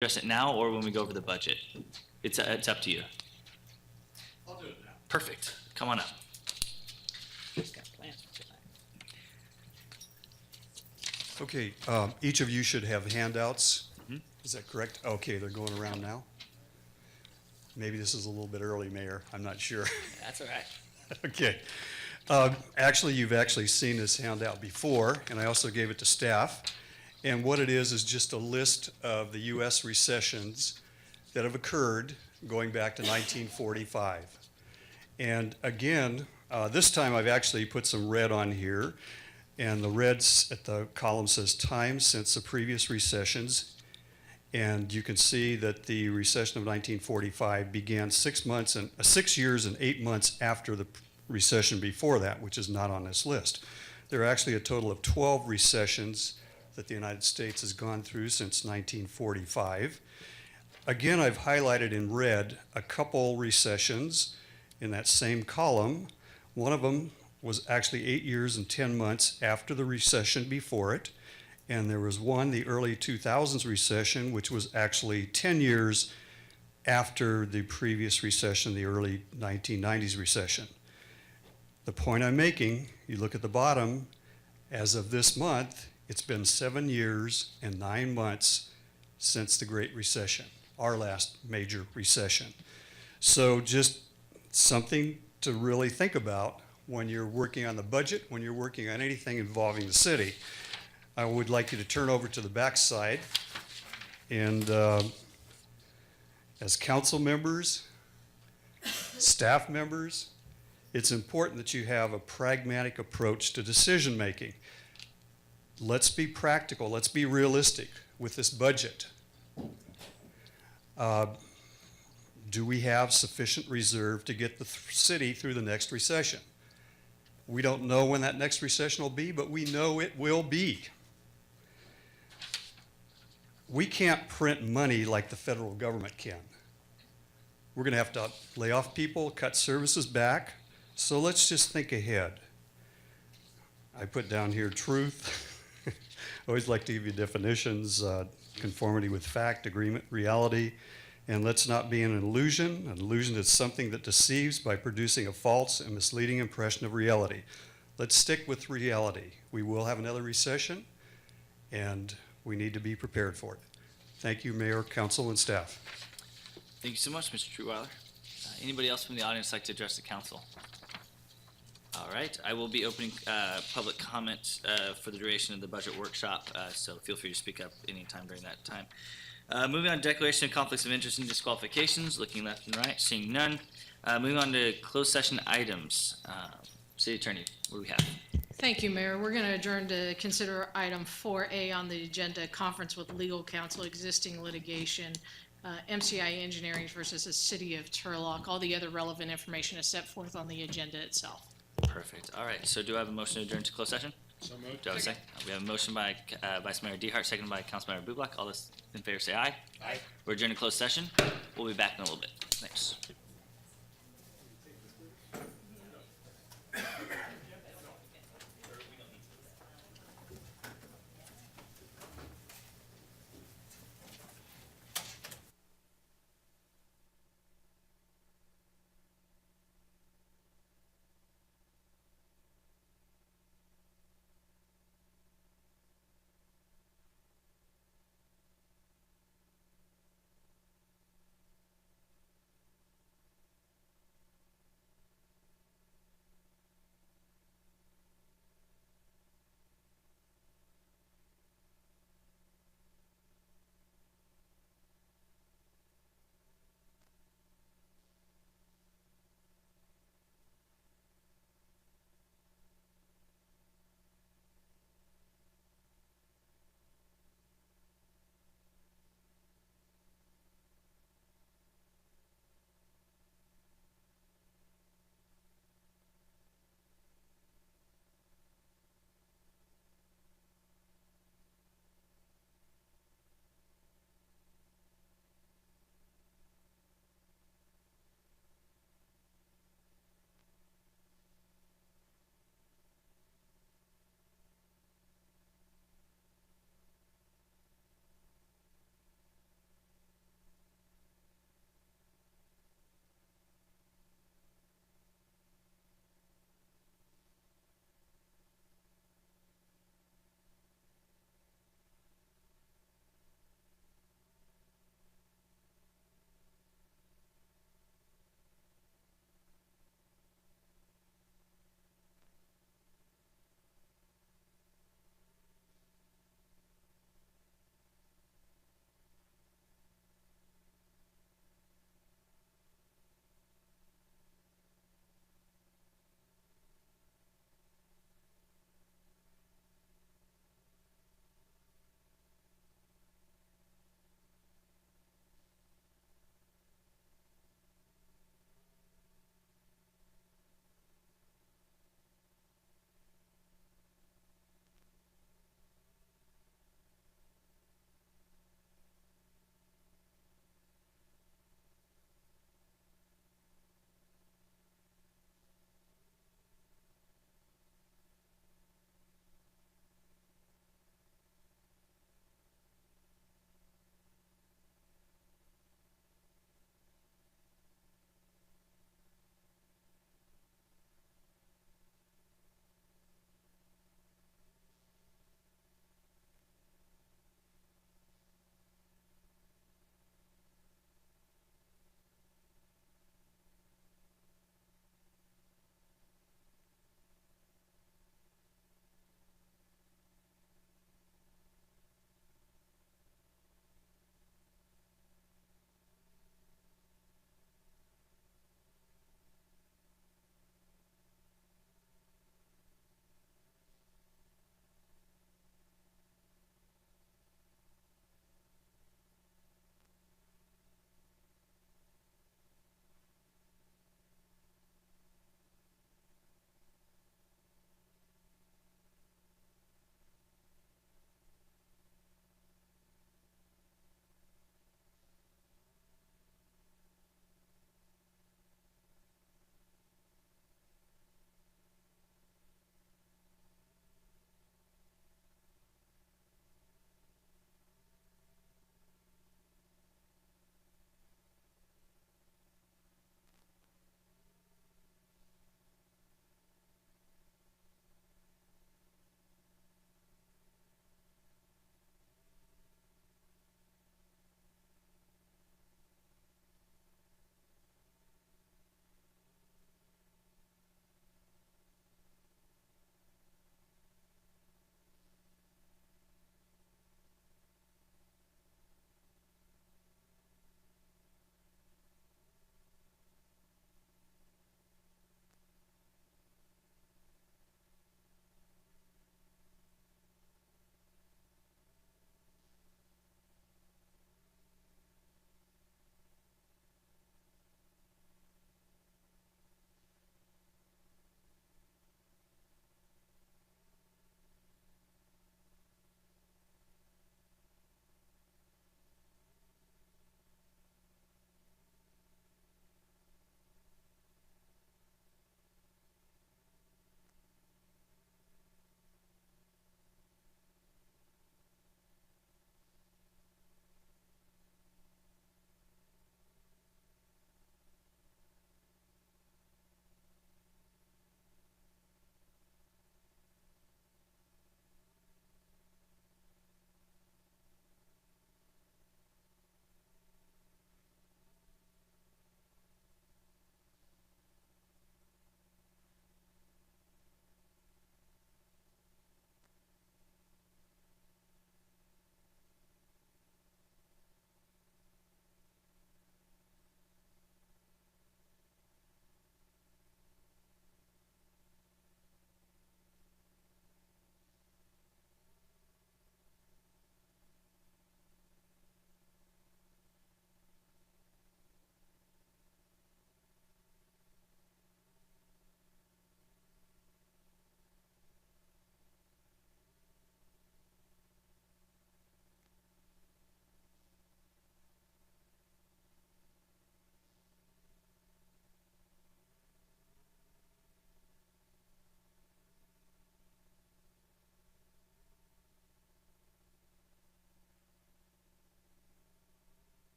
address it now or when we go over the budget? It's up to you. I'll do it now. Perfect. Come on up. Just got plans for tonight. Okay, each of you should have handouts. Mhm. Is that correct? Okay, they're going around now. Maybe this is a little bit early, Mayor. I'm not sure. That's all right. Okay. Actually, you've actually seen this handout before, and I also gave it to staff. And what it is just a list of the U.S. recessions that have occurred going back to 1945. And again, this time I've actually put some red on here, and the red at the column says time since the previous recessions. And you can see that the recession of 1945 began 6 years and 8 months after the recession before that, which is not on this list. There are actually a total of 12 recessions that the United States has gone through since 1945. Again, I've highlighted in red a couple recessions in that same column. One of them was actually 8 years and 10 months after the recession before it. And there was one, the early 2000s recession, which was actually 10 years after the previous recession, the early 1990s recession. The point I'm making, you look at the bottom, as of this month, it's been 7 years and 9 months since the Great Recession, our last major recession. So just something to really think about when you're working on the budget, when you're working on anything involving the city. I would like you to turn over to the back side. And as council members, staff members, it's important that you have a pragmatic approach to decision making. Let's be practical, let's be realistic with this budget. Do we have sufficient reserve to get the city through the next recession? We don't know when that next recession will be, but we know it will be. We can't print money like the federal government can. We're going to have to lay off people, cut services back. So let's just think ahead. I put down here truth. I always like to give you definitions, conformity with fact, agreement, reality. And let's not be an illusion. An illusion is something that deceives by producing a false and misleading impression of reality. Let's stick with reality. We will have another recession, and we need to be prepared for it. Thank you, Mayor, Council, and staff. Thank you so much, Mr. Truweiler. Anybody else from the audience like to address the council? All right, I will be opening public comment for the duration of the budget workshop, so feel free to speak up anytime during that time. Moving on to declaration of conflicts of interest and disqualifications, looking left and right, seeing none. Moving on to closed session items. City Attorney, what do we have? Thank you, Mayor. We're going to adjourn to consider item 4A on the agenda, conference with legal counsel, existing litigation, MCI Engineering versus the City of Turlock. All the other relevant information is set forth on the agenda itself. Perfect. All right, so do I have a motion to adjourn to closed session? So moved. Do I have a second? We have a motion by Vice Mayor DeHart, seconded by Councilmember Bublak. All those in favor say aye. Aye. We're adjourned to closed session. We'll be back in a little bit. Thanks.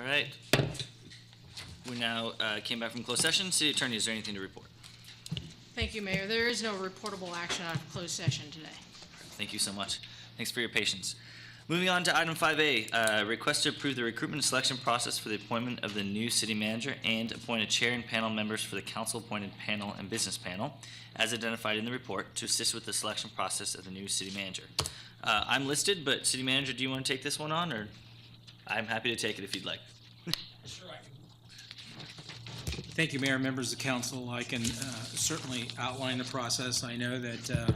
All right. We now came back from closed session. City Attorney, is there anything to report? Thank you, Mayor. There is no reportable action out of closed session today. Thank you so much. Thanks for your patience. Moving on to item 5A, request to approve the recruitment and selection process for the appointment of the new city manager and appoint a chair and panel members for the council-appointed panel and business panel, as identified in the report, to assist with the selection process of the new city manager. I'm listed, but city manager, do you want to take this one on, or I'm happy to take it if you'd like. Sure, I can. Thank you, Mayor, members of council. I can certainly outline the process. I know that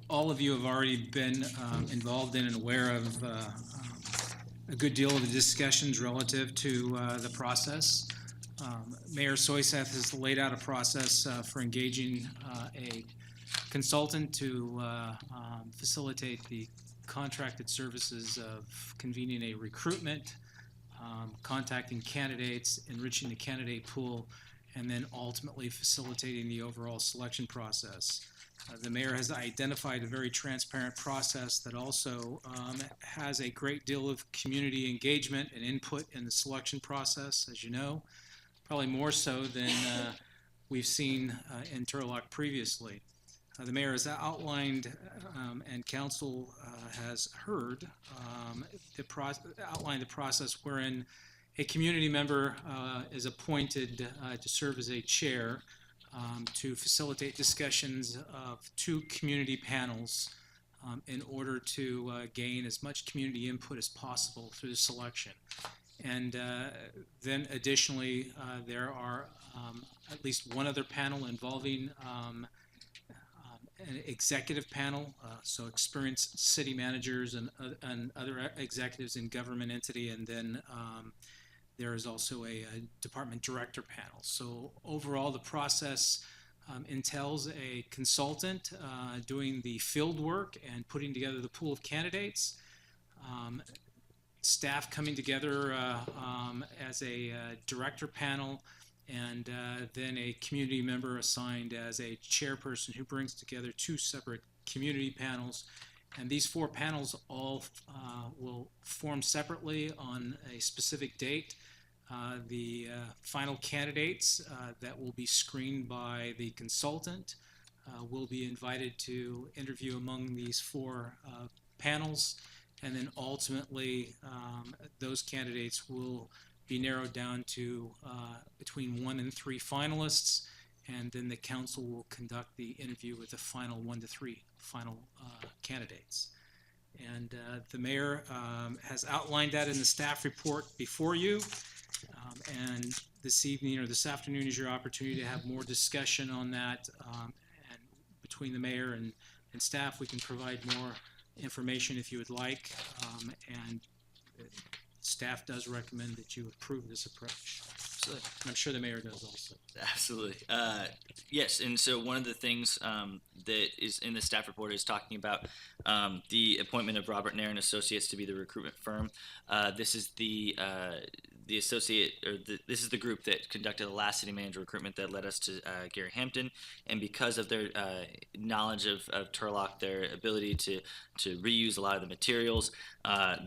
all of you have already been involved in and aware of a good deal of the discussions relative to the process. Mayor Soyseth has laid out a process for engaging a consultant to facilitate the contracted services of convening a recruitment, contacting candidates, enriching the candidate pool, and then ultimately facilitating the overall selection process. The mayor has identified a very transparent process that also has a great deal of community engagement and input in the selection process, as you know, probably more so than we've seen in Turlock previously. The mayor has outlined and council has heard outlined the process wherein a community member is appointed to serve as a chair to facilitate discussions of two community panels in order to gain as much community input as possible through the selection. And then additionally, there are at least one other panel involving an executive panel, so experienced city managers and other executives in government entity, and then there is also a department director panel. So overall, the process entails a consultant doing the field work and putting together the pool of candidates, staff coming together as a director panel, and then a community member assigned as a chairperson who brings together two separate community panels. And these four panels all will form separately on a specific date. The final candidates that will be screened by the consultant will be invited to interview among these four panels, and then ultimately those candidates will be narrowed down to between 1 and 3 finalists, and then the council will conduct the interview with the final 1 to 3 final candidates. And the mayor has outlined that in the staff report before you. And this evening or this afternoon is your opportunity to have more discussion on that. And between the mayor and staff, we can provide more information if you would like. And staff does recommend that you approve this approach. Absolutely. And I'm sure the mayor does also. Absolutely. Yes, and so one of the things that is in the staff report is talking about the appointment of Robert Nair and Associates to be the recruitment firm. This is the associate, or this is the group that conducted the last city manager recruitment that led us to Gary Hampton, and because of their knowledge of Turlock, their ability to reuse a lot of the materials,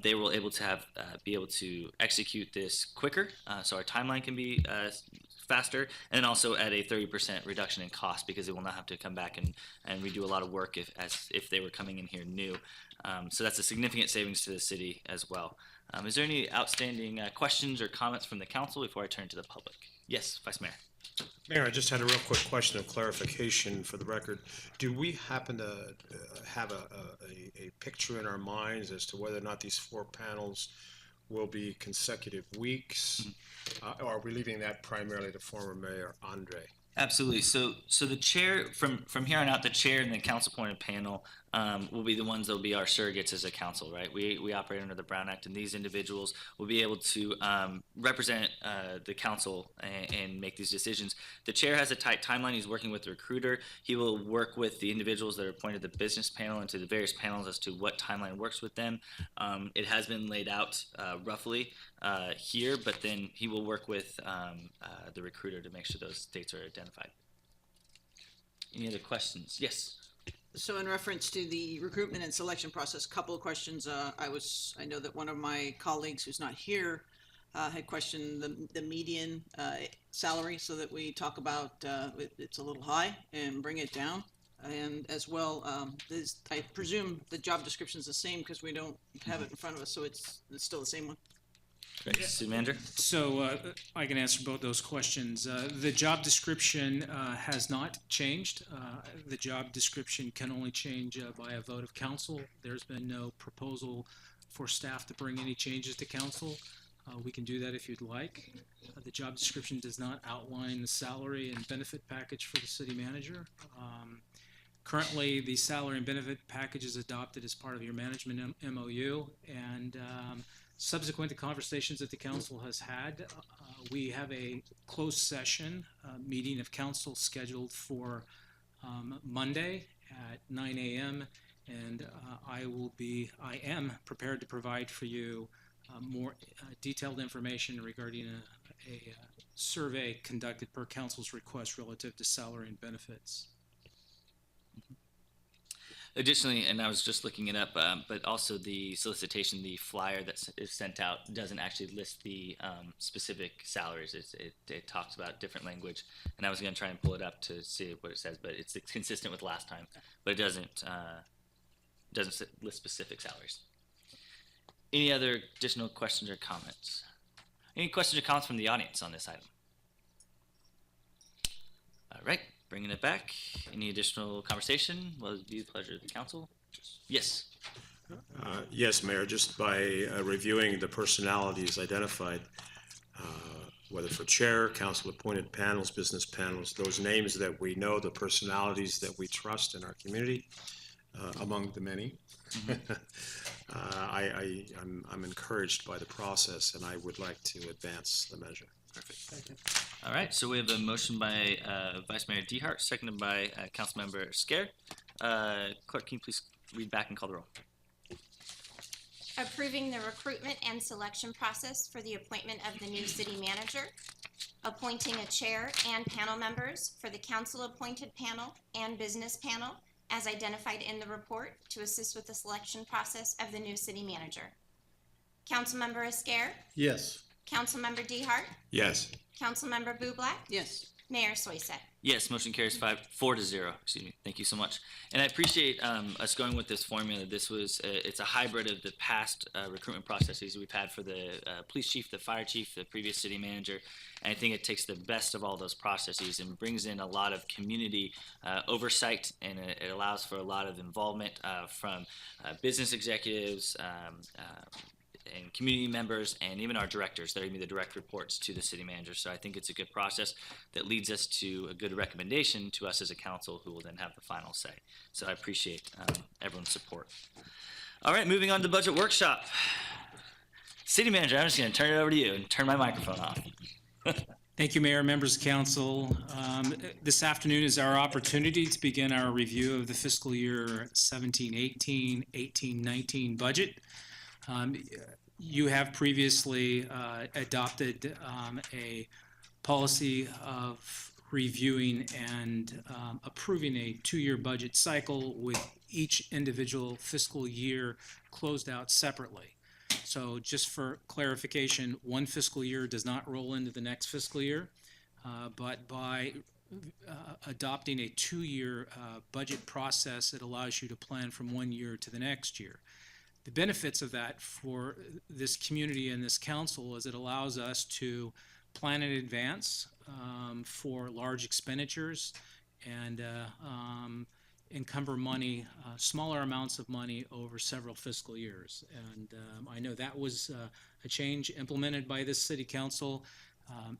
they were able to be able to execute this quicker, so our timeline can be faster, and then also at a 30% reduction in cost, because they will not have to come back and redo a lot of work if they were coming in here new. So that's a significant savings to the city as well. Is there any outstanding questions or comments from the council before I turn to the public? Yes, Vice Mayor. Mayor, I just had a real quick question of clarification for the record. Do we happen to have a picture in our minds as to whether or not these 4 panels will be consecutive weeks? Or are we leaving that primarily to former Mayor Andre? Absolutely. So the chair, from here on out, the chair and the council-appointed panel will be the ones that will be our surrogates as a council, right? We operate under the Brown Act, and these individuals will be able to represent the council and make these decisions. The chair has a tight timeline. He's working with the recruiter. He will work with the individuals that are appointed to the business panel and to the various panels as to what timeline works with them. It has been laid out roughly here, but then he will work with the recruiter to make sure those dates are identified. Any other questions? Yes. So in reference to the recruitment and selection process, couple of questions. I know that one of my colleagues who's not here had questioned the median salary, so that we talk about it's a little high and bring it down. And as well, I presume the job description is the same because we don't have it in front of us, so it's still the same one. Great. City Manager? So I can answer both those questions. The job description has not changed. The job description can only change by a vote of council. There's been no proposal for staff to bring any changes to council. We can do that if you'd like. The job description does not outline the salary and benefit package for the city manager. Currently, the salary and benefit package is adopted as part of your management MOU, and subsequent to conversations that the council has had, we have a closed session meeting of council scheduled for Monday at 9 a.m. And I am prepared to provide for you more detailed information regarding a survey conducted per council's request relative to salary and benefits. Additionally, and I was just looking it up, but also the solicitation, the flyer that is sent out doesn't actually list the specific salaries. It talks about different language, and I was going to try and pull it up to see what it says, but it's consistent with last time. But it doesn't list specific salaries. Any other additional questions or comments? Any questions or comments from the audience on this item? All right. Bringing it back. Any additional conversation? Will it be the pleasure of the council? Yes. Yes, Mayor, just by reviewing the personalities identified, whether for chair, council-appointed panels, business panels, those names that we know, the personalities that we trust in our community, among the many, I'm encouraged by the process, and I would like to advance the measure. Perfect. All right, so we have a motion by Vice Mayor DeHart, seconded by Councilmember Scare. Clerk, can you please read back and call the roll? Approving the recruitment and selection process for the appointment of the new city manager, appointing a chair and panel members for the council-appointed panel and business panel as identified in the report to assist with the selection process of the new city manager. Councilmember Esquer, Yes. Councilmember DeHart, Yes. Councilmember Bublak, Yes. Mayor Soisek. Yes, motion carries 4-0. Excuse me. Thank you so much. And I appreciate us going with this formula. This was it's a hybrid of the past recruitment processes we've had for the police chief, the fire chief, the previous city manager. And I think it takes the best of all those processes and brings in a lot of community oversight, and it allows for a lot of involvement from business executives, and community members, and even our directors. They're going to be the direct reports to the city manager. So I think it's a good process that leads us to a good recommendation to us as a council, who will then have the final say. So I appreciate everyone's support. All right, moving on to the budget workshop. City manager, I'm just going to turn it over to you and turn my microphone off. Thank you, Mayor, members of council. This afternoon is our opportunity to begin our review of the fiscal year 17-18, 18-19 budget. You have previously adopted a policy of reviewing and approving a two-year budget cycle with each individual fiscal year closed out separately. So just for clarification, one fiscal year does not roll into the next fiscal year, but by adopting a two-year budget process, it allows you to plan from one year to the next year. The benefits of that for this community and this council is it allows us to plan in advance for large expenditures and encumber money, smaller amounts of money over several fiscal years. And I know that was a change implemented by this city council.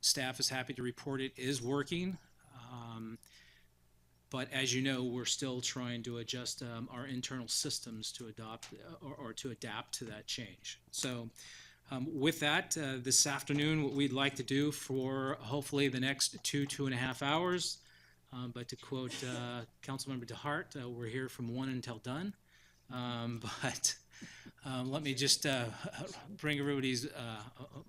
Staff is happy to report it is working. But as you know, we're still trying to adjust our internal systems to adopt or to adapt to that change. So with that, this afternoon, what we'd like to do for hopefully the next 2.5 hours, but to quote Councilmember DeHart, we're here from 1 until done. But let me just bring everybody's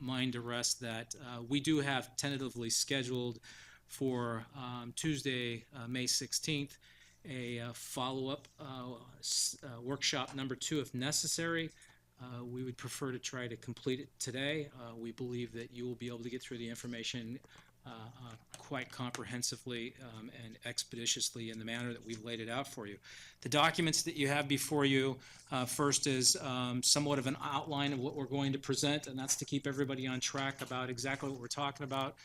mind to rest that we do have tentatively scheduled for Tuesday, May 16th, follow-up workshop number 2 if necessary. We would prefer to try to complete it today. We believe that you will be able to get through the information quite comprehensively and expeditiously in the manner that we've laid it out for you. The documents that you have before you, first is somewhat of an outline of what we're going to present, and that's to keep everybody on track about exactly what we're talking about,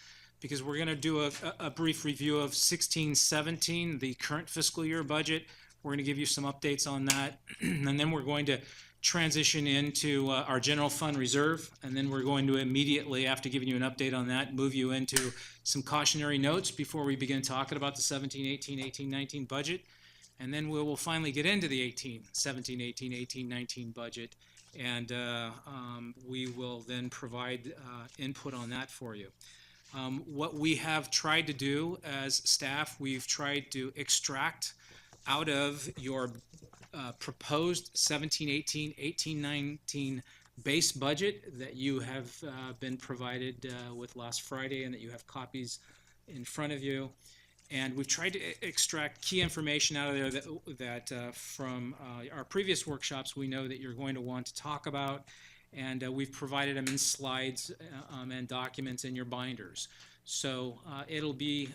because we're going to do a brief review of 16-17, the current fiscal year budget. We're going to give you some updates on that, and then we're going to transition into our general fund reserve, and then we're going to immediately, after giving you an update on that, move you into some cautionary notes before we begin talking about the 17-18, 18-19 budget, and then we will finally get into the 17, 18, 18-19 budget, and we will then provide input on that for you. What we have tried to do as staff, we've tried to extract out of your proposed 17-18, 18-19 base budget that you have been provided with last Friday and that you have copies in front of you. And we've tried to extract key information out of there that from our previous workshops we know that you're going to want to talk about. And we've provided them in slides and documents in your binders. So it'll be,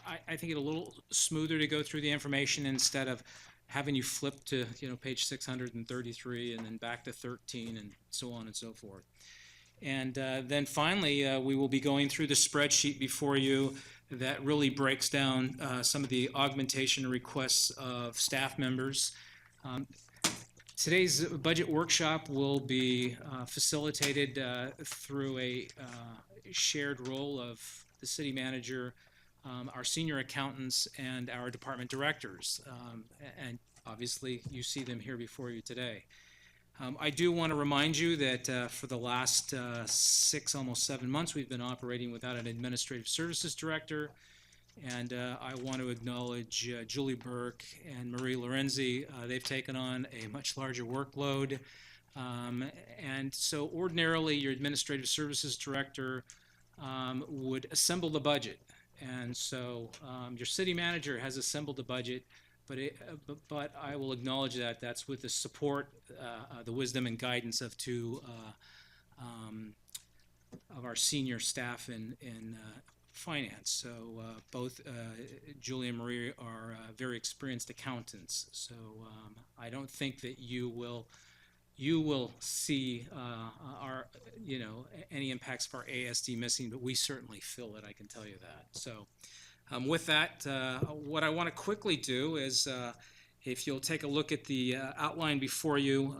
I think, a little smoother to go through the information instead of having you flip to page 633 and then back to 13 and so on and so forth. And then finally, we will be going through the spreadsheet before you that really breaks down some of the augmentation requests of staff members. Today's budget workshop will be facilitated through a shared role of the city manager, our senior accountants, and our department directors. And obviously, you see them here before you today. I do want to remind you that for the last 6, almost 7 months, we've been operating without an administrative services director. And I want to acknowledge Julie Burke and Marie Lorenzi. They've taken on a much larger workload. And so ordinarily, your administrative services director would assemble the budget. And so your city manager has assembled the budget, but I will acknowledge that that's with the support, the wisdom and guidance of 2 of our senior staff in finance. So both Julie and Marie are very experienced accountants. So I don't think that you will see our any impacts of our ASD missing, but we certainly feel it, I can tell you that. So with that, what I want to quickly do is if you'll take a look at the outline before you,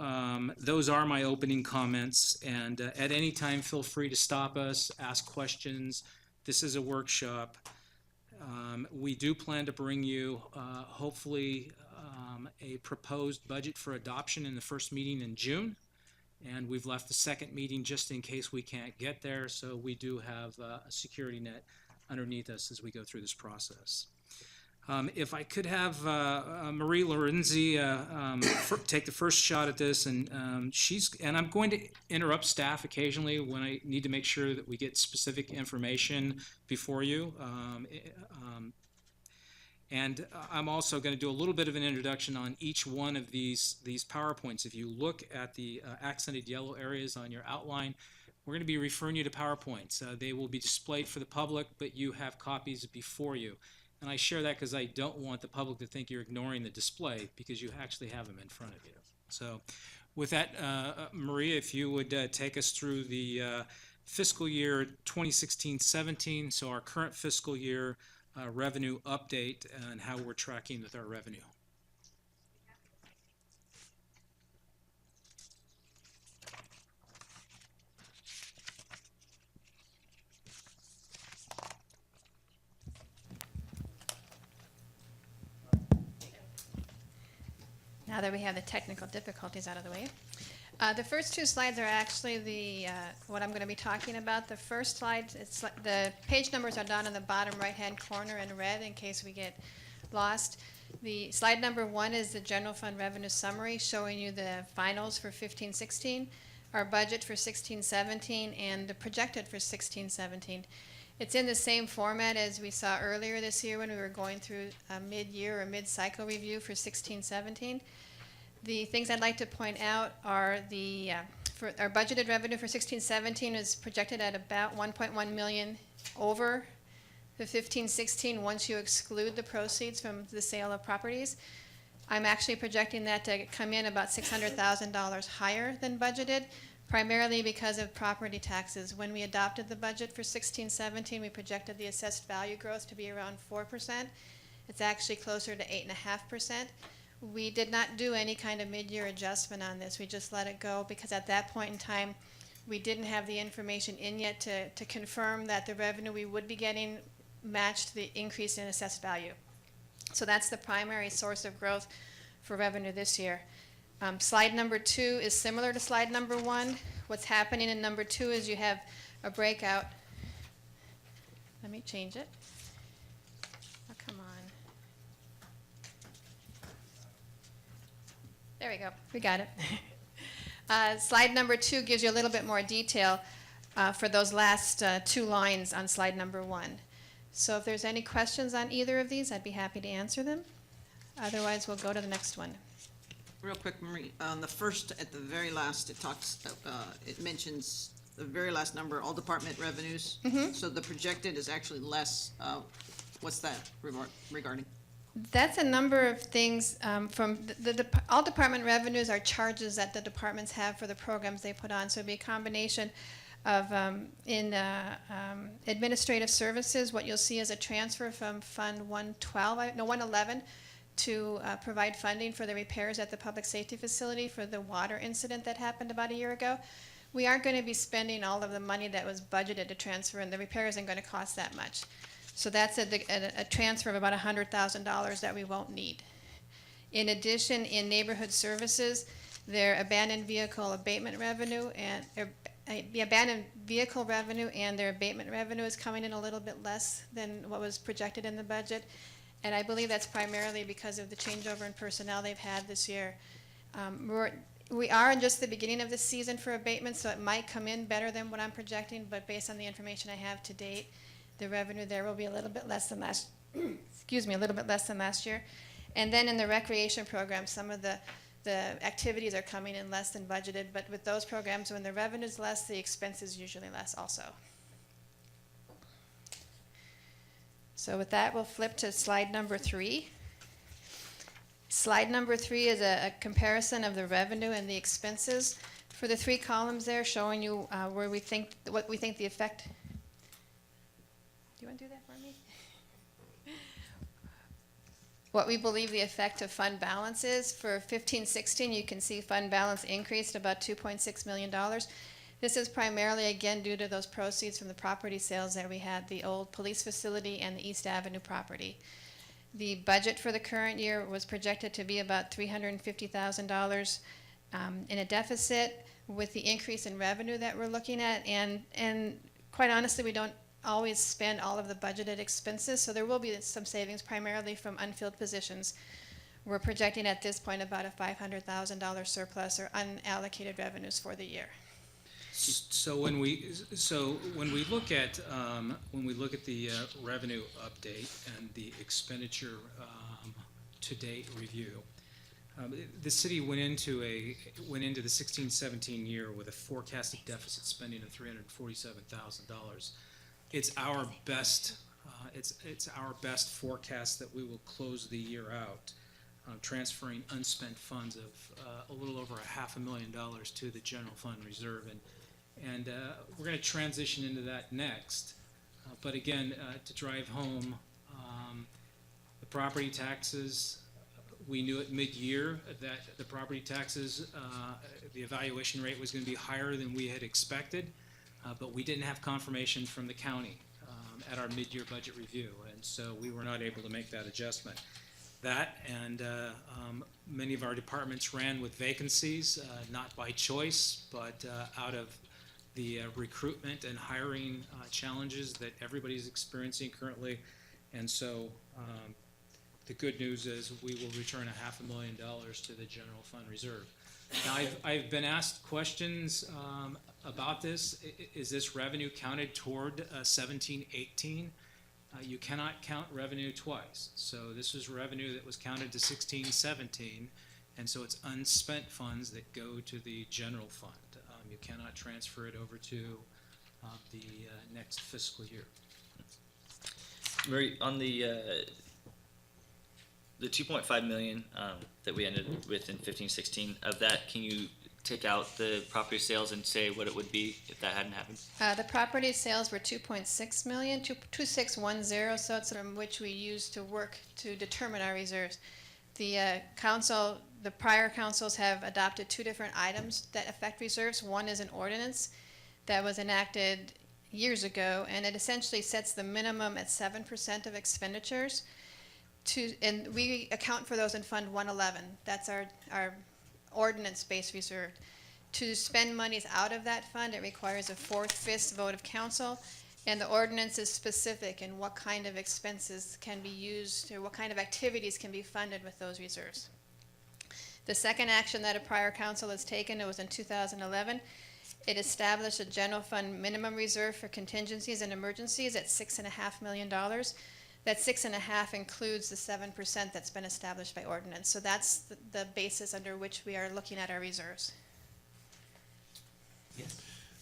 those are my opening comments, and at any time feel free to stop us, ask questions. This is a workshop. We do plan to bring you hopefully a proposed budget for adoption in the first meeting in June, and we've left the second meeting just in case we can't get there, so we do have a security net underneath us as we go through this process. If I could have Marie Lorenzi take the first shot at this, and I'm going to interrupt staff occasionally when I need to make sure that we get specific information before you. And I'm also going to do a little bit of an introduction on each one of these PowerPoints. If you look at the accented yellow areas on your outline, we're going to be referring you to PowerPoints. They will be displayed for the public, but you have copies before you. And I share that because I don't want the public to think you're ignoring the display, because you actually have them in front of you. So with that, Maria, if you would take us through the fiscal year 2016-17, so our current fiscal year revenue update and how we're tracking with our revenue. Now that we have the technical difficulties out of the way. The first 2 slides are actually what I'm going to be talking about. The first slide, the page numbers are down in the bottom right-hand corner in red in case we get lost. The slide number 1 is the general fund revenue summary, showing you the finals for 15-16, our budget for 16-17, and the projected for 16-17. It's in the same format as we saw earlier this year when we were going through a mid-year or mid-cycle review for 16-17. The things I'd like to point out are for our budgeted revenue for 16-17 is projected at about 1.1 million over the 15-16 once you exclude the proceeds from the sale of properties. I'm actually projecting that to come in about $600,000 higher than budgeted, primarily because of property taxes. When we adopted the budget for 16-17, we projected the assessed value growth to be around 4%. It's actually closer to 8.5%. We did not do any kind of mid-year adjustment on this. We just let it go because at that point in time, we didn't have the information in yet to confirm that the revenue we would be getting matched the increase in assessed value. So that's the primary source of growth for revenue this year. Slide number 2 is similar to slide number 1. What's happening in number 2 is you have a breakout. Let me change it. Oh, come on. There we go. We got it. Slide number 2 gives you a little bit more detail for those last 2 lines on slide number 1. So if there's any questions on either of these, I'd be happy to answer them. Otherwise, we'll go to the next one. Real quick, Marie, on the first, at the very last, it mentions the very last number, all department revenues. So the projected is actually less. What's that regarding? That's a number of things from all department revenues are charges that the departments have for the programs they put on. So it'd be a combination of administrative services. What you'll see is a transfer from Fund 111 to provide funding for the repairs at the public safety facility for the water incident that happened about a year ago. We aren't going to be spending all of the money that was budgeted to transfer, and the repair isn't going to cost that much. So that's a transfer of about $100,000 that we won't need. In addition, in neighborhood services, their abandoned vehicle abatement revenue and the abandoned vehicle revenue and their abatement revenue is coming in a little bit less than what was projected in the budget. And I believe that's primarily because of the changeover in personnel they've had this year. We are in just the beginning of the season for abatement, so it might come in better than what I'm projecting, but based on the information I have to date, the revenue there will be a little bit less than last, excuse me, a little bit less than last year. And then in the recreation program, some of the activities are coming in less than budgeted, but with those programs, when the revenue is less, the expense is usually less also. So with that, we'll flip to slide number 3. Slide number 3 is a comparison of the revenue and the expenses for the 3 columns there, showing you what we think the effect. Do you want to do that for me? What we believe the effect of fund balance is. For 15-16, you can see fund balance increased about $2.6 million. This is primarily, again, due to those proceeds from the property sales that we had, the old police facility and the East Avenue property. The budget for the current year was projected to be about $350,000 in a deficit with the increase in revenue that we're looking at. And quite honestly, we don't always spend all of the budgeted expenses, so there will be some savings primarily from unfilled positions. We're projecting at this point about a $500,000 surplus or unallocated revenues for the year. So when we look at the revenue update and the expenditure to date review, the city went into the 16-17 year with a forecasted deficit spending of $347,000. It's our best forecast that we will close the year out, transferring unspent funds of a little over $500,000 to the general fund reserve, and we're going to transition into that next. But again, to drive home the property taxes, we knew at mid-year that the property taxes, the evaluation rate was going to be higher than we had expected, but we didn't have confirmation from the county at our mid-year budget review, and so we were not able to make that adjustment. That and many of our departments ran with vacancies, not by choice, but out of the recruitment and hiring challenges that everybody's experiencing currently. And so the good news is we will return $500,000 to the general fund reserve. Now, I've been asked questions about this. Is this revenue counted toward 17-18? You cannot count revenue twice. So this was revenue that was counted to 16-17, and so it's unspent funds that go to the general fund. You cannot transfer it over to the next fiscal year. Marie, on the 2.5 million that we ended with in 15-16, of that, can you take out the property sales and say what it would be if that hadn't happened? The property sales were 2.6 million, 2610, so it's from which we use to work to determine our reserves. The the prior councils have adopted two different items that affect reserves. One is an ordinance that was enacted years ago, and it essentially sets the minimum at 7% of expenditures. And we account for those in Fund 111. That's our ordinance-based reserve. To spend monies out of that fund, it requires a 4/5 vote of council, and the ordinance is specific in what kind of expenses can be used or what kind of activities can be funded with those reserves. The second action that a prior council has taken, it was in 2011, it established a general fund minimum reserve for contingencies and emergencies at $6.5 million. That 6.5 includes the 7% that's been established by ordinance. So that's the basis under which we are looking at our reserves.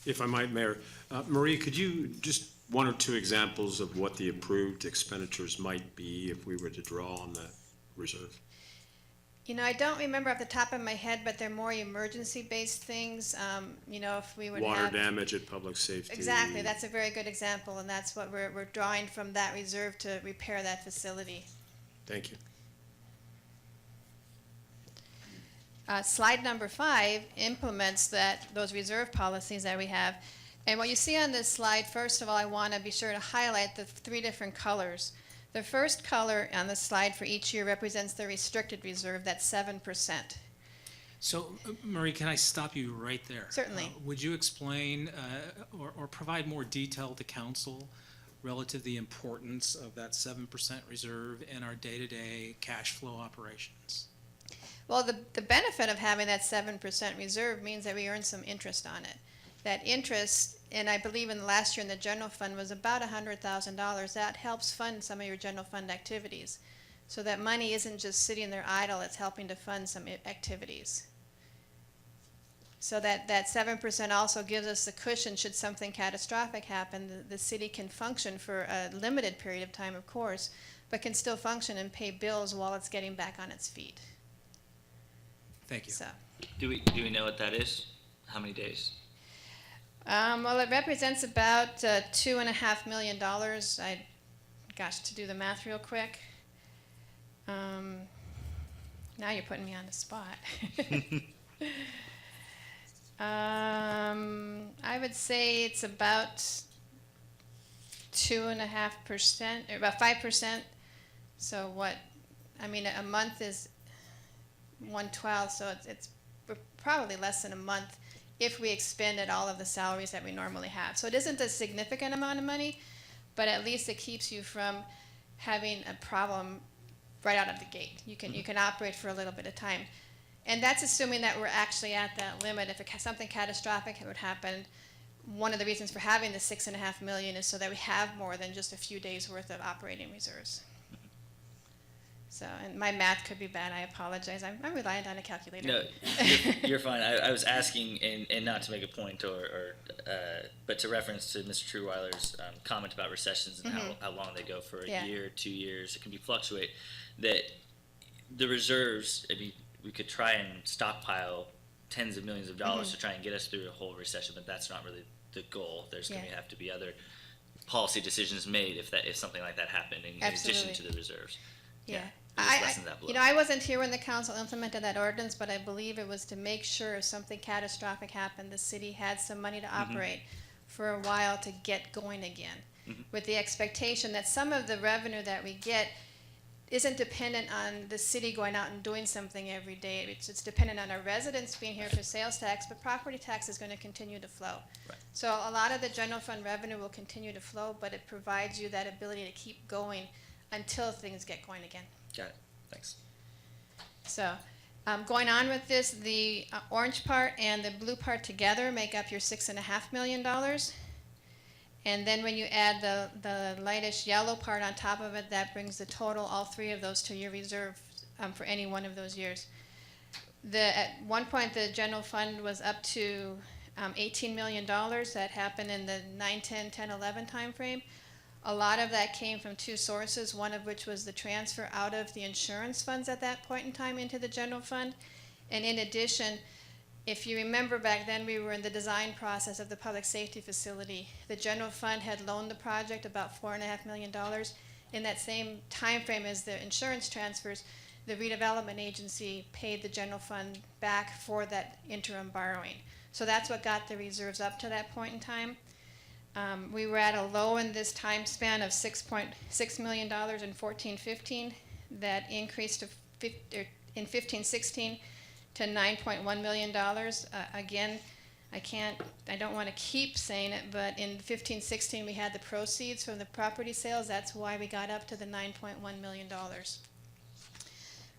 If I might, Mayor, Marie, could you just one or two examples of what the approved expenditures might be if we were to draw on that reserve? You know, I don't remember off the top of my head, but they're more emergency-based things. You know, if we would Water have damage at public safety. exactly, that's a very good example, and that's what we're drawing from that reserve to repair that facility. Thank you. Slide number 5 implements those reserve policies that we have. And what you see on this slide, first of all, I want to be sure to highlight the 3 different colors. The first color on the slide for each year represents the restricted reserve, that's 7%. So, Marie, can I stop you right there? Certainly. Would you explain or provide more detail to council relative to the importance of that 7% reserve in our day-to-day cash flow operations? Well, the benefit of having that 7% reserve means that we earn some interest on it. That interest, and I believe in the last year in the general fund, was about $100,000. That helps fund some of your general fund activities. So that money isn't just sitting there idle, it's helping to fund some activities. So that 7% also gives us the cushion should something catastrophic happen. The city can function for a limited period of time, of course, but can still function and pay bills while it's getting back on its feet. Thank you. So, Do we know what that is? How many days? well, it represents about $2.5 million. To do the math real quick. Now you're putting me on the spot. I would say it's about 2.5%, or about 5%. So a month is 1/12, so it's probably less than a month if we expended all of the salaries that we normally have. So it isn't a significant amount of money, but at least it keeps you from having a problem right out of the gate. You can operate for a little bit of time. And that's assuming that we're actually at that limit. If something catastrophic would happen, one of the reasons for having the $6.5 million is so that we have more than just a few days worth of operating reserves. So, and my math could be bad, I apologize. I'm reliant on a calculator. No, you're fine. I was asking, and not to make a point but to reference to Mr. Trueweiler's comment about recessions and how long they go for a year, 2 years. It can be fluctuate. That the reserves, I mean, we could try and stockpile tens of millions of dollars to try and get us through a whole recession, but that's not really the goal. There's going to have to be other policy decisions made if something like that happened in addition to the reserves. Yeah. I wasn't here when the council implemented that ordinance, but I believe it was to make sure if something catastrophic happened, the city had some money to operate for a while to get going again, with the expectation that some of the revenue that we get isn't dependent on the city going out and doing something every day. It's dependent on our residents being here for sales tax, but property tax is going to continue to flow. Right. So a lot of the general fund revenue will continue to flow, but it provides you that ability to keep going until things get going again. Got it. Thanks. So, Going on with this, the orange part and the blue part together make up your $6.5 million. And then when you add the lightish yellow part on top of it, that brings the total, all three of those, to your reserve for any one of those years. At one point, the general fund was up to $18 million. That happened in the 9, 10, 10, 11 timeframe. A lot of that came from two sources, one of which was the transfer out of the insurance funds at that point in time into the general fund. And in addition, if you remember back then, we were in the design process of the public safety facility. The general fund had loaned the project about $4.5 million. In that same time frame as the insurance transfers, the redevelopment agency paid the general fund back for that interim borrowing. So that's what got the reserves up to that point in time. We were at a low in this time span of $6.6 million in 14-15. That increased to in 15-16 to $9.1 million. Again, I don't want to keep saying it, but in 15-16 we had the proceeds from the property sales. That's why we got up to the $9.1 million.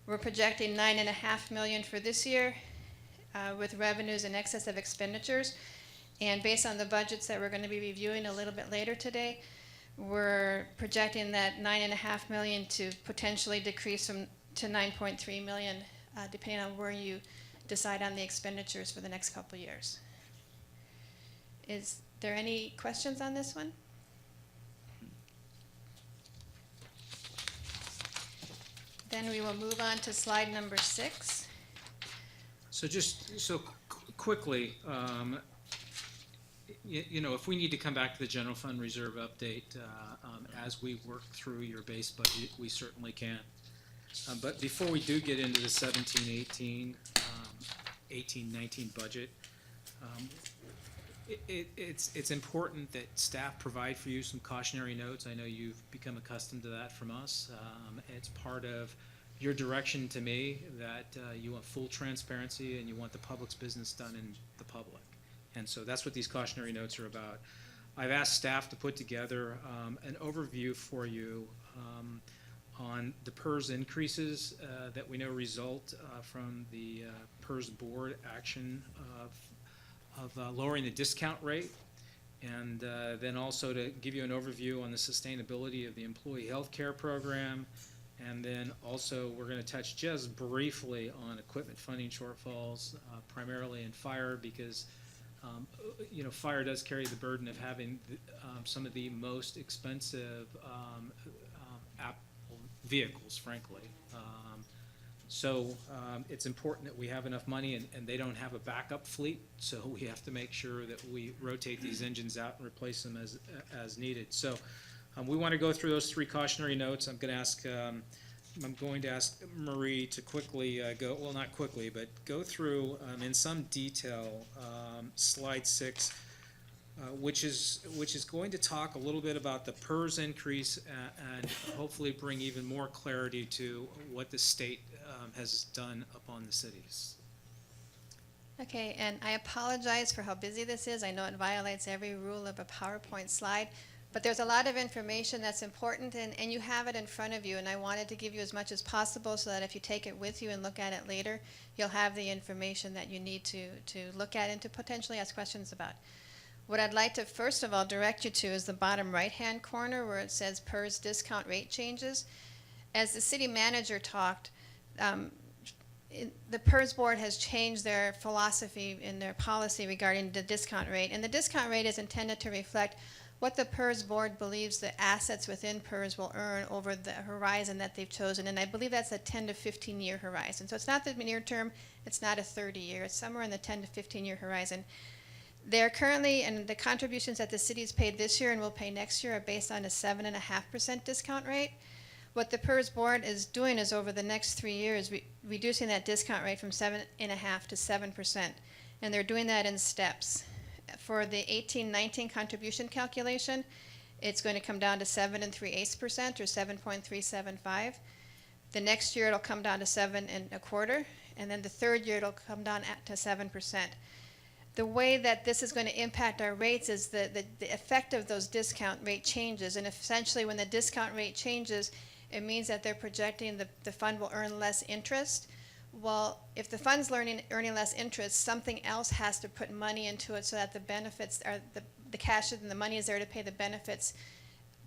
We're projecting $9.5 million for this year, with revenues in excess of expenditures. And based on the budgets that we're going to be reviewing a little bit later today, we're projecting that $9.5 million to potentially decrease to $9.3 million, depending on where you decide on the expenditures for the next couple of years. Is there any questions on this one? Then we will move on to slide number 6. So just quickly, you know, if we need to come back to the general fund reserve update as we work through your base budget, we certainly can. But before we do get into the 17-18, 18-19 budget, it's important that staff provide for you some cautionary notes. I know you've become accustomed to that from us. It's part of your direction to me that you want full transparency and you want the public's business done in the public. And so that's what these cautionary notes are about. I've asked staff to put together an overview for you on the PERS increases that we know result from the PERS board action of lowering the discount rate, and then also to give you an overview on the sustainability of the employee health care program. And then also we're going to touch just briefly on equipment funding shortfalls, primarily in fire, because you know, fire does carry the burden of having some of the most expensive vehicles, frankly. So it's important that we have enough money, and they don't have a backup fleet, so we have to make sure that we rotate these engines out and replace them as needed. So we want to go through those 3 cautionary notes. I'm going to ask Marie to quickly well, not quickly, but go through in some detail slide 6, which is going to talk a little bit about the PERS increase and hopefully bring even more clarity to what the state has done upon the cities. Okay, and I apologize for how busy this is. I know it violates every rule of a PowerPoint slide, but there's a lot of information that's important, and you have it in front of you, and I wanted to give you as much as possible so that if you take it with you and look at it later, you'll have the information that you need to look at and to potentially ask questions about. What I'd like to first of all direct you to is the bottom right-hand corner where it says PERS discount rate changes. As the city manager talked, the PERS board has changed their philosophy in their policy regarding the discount rate, and the discount rate is intended to reflect what the PERS board believes the assets within PERS will earn over the horizon that they've chosen, and I believe that's a 10 to 15 year horizon. So it's not the near term, it's not a 30 year, it's somewhere in the 10 to 15 year horizon. They're currently, and the contributions that the city's paid this year and will pay next year are based on a 7.5% discount rate. What the PERS board is doing is over the next 3 years, reducing that discount rate from 7.5% to 7%, and they're doing that in steps. For the 18-19 contribution calculation, it's going to come down to 7 3/8% or 7.375. The next year it'll come down to 7 1/4, and then the third year it'll come down to 7%. The way that this is going to impact our rates is the effect of those discount rate changes, and essentially when the discount rate changes, it means that they're projecting the fund will earn less interest, well, if the fund's earning less interest, something else has to put money into it so that the benefits are, the cash and the money is there to pay the benefits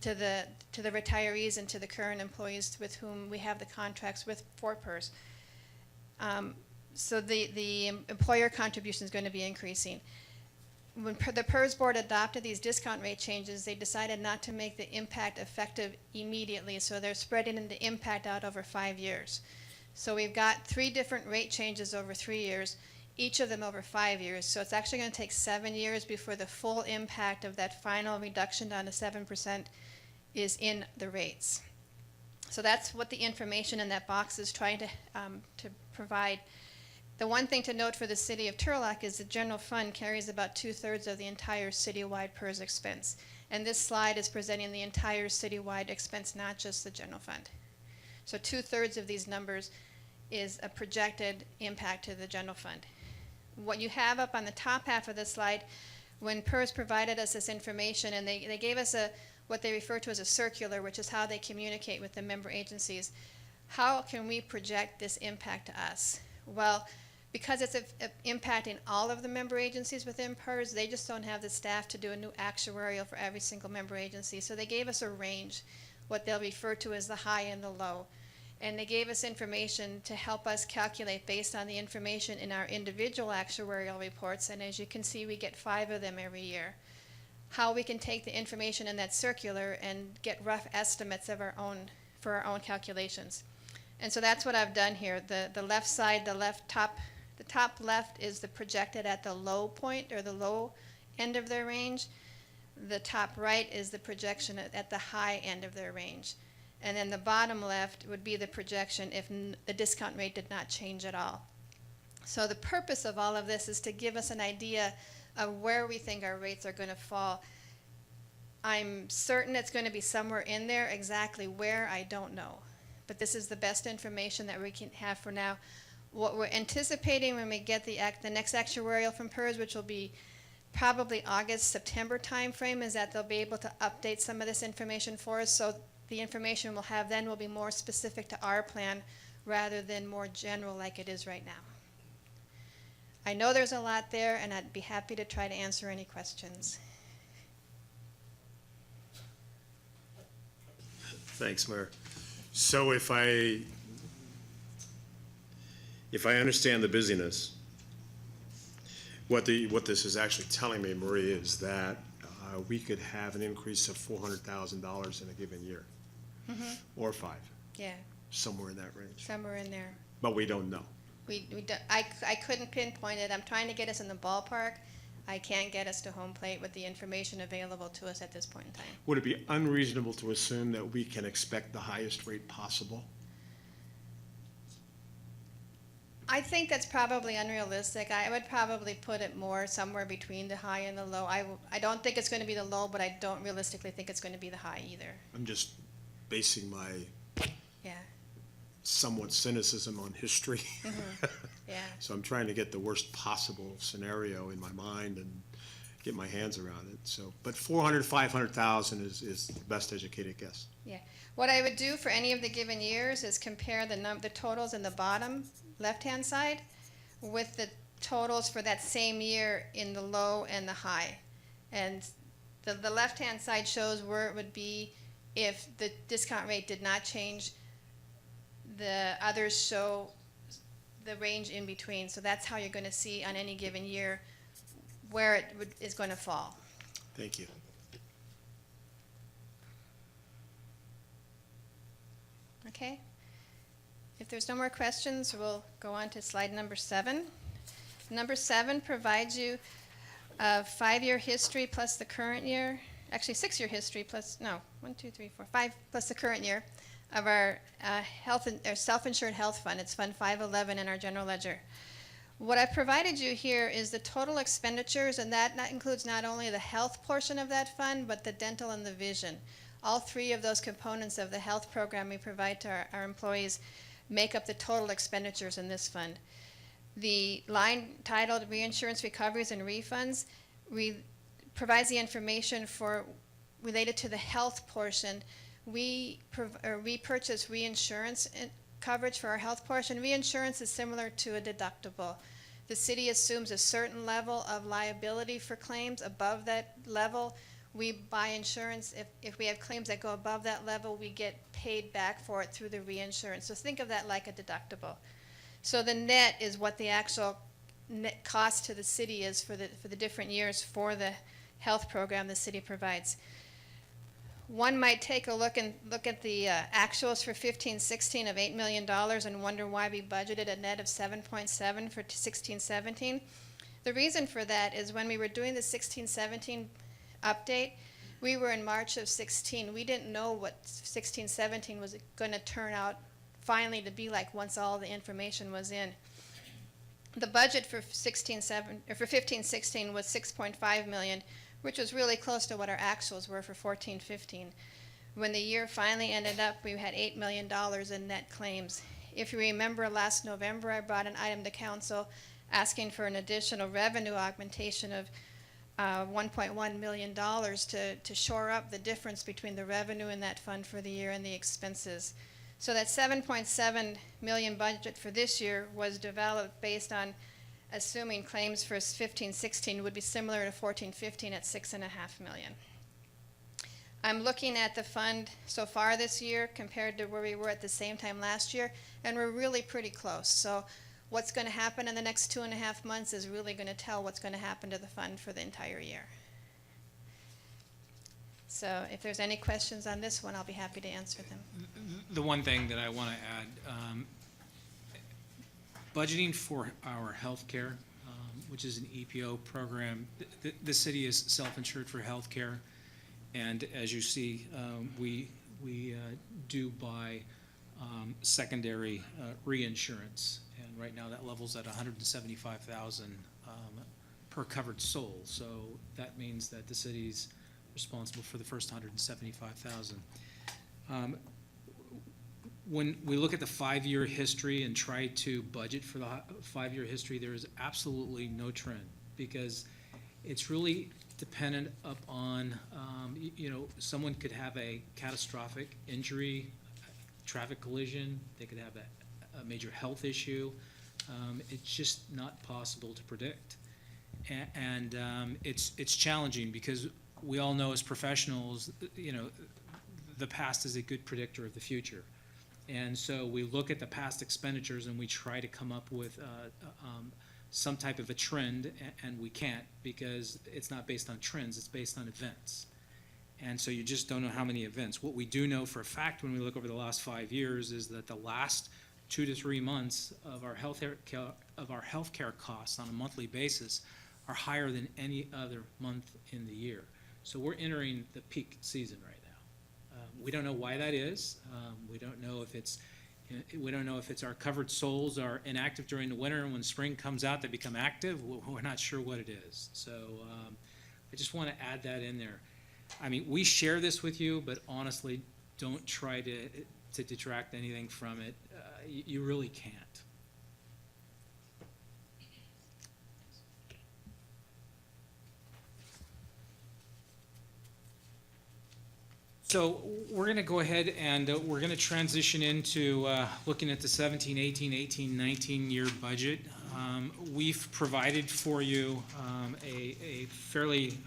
to the retirees and to the current employees with whom we have the contracts with for PERS. So the employer contribution is going to be increasing. When the PERS board adopted these discount rate changes, they decided not to make the impact effective immediately, so they're spreading the impact out over 5 years. So we've got 3 different rate changes over 3 years, each of them over 5 years. So it's actually going to take 7 years before the full impact of that final reduction down to 7% is in the rates. So that's what the information in that box is trying to provide. The one thing to note for the city of Turlock is the general fund carries about 2/3 of the entire citywide PERS expense. And this slide is presenting the entire citywide expense, not just the general fund. So 2/3 of these numbers is a projected impact to the general fund. What you have up on the top half of the slide, when PERS provided us this information, and they gave us what they refer to as a circular, which is how they communicate with the member agencies. How can we project this impact to us? Well, because it's impacting all of the member agencies within PERS, they just don't have the staff to do a new actuarial for every single member agency. So they gave us a range, what they'll refer to as the high and the low. And they gave us information to help us calculate based on the information in our individual actuarial reports. And as you can see, we get 5 of them every year. How we can take the information in that circular and get rough estimates of for our own calculations. And so that's what I've done here. The left side, the top left is the projected at the low point or the low end of their range. The top right is the projection at the high end of their range. And then the bottom left would be the projection if the discount rate did not change at all. So the purpose of all of this is to give us an idea of where we think our rates are going to fall. I'm certain it's going to be somewhere in there. Exactly where, I don't know. But this is the best information that we can have for now. What we're anticipating when we get the next actuarial from PERS, which will be probably August, September timeframe, is that they'll be able to update some of this information for us. So the information we'll have then will be more specific to our plan rather than more general like it is right now. I know there's a lot there, and I'd be happy to try to answer any questions. Thanks, Mayor. So if I understand the busyness, what this is actually telling me, Marie, is that we could have an increase of $400,000 in a given year, or 5, Yeah, somewhere in that range. somewhere in there. But we don't know. I couldn't pinpoint it. I'm trying to get us in the ballpark. I can't get us to home plate with the information available to us at this point in time. Would it be unreasonable to assume that we can expect the highest rate possible? I think that's probably unrealistic. I would probably put it more somewhere between the high and the low. I don't think it's going to be the low, but I don't realistically think it's going to be the high either. I'm just basing my Yeah, somewhat cynicism on history. yeah. So I'm trying to get the worst possible scenario in my mind and get my hands around it. So, but 400, 500,000 is the best educated guess. Yeah. What I would do for any of the given years is compare the totals in the bottom left-hand side with the totals for that same year in the low and the high. And the left-hand side shows where it would be if the discount rate did not change. The others show the range in between. So that's how you're going to see on any given year where it is going to fall. Thank you. Okay. If there's no more questions, we'll go on to slide number 7. Number 7 provides you a 5-year history plus the current year, actually 6-year history plus, no, 1, 2, 3, 4, 5 plus the current year of our self-insured health fund. It's Fund 511 in our general ledger. What I've provided you here is the total expenditures, and that includes not only the health portion of that fund, but the dental and the vision. All 3 of those components of the health program we provide to our employees make up the total expenditures in this fund. The line titled Reinsurance Recoveries and Refunds provides the information related to the health portion. We purchase reinsurance coverage for our health portion, reinsurance is similar to a deductible. The city assumes a certain level of liability for claims. Above that level, we buy insurance. If we have claims that go above that level, we get paid back for it through the reinsurance. So think of that like a deductible. So the net is what the actual net cost to the city is for the different years for the health program the city provides. One might take a look at the actuals for 15-16 of $8 million and wonder why we budgeted a net of 7.7 for 16-17. The reason for that is when we were doing the 16-17 update, we were in March of 16. We didn't know what 16-17 was going to turn out finally to be like once all the information was in. The budget for 15-16 was 6.5 million, which was really close to what our actuals were for 14-15. When the year finally ended up, we had $8 million in net claims. If you remember last November, I brought an item to council asking for an additional revenue augmentation of $1.1 million to shore up the difference between the revenue in that fund for the year and the expenses. So that 7.7 million budget for this year was developed based on assuming claims for 15-16 would be similar to 14-15 at 6.5 million. I'm looking at the fund so far this year compared to where we were at the same time last year, and we're really pretty close. So what's going to happen in the next 2.5 months is really going to tell what's going to happen to the fund for the entire year. So if there's any questions on this one, I'll be happy to answer them. The one thing that I want to add, budgeting for our healthcare, which is an EPO program, the city is self-insured for healthcare, and as you see, we do buy secondary reinsurance, and right now that level's at $175,000 per covered soul. So that means that the city's responsible for the first $175,000. When we look at the 5-year history and try to budget for the 5-year history, there is absolutely no trend because it's really dependent upon, someone could have a catastrophic injury, traffic collision, they could have a major health issue. It's just not possible to predict. And it's challenging because we all know as professionals, the past is a good predictor of the future. And so we look at the past expenditures and we try to come up with some type of a trend, and we can't because it's not based on trends, it's based on events. And so you just don't know how many events. What we do know for a fact when we look over the last 5 years is that the last 2 to 3 months of our healthcare costs on a monthly basis are higher than any other month in the year. So we're entering the peak season right now. We don't know why that is. We don't know if it's our covered souls are inactive during the winter, and when spring comes out, they become active. We're not sure what it is. So I just want to add that in there. I mean, we share this with you, but honestly, don't try to detract anything from it. You really can't. So we're going to go ahead and we're going to transition into looking at the 17-18, 18-19 year budget. We've provided for you a fairly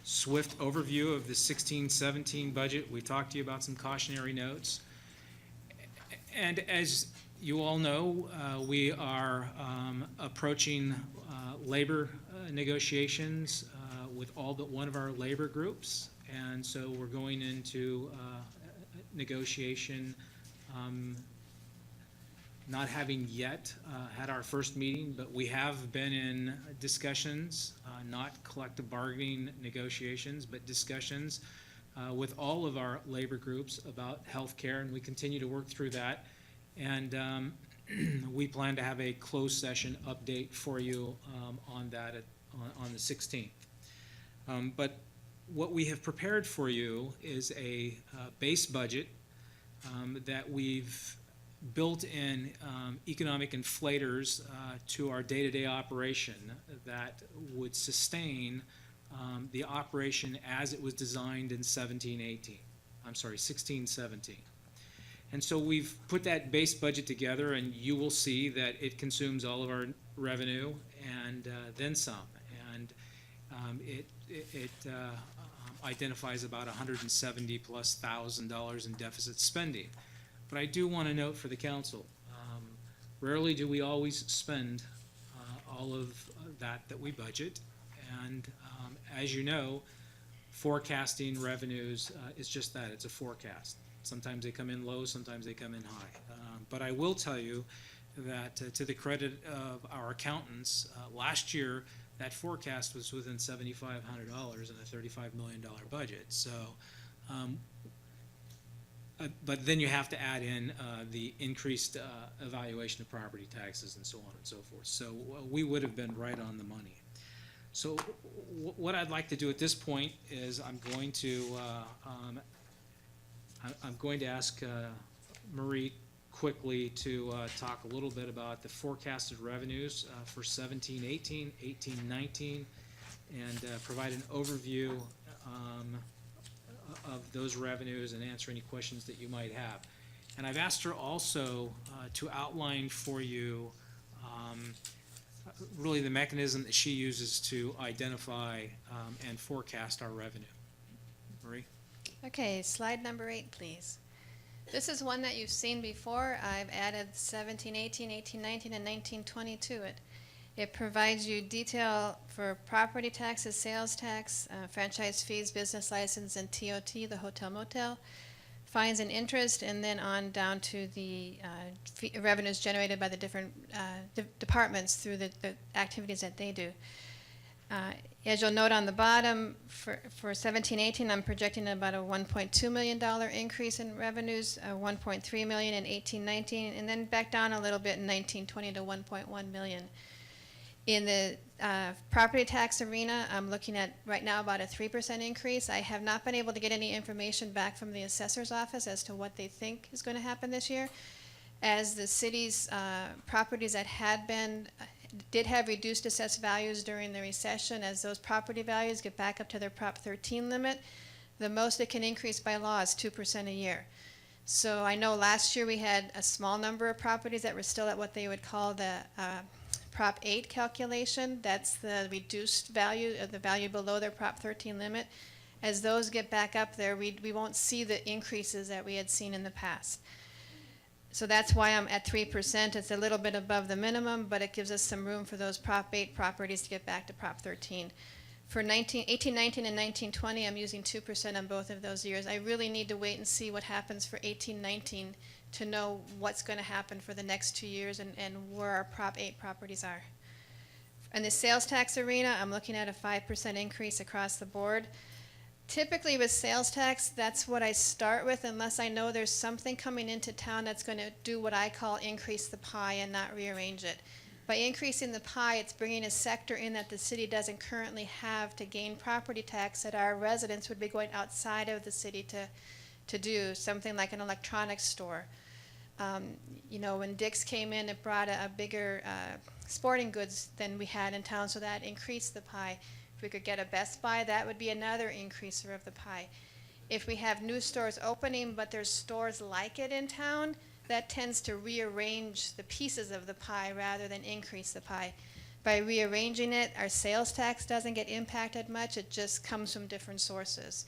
swift overview of the 16-17 budget. We talked to you about some cautionary notes. And as you all know, we are approaching labor negotiations with all but one of our labor groups. And so we're going into negotiation, not having yet had our first meeting, but we have been in discussions, not collective bargaining negotiations, but discussions with all of our labor groups about health care, and we continue to work through that. And we plan to have a closed session update for you on that on the 16th. But what we have prepared for you is a base budget that we've built in economic inflators to our day-to-day operation that would sustain the operation as it was designed in 16-17. And so we've put that base budget together, and you will see that it consumes all of our revenue and then some. And it identifies about $170,000+ in deficit spending. But I do want to note for the council, rarely do we always spend all of that we budget. And as you know, forecasting revenues is just that, it's a forecast. Sometimes they come in low, sometimes they come in high. But I will tell you that to the credit of our accountants, last year that forecast was within $7,500 in a $35 million budget. So, but then you have to add in the increased evaluation of property taxes and so on and so forth. So we would have been right on the money. So what I'd like to do at this point is I'm going to ask Marie quickly to talk a little bit about the forecasted revenues for 17-18, 18-19, and provide an overview of those revenues and answer any questions that you might have. And I've asked her also to outline for you really the mechanism that she uses to identify and forecast our revenue. Marie? Okay, slide number 8, please. This is one that you've seen before. I've added 17, 18, 18, 19, and 19, 20 to it. It provides you detail for property taxes, sales tax, franchise fees, business license, and TOT, the hotel motel, fines and interest, and then on down to the revenues generated by the different departments through the activities that they do. As you'll note on the bottom, for 17-18, I'm projecting about a $1.2 million increase in revenues, $1.3 million in 18-19, and then back down a little bit in 19-20 to $1.1 million. In the property tax arena, I'm looking at right now about a 3% increase. I have not been able to get any information back from the assessor's office as to what they think is going to happen this year. As the city's properties that did have reduced assessed values during the recession, as those property values get back up to their Prop 13 limit, the most it can increase by law is 2% a year. So I know last year we had a small number of properties that were still at what they would call the Prop 8 calculation. That's the reduced value, the value below their Prop 13 limit. As those get back up there, we won't see the increases that we had seen in the past. So that's why I'm at 3%. It's a little bit above the minimum, but it gives us some room for those Prop 8 properties to get back to Prop 13. For 18, 19, and 19, 20, I'm using 2% on both of those years. I really need to wait and see what happens for 18, 19 to know what's going to happen for the next 2 years and where our Prop 8 properties are. In the sales tax arena, I'm looking at a 5% increase across the board. Typically with sales tax, that's what I start with unless I know there's something coming into town that's going to do what I call increase the pie and not rearrange it. By increasing the pie, it's bringing a sector in that the city doesn't currently have to gain property tax that our residents would be going outside of the city to do, something like an electronics store. You know, when Dick's came in, it brought a bigger sporting goods than we had in town, so that increased the pie. If we could get a Best Buy, that would be another increaser of the pie. If we have new stores opening, but there's stores like it in town, that tends to rearrange the pieces of the pie rather than increase the pie. By rearranging it, our sales tax doesn't get impacted much, it just comes from different sources.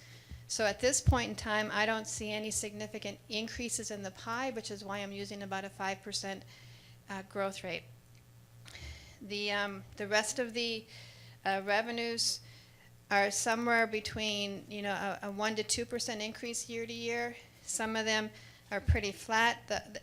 So at this point in time, I don't see any significant increases in the pie, which is why I'm using about a 5% growth rate. The rest of the revenues are somewhere between, you know, a 1 to 2% increase year to year. Some of them are pretty flat.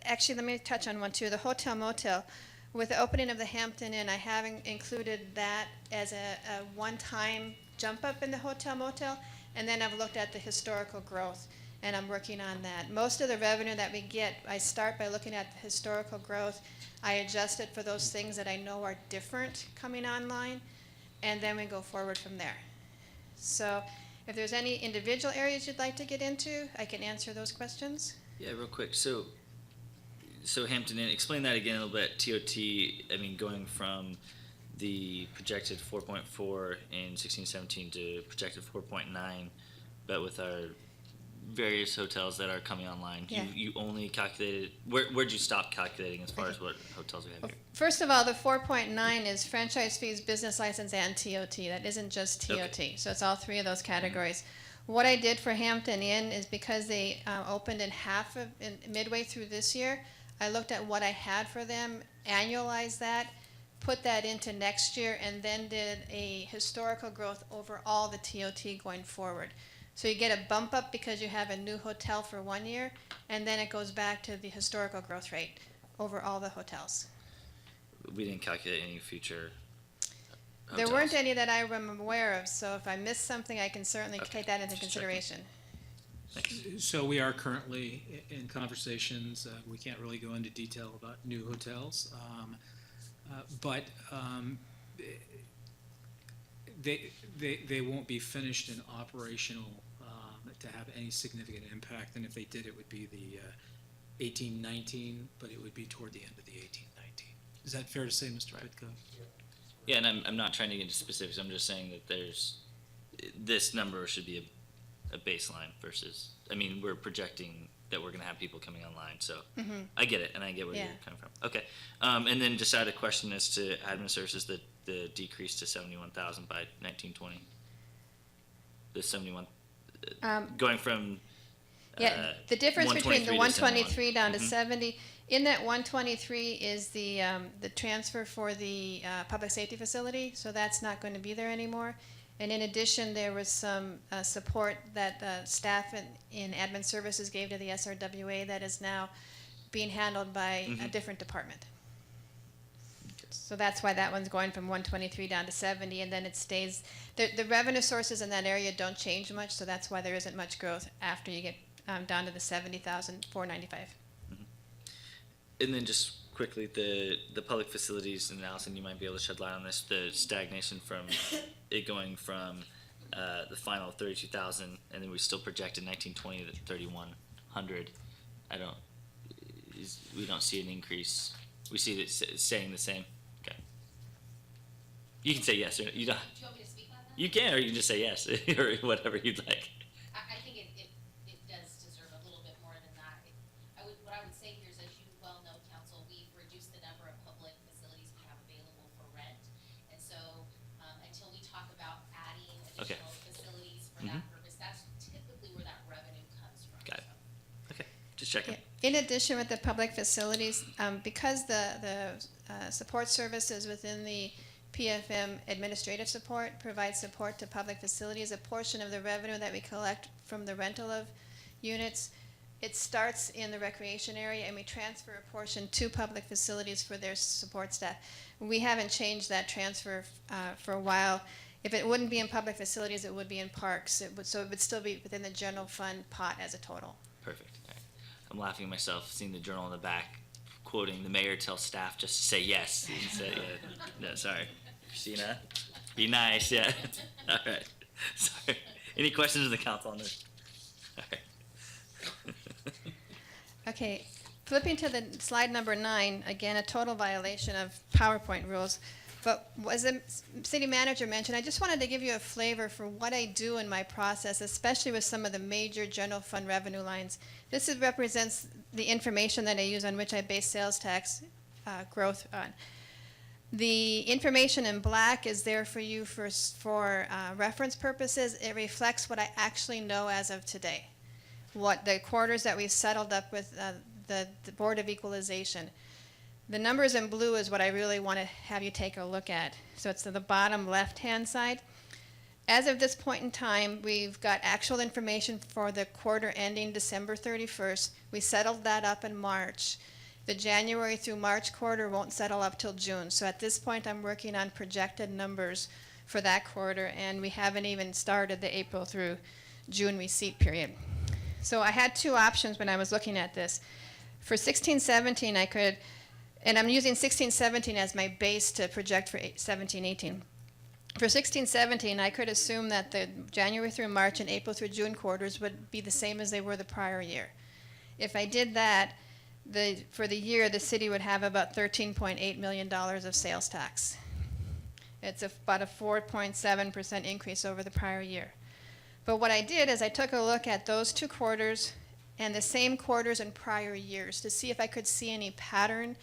Actually, let me touch on one too. The hotel motel. With the opening of the Hampton Inn, I haven't included that as a one-time jump up in the hotel motel, and then I've looked at the historical growth, and I'm working on that. Most of the revenue that we get, I start by looking at the historical growth. I adjust it for those things that I know are different coming online, and then we go forward from there. So if there's any individual areas you'd like to get into, I can answer those questions. Yeah, real quick. So Hampton Inn, explain that again a little bit. TOT, I mean, going from the projected 4.4 in 16-17 to projected 4.9, but with our various hotels that are coming online, Yeah. you only calculated, where'd you stop calculating as far as what hotels we have here? First of all, the 4.9 is franchise fees, business license, and TOT. That isn't just TOT. Okay. So it's all three of those categories. What I did for Hampton Inn is because they opened in midway through this year, I looked at what I had for them, annualized that, put that into next year, and then did a historical growth over all the TOT going forward. So you get a bump up because you have a new hotel for 1 year, and then it goes back to the historical growth rate over all the hotels. We didn't calculate any future There hotels. weren't any that I am aware of, so if I missed something, I can certainly Okay, take that into just checking. consideration. Thanks. So we are currently in conversations. We can't really go into detail about new hotels, but they won't be finished and operational to have any significant impact. And if they did, it would be the 18-19, but it would be toward the end of the 18-19. Is that fair to say, Mr. Pitko? Yeah, and I'm not trying to get into specifics, I'm just saying that this number should be a baseline versus, I mean, we're projecting that we're gonna have people coming online, so I get it, and I get where you're Yeah. coming from. Okay, and then just add a question as to admin services, the decrease to 71,000 by 1920. The 71, going from, Yeah, the difference between the 123 to 123 down to Mhm. 70, in that 123 is the transfer for the public safety facility, so that's not going to be there anymore. And in addition, there was some support that staff in admin services gave to the SRWA that is now being handled by a different department. So that's why that one's going from 123 down to 70, and then it stays, the revenue sources in that area don't change much, so that's why there isn't much growth after you get down to the 70,495. and then just quickly, the public facilities, and Allison, you might be able to shed light on this, the stagnation from it going from the final 32,000, and then we still projected 1920 to 3,100. We don't see an increase. We see it staying the same. Okay. You can say yes or you don't. Do you want me to speak on that? You can, or you can just say yes, or whatever you'd like. I think it does deserve a little bit more than that. What I would say here is, as you well know, council, we've reduced the number of public facilities we have available for rent. And so, until we talk about adding Okay. additional facilities for that purpose, that's typically where that revenue comes from. Got it. So. Okay, just checking. In addition with the public facilities, because the support services within the PFM administrative support provides support to public facilities, a portion of the revenue that we collect from the rental of units, it starts in the recreation area and we transfer a portion to public facilities for their support staff. We haven't changed that transfer for a while. If it wouldn't be in public facilities, it would be in parks. So it would still be within the general fund pot as a total. Perfect. All right. I'm laughing at myself, seeing the journal in the back, quoting the mayor tells staff just to say yes. He said, no, sorry. Christina, be nice, yeah. All right. Sorry. Any questions of the council on this? All right. Okay, flipping to the slide number 9, again, a total violation of PowerPoint rules. But as the city manager mentioned, I just wanted to give you a flavor for what I do in my process, especially with some of the major general fund revenue lines. This represents the information that I use on which I base sales tax growth on. The information in black is there for you for reference purposes. It reflects what I actually know as of today. What the quarters that we've settled up with the Board of Equalization. The numbers in blue is what I really want to have you take a look at. So it's to the bottom left-hand side. As of this point in time, we've got actual information for the quarter ending December 31st. We settled that up in March. The January through March quarter won't settle up till June. So at this point, I'm working on projected numbers for that quarter, and we haven't even started the April through June receipt period. So I had two options when I was looking at this. For 16-17, I could, and I'm using 16-17 as my base to project for 17-18. For 16-17, I could assume that the January through March and April through June quarters would be the same as they were the prior year. If I did that, for the year, the city would have about $13.8 million of sales tax. It's about a 4.7% increase over the prior year. But what I did is I took a look at those 2 quarters and the same quarters in prior years to see if I could see any pattern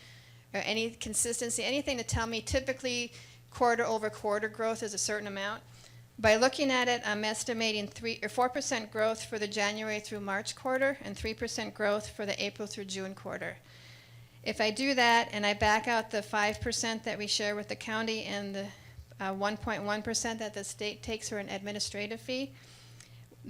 or any consistency, anything to tell me typically quarter over quarter growth is a certain amount. By looking at it, I'm estimating 3 or 4% growth for the January through March quarter and 3% growth for the April through June quarter. If I do that and I back out the 5% that we share with the county and the 1.1% that the state takes for an administrative fee,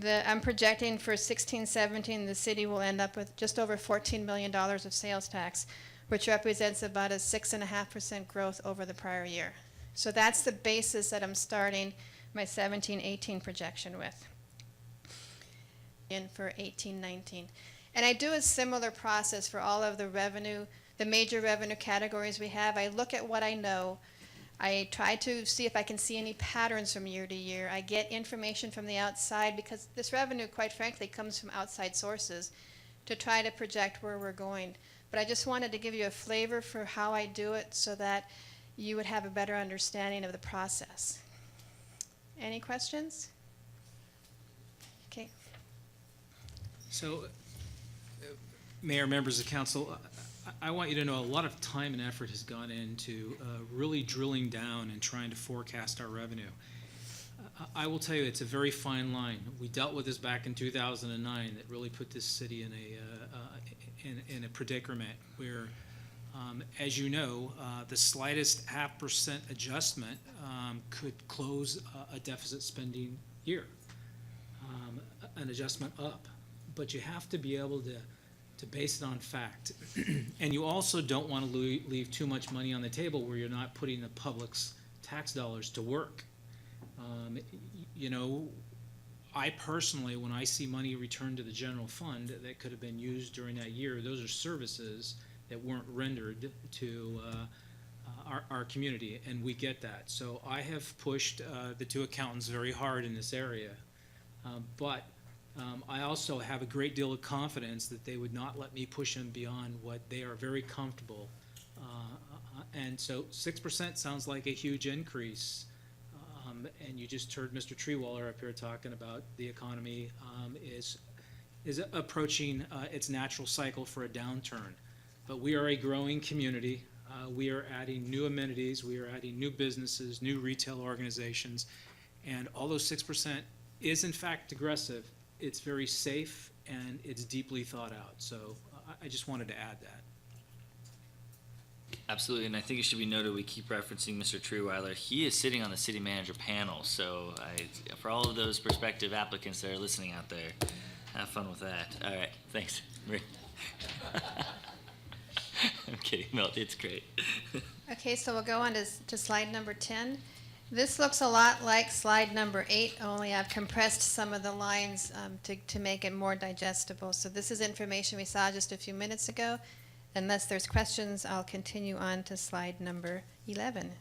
I'm projecting for 16-17, the city will end up with just over $14 million of sales tax, which represents about a 6.5% growth over the prior year. So that's the basis that I'm starting my 17-18 projection with. And for 18-19. And I do a similar process for all of the revenue, the major revenue categories we have. I look at what I know. I try to see if I can see any patterns from year to year. I get information from the outside because this revenue, quite frankly, comes from outside sources to try to project where we're going. But I just wanted to give you a flavor for how I do it so that you would have a better understanding of the process. Any questions? Okay. So, Mayor, members of council, I want you to know a lot of time and effort has gone into really drilling down and trying to forecast our revenue. I will tell you, it's a very fine line. We dealt with this back in 2009 that really put this city in a predicament where, as you know, the slightest 0.5% adjustment could close a deficit spending year, an adjustment up. But you have to be able to base it on fact. And you also don't want to leave too much money on the table where you're not putting the public's tax dollars to work. You know, I personally, when I see money returned to the general fund that could have been used during that year, those are services that weren't rendered to our community, and we get that. So I have pushed the 2 accountants very hard in this area, but I also have a great deal of confidence that they would not let me push them beyond what they are very comfortable. And so 6% sounds like a huge increase. And you just heard Mr. Treewaller up here talking about the economy is approaching its natural cycle for a downturn. But we are a growing community. We are adding new amenities. We are adding new businesses, new retail organizations. And although 6% is in fact aggressive, it's very safe and it's deeply thought out. So I just wanted to add that. Absolutely, and I think it should be noted, we keep referencing Mr. Treeweiler. He is sitting on the city manager panel, so for all of those prospective applicants that are listening out there, have fun with that. All right, thanks. I'm kidding, Mel, it's great. Okay, so we'll go on to slide number 10. This looks a lot like slide number 8, only I've compressed some of the lines to make it more digestible. So this is information we saw just a few minutes ago. Unless there's questions, I'll continue on to slide number 11.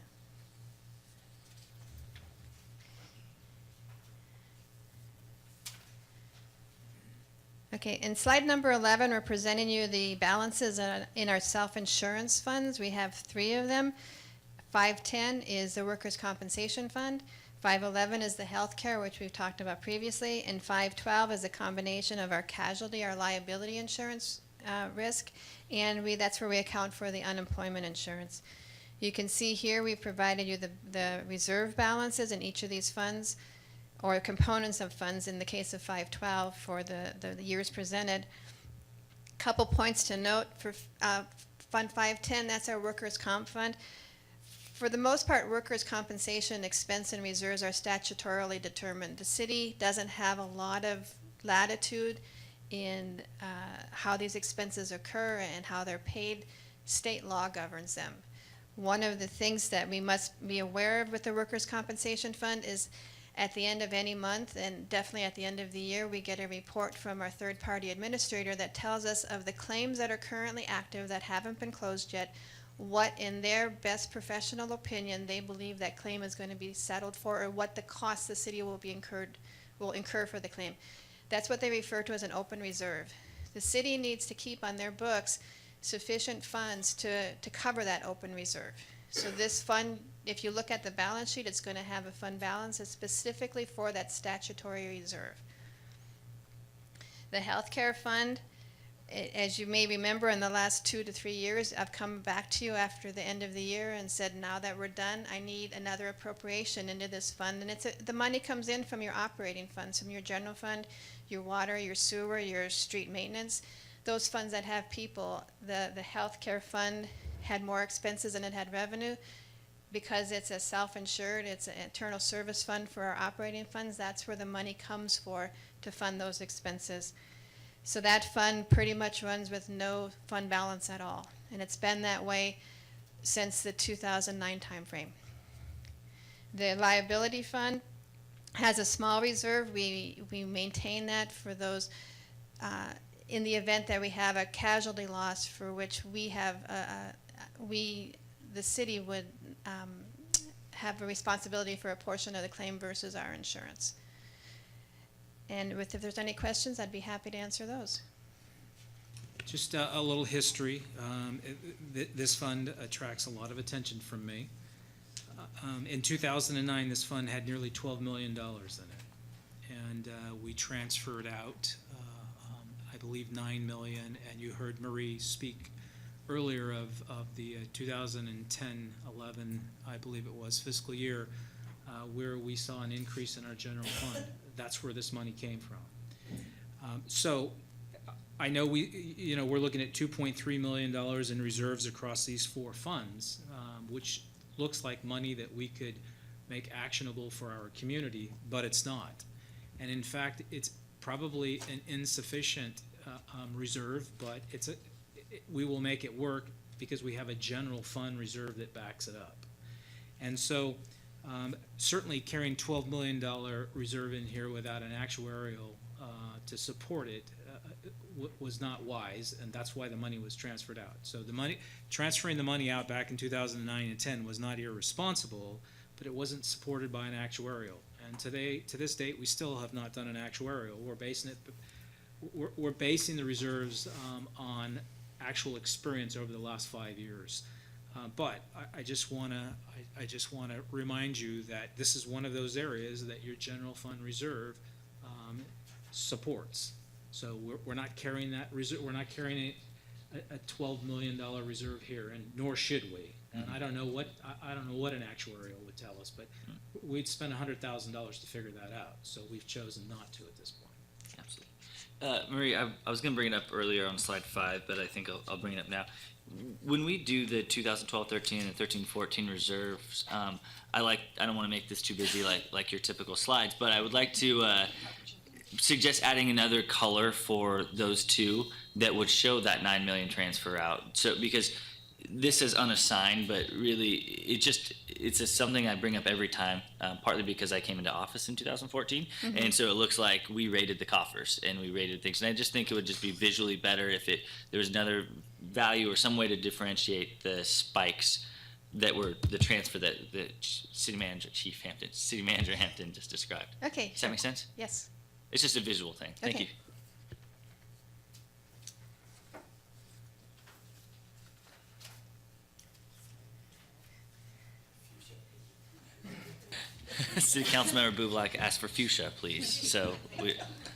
Okay, in slide number 11, we're presenting you the balances in our self-insurance funds. We have 3 of them. 510 is the workers' compensation fund. 511 is the healthcare, which we've talked about previously. And 512 is a combination of our casualty, our liability insurance risk, and that's where we account for the unemployment insurance. You can see here we provided you the reserve balances in each of these funds, or components of funds in the case of 512 for the years presented. Couple points to note for Fund 510, that's our workers' comp fund. For the most part, workers' compensation expense and reserves are statutorily determined. The city doesn't have a lot of latitude in how these expenses occur and how they're paid. State law governs them. One of the things that we must be aware of with the workers' compensation fund is at the end of any month, and definitely at the end of the year, we get a report from our third-party administrator that tells us of the claims that are currently active that haven't been closed yet, what in their best professional opinion they believe that claim is going to be settled for, or what the cost the city will incur for the claim. That's what they refer to as an open reserve. The city needs to keep on their books sufficient funds to cover that open reserve. So this fund if you look at the balance sheet, it's gonna have a fund balance. It's specifically for that statutory reserve. The healthcare fund, as you may remember, in the last 2 to 3 years, I've come back to you after the end of the year and said, now that we're done, I need another appropriation into this fund. And the money comes in from your operating funds, from your general fund, your water, your sewer, your street maintenance. Those funds that have people, the healthcare fund had more expenses than it had revenue. Because it's a self-insured, it's an internal service fund for our operating funds, that's where the money comes for to fund those expenses. So that fund pretty much runs with no fund balance at all. And it's been that way since the 2009 timeframe. The liability fund has a small reserve. We maintain that for those, in the event that we have a casualty loss for which we have, the city would have a responsibility for a portion of the claim versus our insurance. And if there's any questions, I'd be happy to answer those. Just a little history. This fund attracts a lot of attention from me. In 2009, this fund had nearly $12 million in it. And we transferred out, I believe, $9 million. And you heard Marie speak earlier of the 2010-11, I believe it was, fiscal year, where we saw an increase in our general fund. That's where this money came from. So I know we're looking at $2.3 million in reserves across these 4 funds, which looks like money that we could make actionable for our community, but it's not. And in fact, it's probably an insufficient reserve, but we will make it work because we have a general fund reserve that backs it up. And so certainly carrying $12 million reserve in here without an actuarial to support it was not wise, and that's why the money was transferred out. So transferring the money out back in 2009 and 10 was not irresponsible, but it wasn't supported by an actuarial. And to this date, we still have not done an actuarial. We're basing the reserves on actual experience over the last 5 years. But I just want to remind you that this is one of those areas that your general fund reserve supports. So we're not carrying that reserve. We're not carrying a $12 million reserve here, and nor should we. And I don't know what an actuarial would tell us, but we'd spend $100,000 to figure that out. So we've chosen not to at this point. Absolutely. Marie, I was going to bring it up earlier on slide 5, but I think I'll bring it up now. When we do the 2012-13 and 13-14 reserves, I don't want to make this too busy like your typical slides, but I would like to suggest adding another color for those two that would show that $9 million transfer out. So because this is unassigned, but really it's something I bring up every time, partly because I came into office in 2014, and so it looks like we rated the coffers and we rated things, and I just think it would just be visually better if there was another value or some way to differentiate the spikes that were the transfer that the city manager Hampton just described. Okay. Does that make sense? Yes. It's just a visual thing. Thank Okay. you. City Councilmember Bublak asked for fuchsia, please. So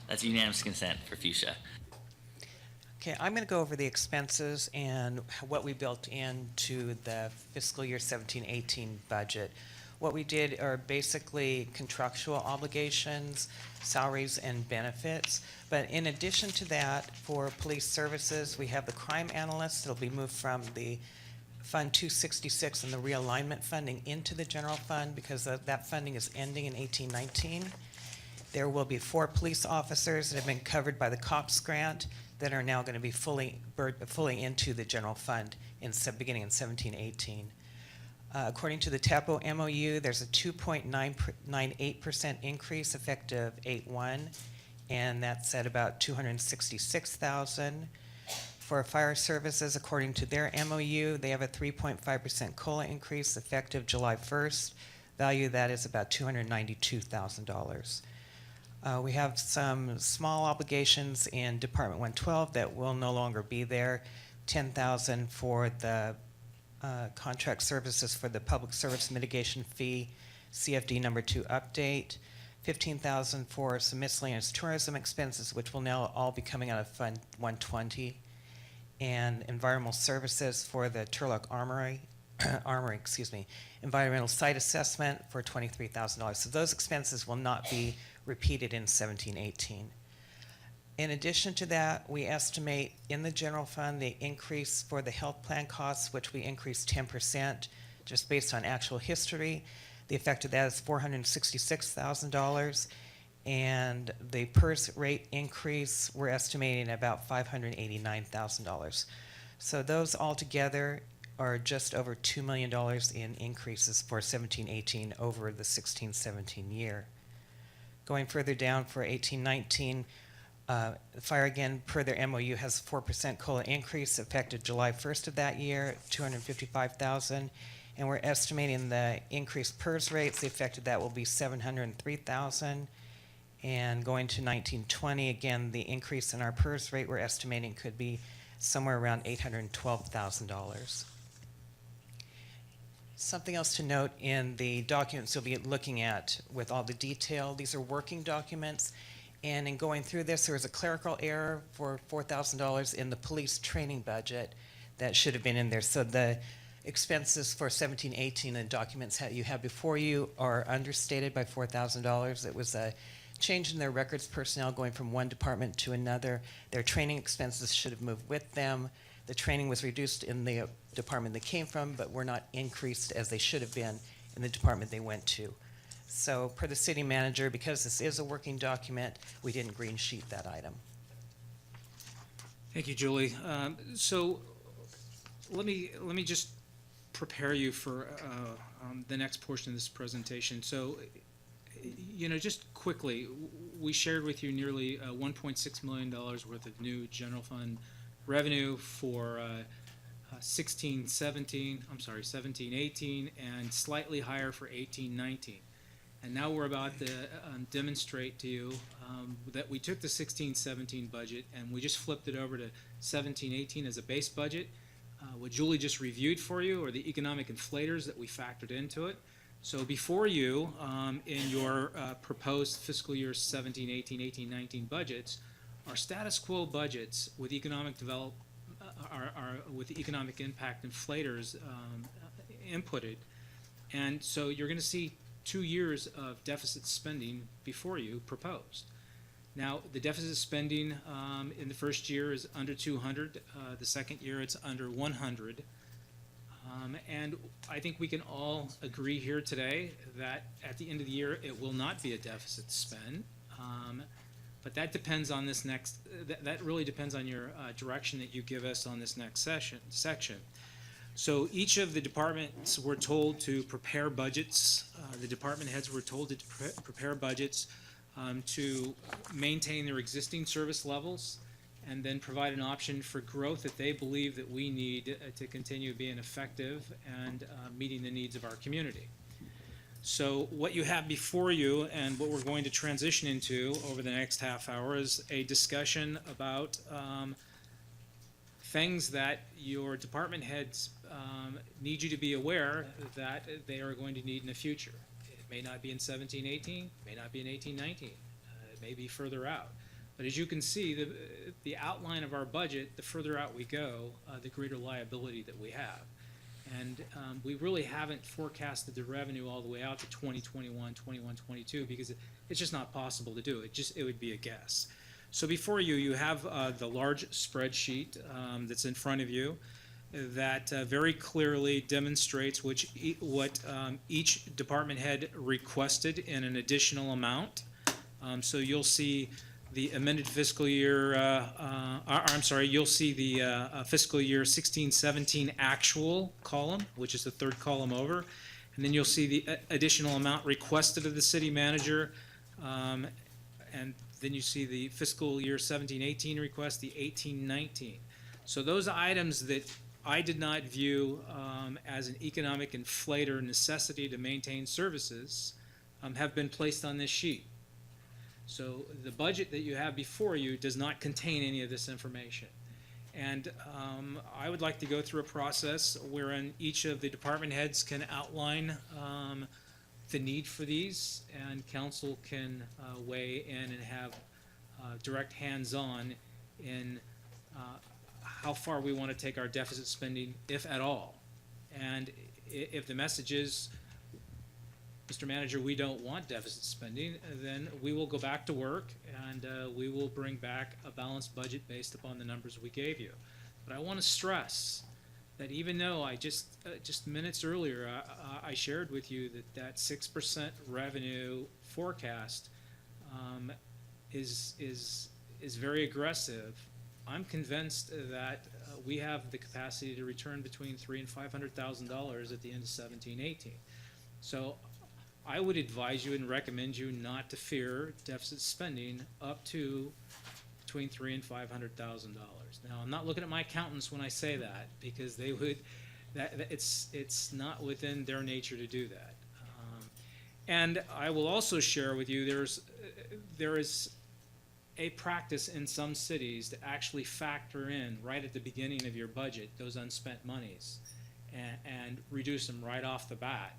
that's unanimous consent for fuchsia. Okay, I'm going to go over the expenses and what we built into the fiscal year 17-18 budget. What we did are basically contractual obligations, salaries, and benefits. But in addition to that, for police services, we have the crime analyst. It'll be moved from the Fund 266 and the realignment funding into the general fund because that funding is ending in 18-19. There will be 4 police officers that have been covered by the COPS grant that are now going to be fully into the general fund beginning in 17-18. According to the TAPO MOU, there's a 2.98% increase effective 8/1, and that's at about $266,000. For fire services, according to their MOU, they have a 3.5% COLA increase effective July 1st. Value of that is about $292,000. We have some small obligations in Department 112 that will no longer be there. $10,000 for the contract services for the public service mitigation fee, CFD number 2 update, 15,000 for some miscellaneous tourism expenses, which will now all be coming out of Fund 120, and environmental services for the Turlock Armory, environmental site assessment for $23,000. So those expenses will not be repeated in 17-18. In addition to that, we estimate in the general fund the increase for the health plan costs, which we increased 10% just based on actual history. The effect of that is $466,000, and the PERS rate increase, we're estimating about $589,000. So those altogether are just over $2 million in increases for 17-18 over the 16-17 year. Going further down for 18-19, Fire, again, per their MOU, has a 4% COLA increase effective July 1st of that year, $255,000. And we're estimating the increased PERS rates, the effect of that will be $703,000. And going to 19-20, again, the increase in our PERS rate we're estimating could be somewhere around $812,000. Something else to note in the documents you'll be looking at with all the detail, these are working documents. And in going through this, there was a clerical error for $4,000 in the police training budget that should have been in there. So the expenses for 17-18 and documents that you have before you are understated by $4,000. It was a change in their records personnel going from one department to another. Their training expenses should have moved with them. The training was reduced in the department they came from, but were not increased as they should have been in the department they went to. So per the city manager, because this is a working document, we didn't green sheet that item. Thank you, Julie. So let me just prepare you for the next portion of this presentation. So, just quickly, we shared with you nearly $1.6 million worth of new general fund revenue for 17-18, and slightly higher for 18-19. And now we're about to demonstrate to you that we took the 16-17 budget and we just flipped it over to 17-18 as a base budget. What Julie just reviewed for you are the economic inflators that we factored into it. So before you, in your proposed fiscal year 17-18, 18-19 budgets, our status quo budgets with economic with the economic impact inflators inputted. And so you're going to see 2 years of deficit spending before you proposed. Now, the deficit spending in the first year is under 200. The second year, it's under 100. And I think we can all agree here today that at the end of the year, it will not be a deficit spend. But that depends on this next, that really depends on your direction that you give us on this next section. So each of the departments were told to prepare budgets. The department heads were told to prepare budgets to maintain their existing service levels and then provide an option for growth that they believe that we need to continue being effective and meeting the needs of our community. So what you have before you and what we're going to transition into over the next half hour is a discussion about things that your department heads need you to be aware that they are going to need in the future. It may not be in 17-18, may not be in 18-19, it may be further out. But as you can see, the outline of our budget, the further out we go, the greater liability that we have. And we really haven't forecasted the revenue all the way out to 2021, 21, 22, because it's just not possible to do it. It would be a guess. So before you, you have the large spreadsheet that's in front of you that very clearly demonstrates what each department head requested in an additional amount. So you'll see the amended fiscal year, you'll see the fiscal year 16-17 actual column, which is the third column over. And then you'll see the additional amount requested of the city manager. And then you see the fiscal year 17-18 request, the 18-19. So those items that I did not view as an economic inflator necessity to maintain services have been placed on this sheet. So the budget that you have before you does not contain any of this information. And I would like to go through a process wherein each of the department heads can outline the need for these, and council can weigh in and have direct hands-on in how far we want to take our deficit spending, if at all. And if the message is, Mr. Manager, we don't want deficit spending, then we will go back to work and we will bring back a balanced budget based upon the numbers we gave you. But I want to stress that even though I just minutes earlier, I shared with you that 6% revenue forecast is very aggressive, I'm convinced that we have the capacity to return between $300,000 and $500,000 at the end of 17-18. So I would advise you and recommend you not to fear deficit spending up to between $300,000 and $500,000. Now, I'm not looking at my accountants when I say that, because they would, it's not within their nature to do that. And I will also share with you, there is a practice in some cities to actually factor in right at the beginning of your budget those unspent monies and reduce them right off the bat,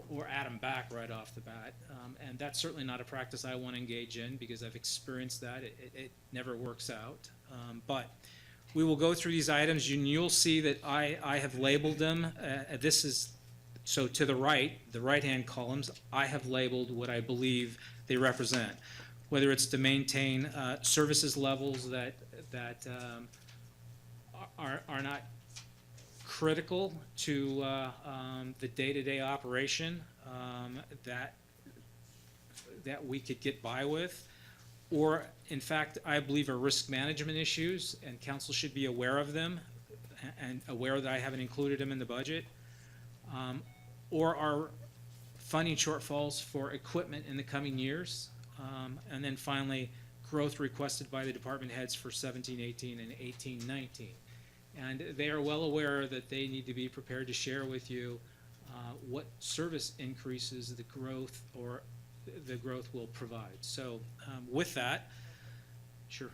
or add them back right off the bat. And that's certainly not a practice I want to engage in, because I've experienced that. It never works out. But we will go through these items, and you'll see that I have labeled them. This is, so to the right-hand columns, I have labeled what I believe they represent. Whether it's to maintain services levels that are not critical to the day-to-day operation that we could get by with, or in fact, I believe are risk management issues, and council should be aware of them and aware that I haven't included them in the budget, or are funding shortfalls for equipment in the coming years. And then finally, growth requested by the department heads for 17-18 and 18-19. And they are well aware that they need to be prepared to share with you what service increases the growth will provide. So with that, sure.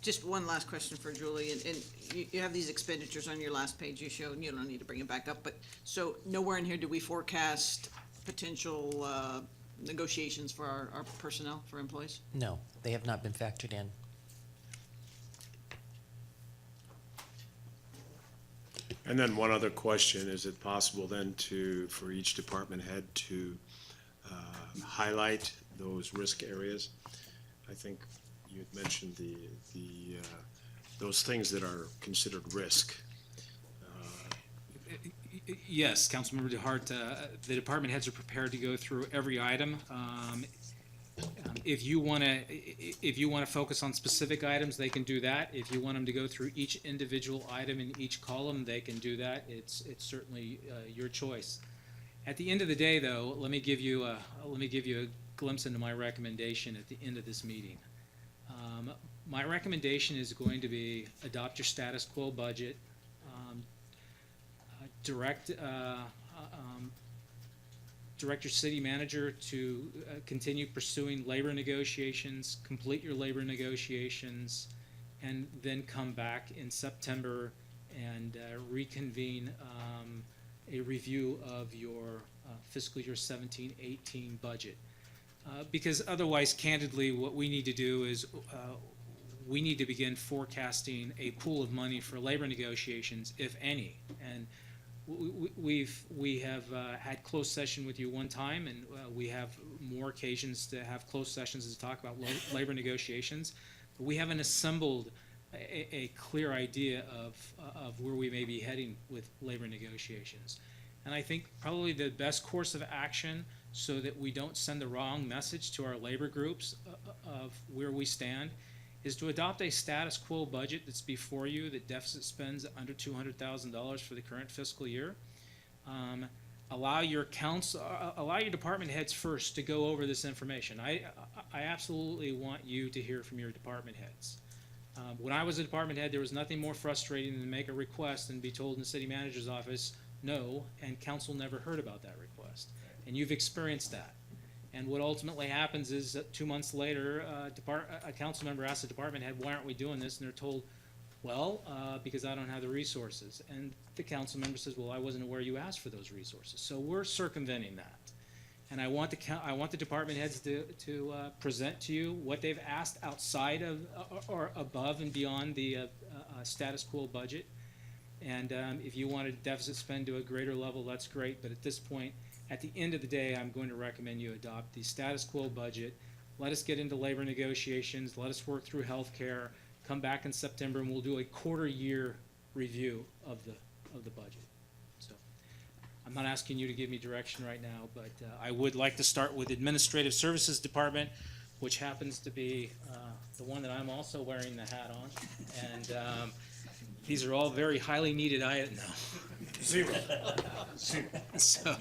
Just one last question for Julie, and you have these expenditures on your last page you showed, and you don't need to bring it back up, but so nowhere in here do we forecast potential negotiations for our personnel, for employees? No, they have not been factored in. And then one other question, is it possible then for each department head to highlight those risk areas? I think you had mentioned those things that are considered risk. Yes, Councilmember DeHart, the department heads are prepared to go through every item. If you want to focus on specific items, they can do that. If you want them to go through each individual item in each column, they can do that. It's certainly your choice. At the end of the day, though, let me give you a glimpse into my recommendation at the end of this meeting. My recommendation is going to be adopt your status quo budget, direct your city manager to continue pursuing labor negotiations, complete your labor negotiations, and then come back in September and reconvene a review of your fiscal year 17-18 budget. Because otherwise, candidly, what we need to do is we need to begin forecasting a pool of money for labor negotiations, if any. And we have had closed session with you one time, and we have more occasions to have closed sessions to talk about labor negotiations. But we haven't assembled a clear idea of where we may be heading with labor negotiations. And I think probably the best course of action, so that we don't send the wrong message to our labor groups of where we stand, is to adopt a status quo budget that's before you, that deficit spends under $200,000 for the current fiscal year. Allow your department heads first to go over this information. I absolutely want you to hear from your department heads. When I was a department head, there was nothing more frustrating than to make a request and be told in the city manager's office, no, and council never heard about that request. And you've experienced that. And what ultimately happens is that 2 months later, a council member asks the department head, why aren't we doing this? And they're told, well, because I don't have the resources. And the council member says, well, I wasn't aware you asked for those resources. So we're circumventing that. And I want the department heads to present to you what they've asked outside of or above and beyond the status quo budget. And if you want a deficit spend to a greater level, that's great. But at this point, at the end of the day, I'm going to recommend you adopt the status quo budget. Let us get into labor negotiations. Let us work through healthcare. Come back in September, and we'll do a quarter-year review of the budget. So I'm not asking you to give me direction right now, but I would like to start with Administrative Services Department, which happens to be the one that I'm also wearing the hat on. And these are all very highly needed items. No. Zero. So,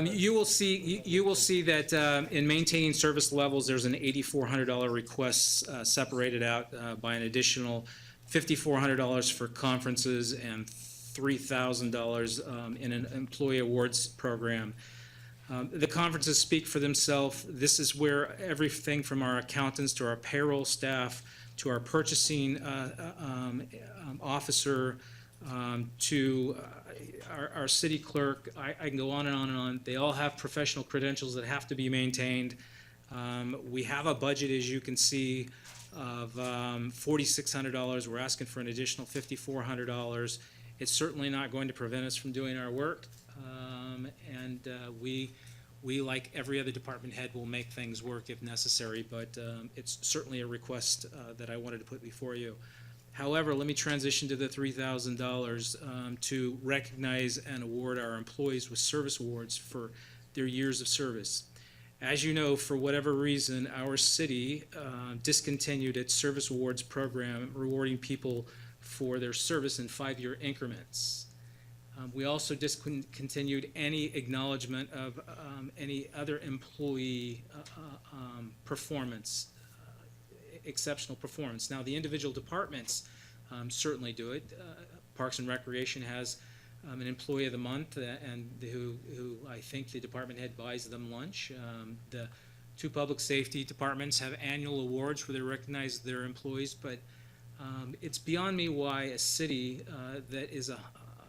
you will see that in maintaining service levels, there's an $8,400 request separated out by an additional $5,400 for conferences and $3,000 in an employee awards program. The conferences speak for themselves. This is where everything from our accountants to our payroll staff to our purchasing officer to our city clerk, I can go on and on and on. They all have professional credentials that have to be maintained. We have a budget, as you can see, of $4,600. We're asking for an additional $5,400. It's certainly not going to prevent us from doing our work. And we, like every other department head, will make things work if necessary, but it's certainly a request that I wanted to put before you. However, let me transition to the $3,000 to recognize and award our employees with service awards for their years of service. As you know, for whatever reason, our city discontinued its service awards program, rewarding people for their service in 5-year increments. We also discontinued any acknowledgement of any other employee performance, exceptional performance. Now, the individual departments certainly do it. Parks and Recreation has an employee of the month, and who I think the department head buys them lunch. The 2 public safety departments have annual awards where they recognize their employees, but it's beyond me why a city that is a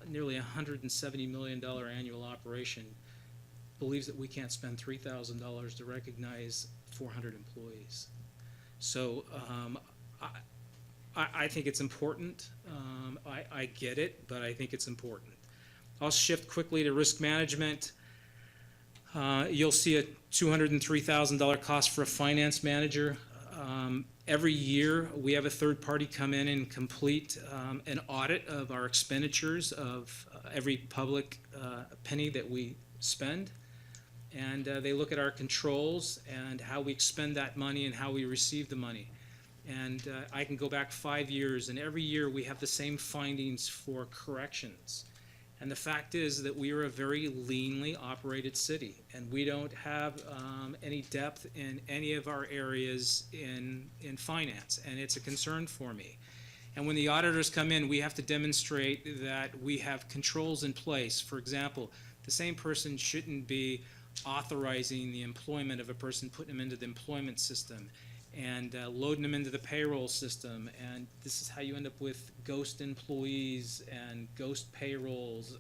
nearly $170 million annual operation believes that we can't spend $3,000 to recognize 400 employees. So I think it's important. I get it, but I think it's important. I'll shift quickly to risk management. You'll see a $203,000 cost for a finance manager. Every year, we have a third party come in and complete an audit of our expenditures of every public penny that we spend. And they look at our controls and how we expend that money and how we receive the money. And I can go back 5 years, and every year we have the same findings for corrections. And the fact is that we are a very leanly operated city, and we don't have any depth in any of our areas in finance, and it's a concern for me. And when the auditors come in, we have to demonstrate that we have controls in place. For example, the same person shouldn't be authorizing the employment of a person, putting them into the employment system, and loading them into the payroll system. And this is how you end up with ghost employees and ghost payrolls.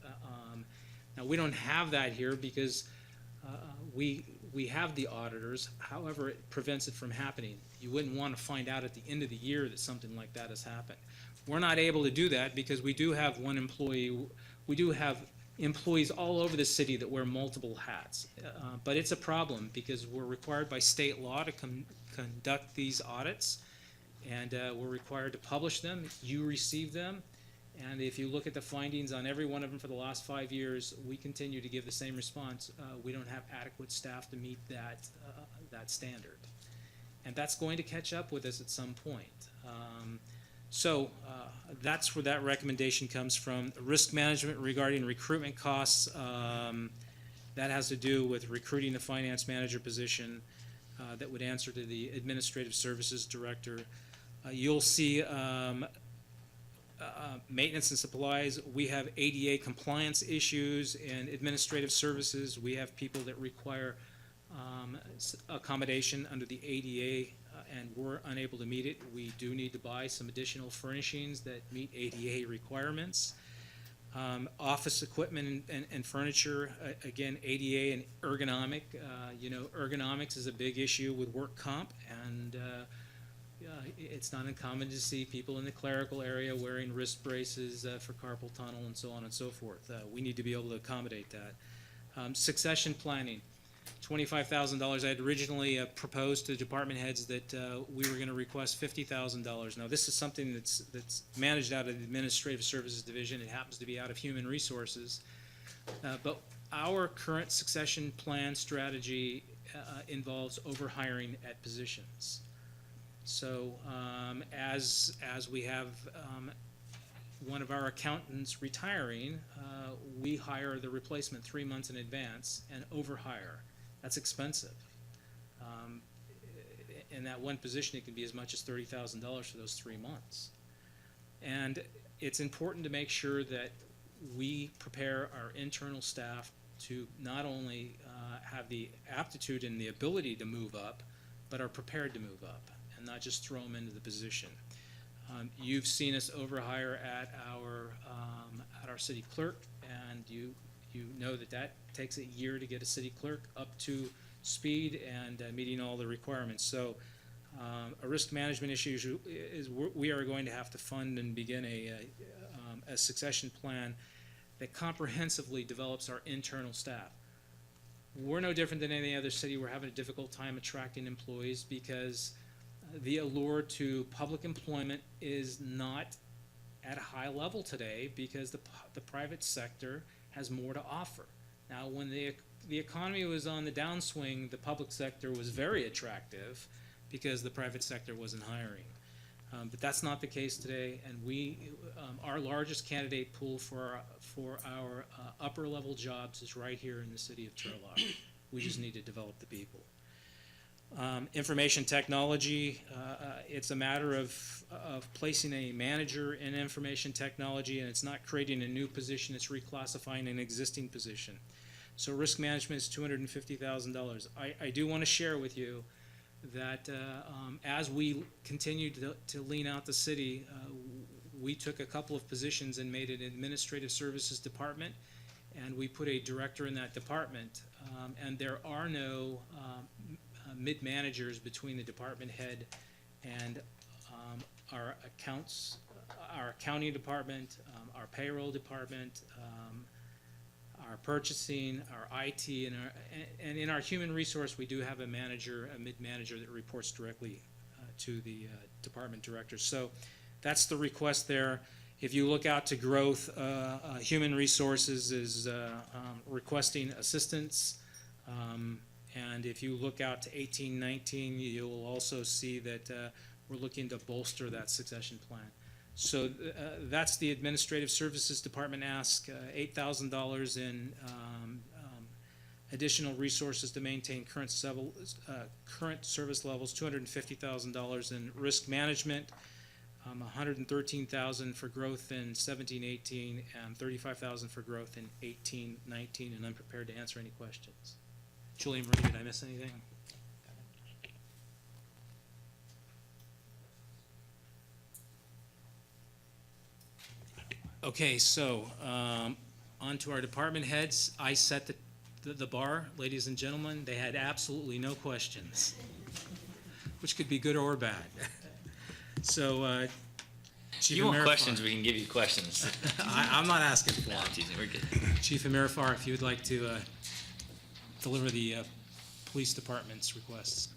Now, we don't have that here because we have the auditors. However, it prevents it from happening. You wouldn't want to find out at the end of the year that something like that has happened. We're not able to do that because we do have one employee. We do have employees all over the city that wear multiple hats. But it's a problem because we're required by state law to conduct these audits, and we're required to publish them. You receive them, and if you look at the findings on every one of them for the last 5 years, we continue to give the same response. We don't have adequate staff to meet that standard, and that's going to catch up with us at some point. So that's where that recommendation comes from. Risk management regarding recruitment costs, that has to do with recruiting the finance manager position that would answer to the administrative services director. You'll see maintenance and supplies. We have ADA compliance issues and administrative services. We have people that require accommodation under the ADA, and we're unable to meet it. We do need to buy some additional furnishings that meet ADA requirements. Office equipment and furniture, again, ADA and ergonomic. Ergonomics is a big issue with work comp, and it's not uncommon to see people in the clerical area wearing wrist braces for carpal tunnel and so on and so forth. We need to be able to accommodate that. Succession planning. $25,000. I had originally proposed to the department heads that we were going to request $50,000. Now, this is something that's managed out of the Administrative Services Division. It happens to be out of Human Resources. But our current succession plan strategy involves overhiring at positions. So as we have one of our accountants retiring, we hire the replacement 3 months in advance and overhire. That's expensive. In that one position, it can be as much as $30,000 for those 3 months. And it's important to make sure that we prepare our internal staff to not only have the aptitude and the ability to move up, but are prepared to move up and not just throw them into the position. You've seen us overhire at our city clerk, and you know that takes a year to get a city clerk up to speed and meeting all the requirements. So a risk management issue is we are going to have to fund and begin a succession plan that comprehensively develops our internal staff. We're no different than any other city. We're having a difficult time attracting employees because the allure to public employment is not at a high level today because the private sector has more to offer. Now, when the economy was on the downswing, the public sector was very attractive because the private sector wasn't hiring. But that's not the case today, and our largest candidate pool for our upper level jobs is right here in the city of Turlock. We just need to develop the people. Information technology, it's a matter of placing a manager in information technology, and it's not creating a new position, it's reclassifying an existing position. So risk management is $250,000. I do want to share with you that as we continue to lean out the city, we took a couple of positions and made an administrative services department, and we put a director in that department, and there are no mid-managers between the department head and our accounting department, our payroll department, our purchasing, our IT, and in our human resource, we do have a mid-manager that reports directly to the department directors. So that's the request there. If you look out to growth, human resources is requesting assistance. And if you look out to 18-19, you'll also see that we're looking to bolster that succession plan. So that's the Administrative Services Department ask, $8,000 in additional resources to maintain current service levels, $250,000 in risk management, $113,000 for growth in 17-18, and $35,000 for growth in 18-19, and I'm prepared to answer any questions. Julie Marie, did I miss anything? Okay, so on to our department heads. I set the bar, ladies and gentlemen. They had absolutely no questions, which could be good or bad. So, Chief You want Amirafar- questions, we can give you questions. I'm not asking for No, that. I'm teasing, we're good. Chief Amirafar, if you would like to deliver the police department's requests.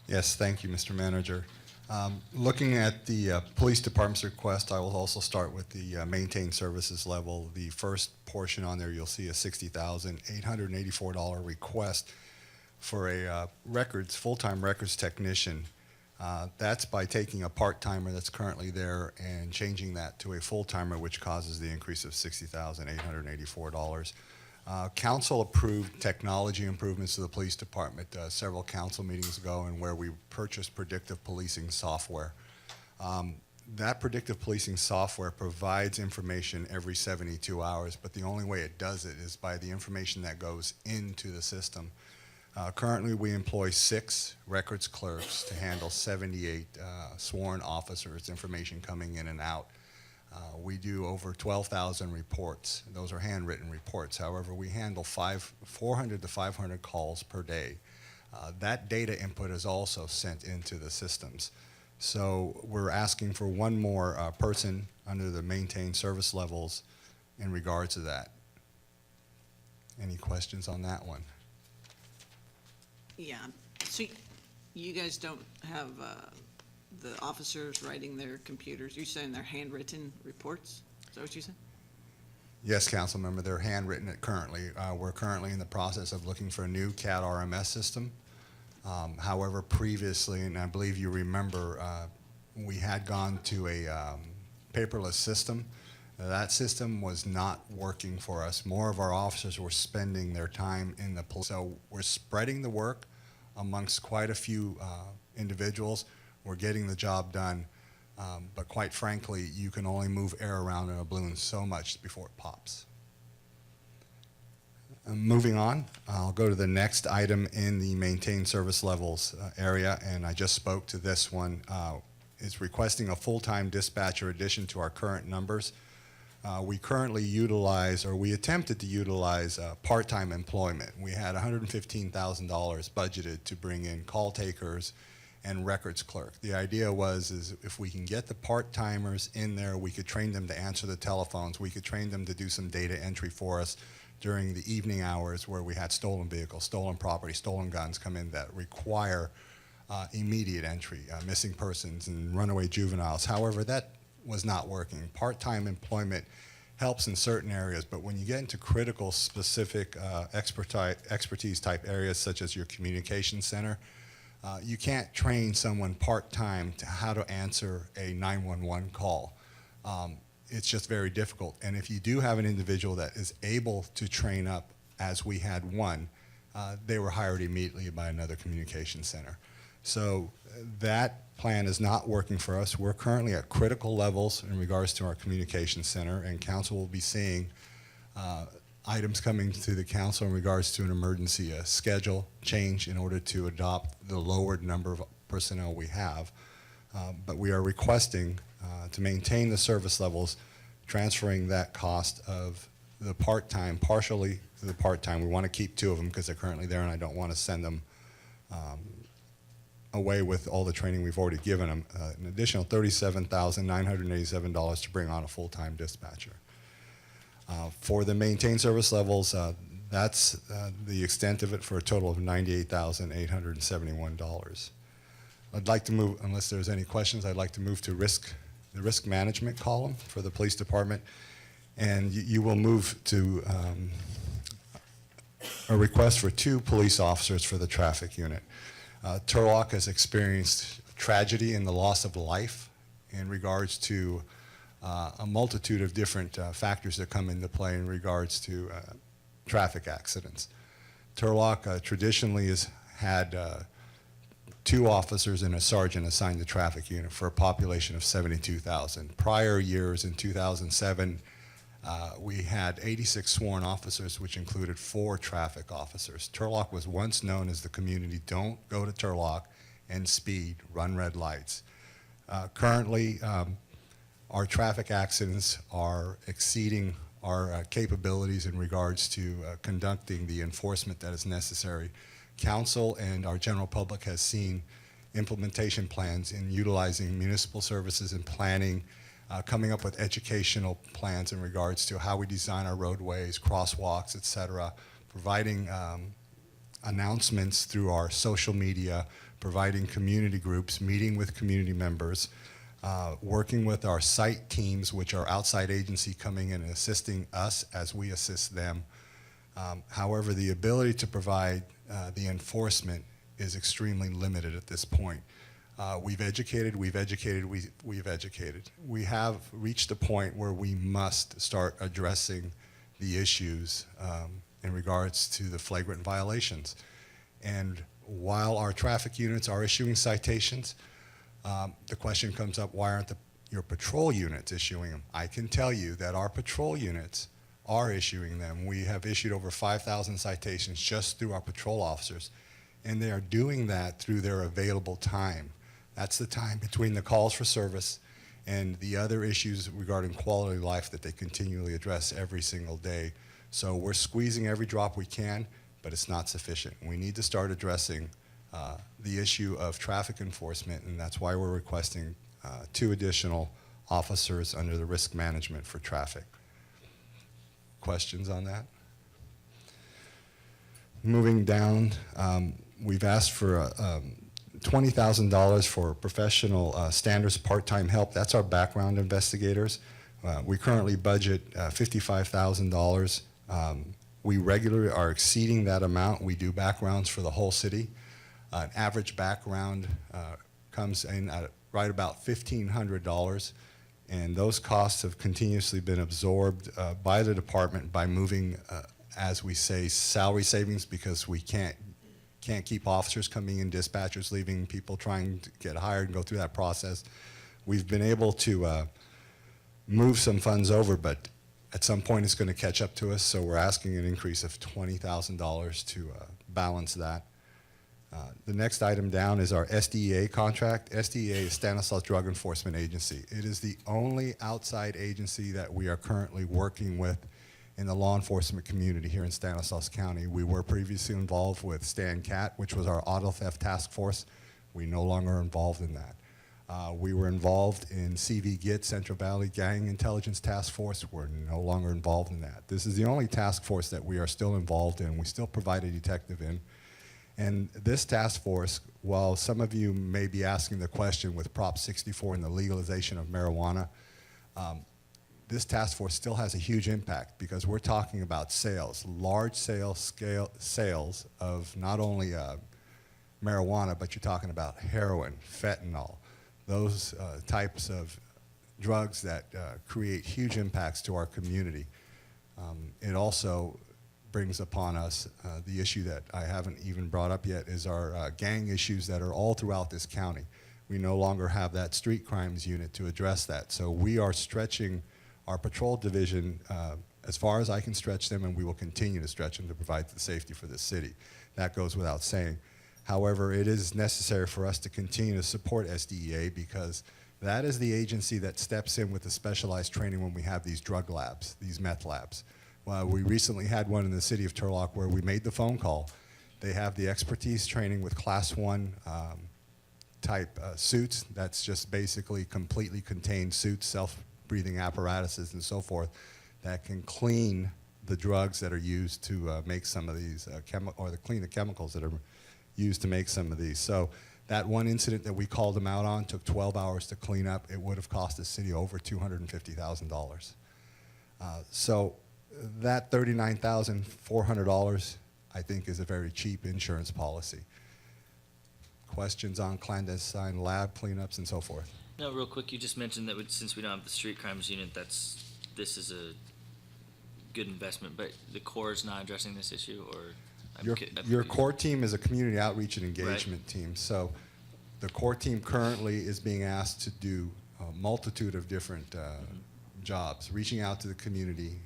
Yes, thank you, Mr. Manager. Looking at the police department's request, I will also start with the maintained services level. The first portion on there, you'll see a $60,884 request for a full-time records technician. That's by taking a part-timer that's currently there and changing that to a full-timer, which causes the increase of $60,884. Council approved technology improvements to the police department several council meetings ago, and where we purchased predictive policing software. that predictive policing software provides information every 72 hours, but the only way it does it is by the information that goes into the system. Currently, we employ 6 records clerks to handle 78 sworn officers, information coming in and out. We do over 12,000 reports. Those are handwritten reports. However, we handle 400 to 500 calls per day. That data input is also sent into the systems. So we're asking for one more person under the maintained service levels in regards to that. Any questions on that one? Yeah, so you guys don't have the officers writing their computers, you're saying they're handwritten reports? Is that what you said? Yes, council member, they're handwritten currently. We're currently in the process of looking for a new CAD RMS system. However, previously, and I believe you remember, we had gone to a paperless system. That system was not working for us. More of our officers were spending their time in the police. So we're spreading the work amongst quite a few individuals. We're getting the job done, but quite frankly, you can only move air around in a balloon so much before it pops. Moving on, I'll go to the next item in the maintained service levels area, and I just spoke to this one. It's requesting a full-time dispatcher addition to our current numbers. We currently utilize, or we attempted to utilize, part-time employment. We had $115,000 budgeted to bring in call takers and records clerk. The idea is if we can get the part-timers in there, we could train them to answer the telephones. We could train them to do some data entry for us during the evening hours where we had stolen vehicles, stolen property, stolen guns come in that require immediate entry, missing persons and runaway juveniles. However, that was not working. Part-time employment helps in certain areas, but when you get into critical, specific expertise type areas such as your communication center, you can't train someone part-time to how to answer a 911 call. It's just very difficult. And if you do have an individual that is able to train up, as we had one, they were hired immediately by another communication center. So that plan is not working for us. We're currently at critical levels in regards to our communication center, and council will be seeing items coming to the council in regards to an emergency schedule change in order to adopt the lowered number of personnel we have. But we are requesting to maintain the service levels, transferring that cost of the part-time, partially to the part-time. We want to keep 2 of them because they're currently there, and I don't want to send them away with all the training we've already given them. An additional $37,987 to bring on a full-time dispatcher. For the maintained service levels, that's the extent of it for a total of $98,871. I'd like to move, unless there's any questions, I'd like to move to the risk management column for the police department. And you will move to a request for 2 police officers for the traffic unit. Turlock has experienced tragedy in the loss of life in regards to a multitude of different factors that come into play in regards to traffic accidents. Turlock traditionally has had 2 officers and a sergeant assigned to traffic unit for a population of 72,000. Prior years, in 2007, we had 86 sworn officers, which included 4 traffic officers. Turlock was once known as the community, don't go to Turlock and speed, run red lights. Currently, our traffic accidents are exceeding our capabilities in regards to conducting the enforcement that is necessary. Council and our general public has seen implementation plans in utilizing municipal services and planning, coming up with educational plans in regards to how we design our roadways, crosswalks, et cetera, providing announcements through our social media, providing community groups, meeting with community members, working with our site teams, which are outside agency coming in and assisting us as we assist them. However, the ability to provide the enforcement is extremely limited at this point. We've educated. We have reached a point where we must start addressing the issues in regards to the flagrant violations. And while our traffic units are issuing citations, the question comes up, why aren't the your patrol units issuing them. I can tell you that our patrol units are issuing them. We have issued over 5,000 citations just through our patrol officers, and they are doing that through their available time. That's the time between the calls for service and the other issues regarding quality of life that they continually address every single day. So we're squeezing every drop we can, but it's not sufficient. We need to start addressing the issue of traffic enforcement, and that's why we're requesting 2 additional officers under the risk management for traffic. Questions on that? Moving down, we've asked for $20,000 for professional standards part-time help. That's our background investigators. We currently budget $55,000. We regularly are exceeding that amount. We do backgrounds for the whole city. An average background comes in at right about $1,500, and those costs have continuously been absorbed by the department by moving, as we say, salary savings, because we can't keep officers coming in, dispatchers leaving, people trying to get hired and go through that process. We've been able to move some funds over, but at some point it's going to catch up to us, so we're asking an increase of $20,000 to balance that. The next item down is our SDEA contract. SDEA is Stanislaus Drug Enforcement Agency. It is the only outside agency that we are currently working with in the law enforcement community here in Stanislaus County. We were previously involved with Stan Cat, which was our auto theft task force. We no longer are involved in that. We were involved in CV GIT, Central Valley Gang Intelligence Task Force. We're no longer involved in that. This is the only task force that we are still involved in. We still provide a detective in. And this task force, while some of you may be asking the question with Prop 64 and the legalization of marijuana, this task force still has a huge impact because we're talking about sales, large scale sales of not only marijuana, but you're talking about heroin, fentanyl, those types of drugs that create huge impacts to our community. It also brings upon us the issue that I haven't even brought up yet is our gang issues that are all throughout this county. We no longer have that street crimes unit to address that. So we are stretching our patrol division as far as I can stretch them, and we will continue to stretch them to provide the safety for the city. That goes without saying. However, it is necessary for us to continue to support SDEA because that is the agency that steps in with the specialized training when we have these drug labs, these meth labs. We recently had one in the city of Turlock where we made the phone call. They have the expertise training with Class 1 type suits. That's just basically completely contained suits, self-breathing apparatuses and so forth that can clean the drugs that are used to make some of these, clean the chemicals that are used to make some of these. So that one incident that we called them out on took 12 hours to clean up. It would have cost the city over $250,000. So that $39,400, I think, is a very cheap insurance policy. Questions on clandestine lab cleanups and so forth? No, real quick, you just mentioned that since we don't have the street crimes unit, this is a good investment, but the Corps is not addressing this issue, or? Your core team is a community outreach and engagement team. So the core team currently is being asked to do a multitude of different jobs, reaching out to the community,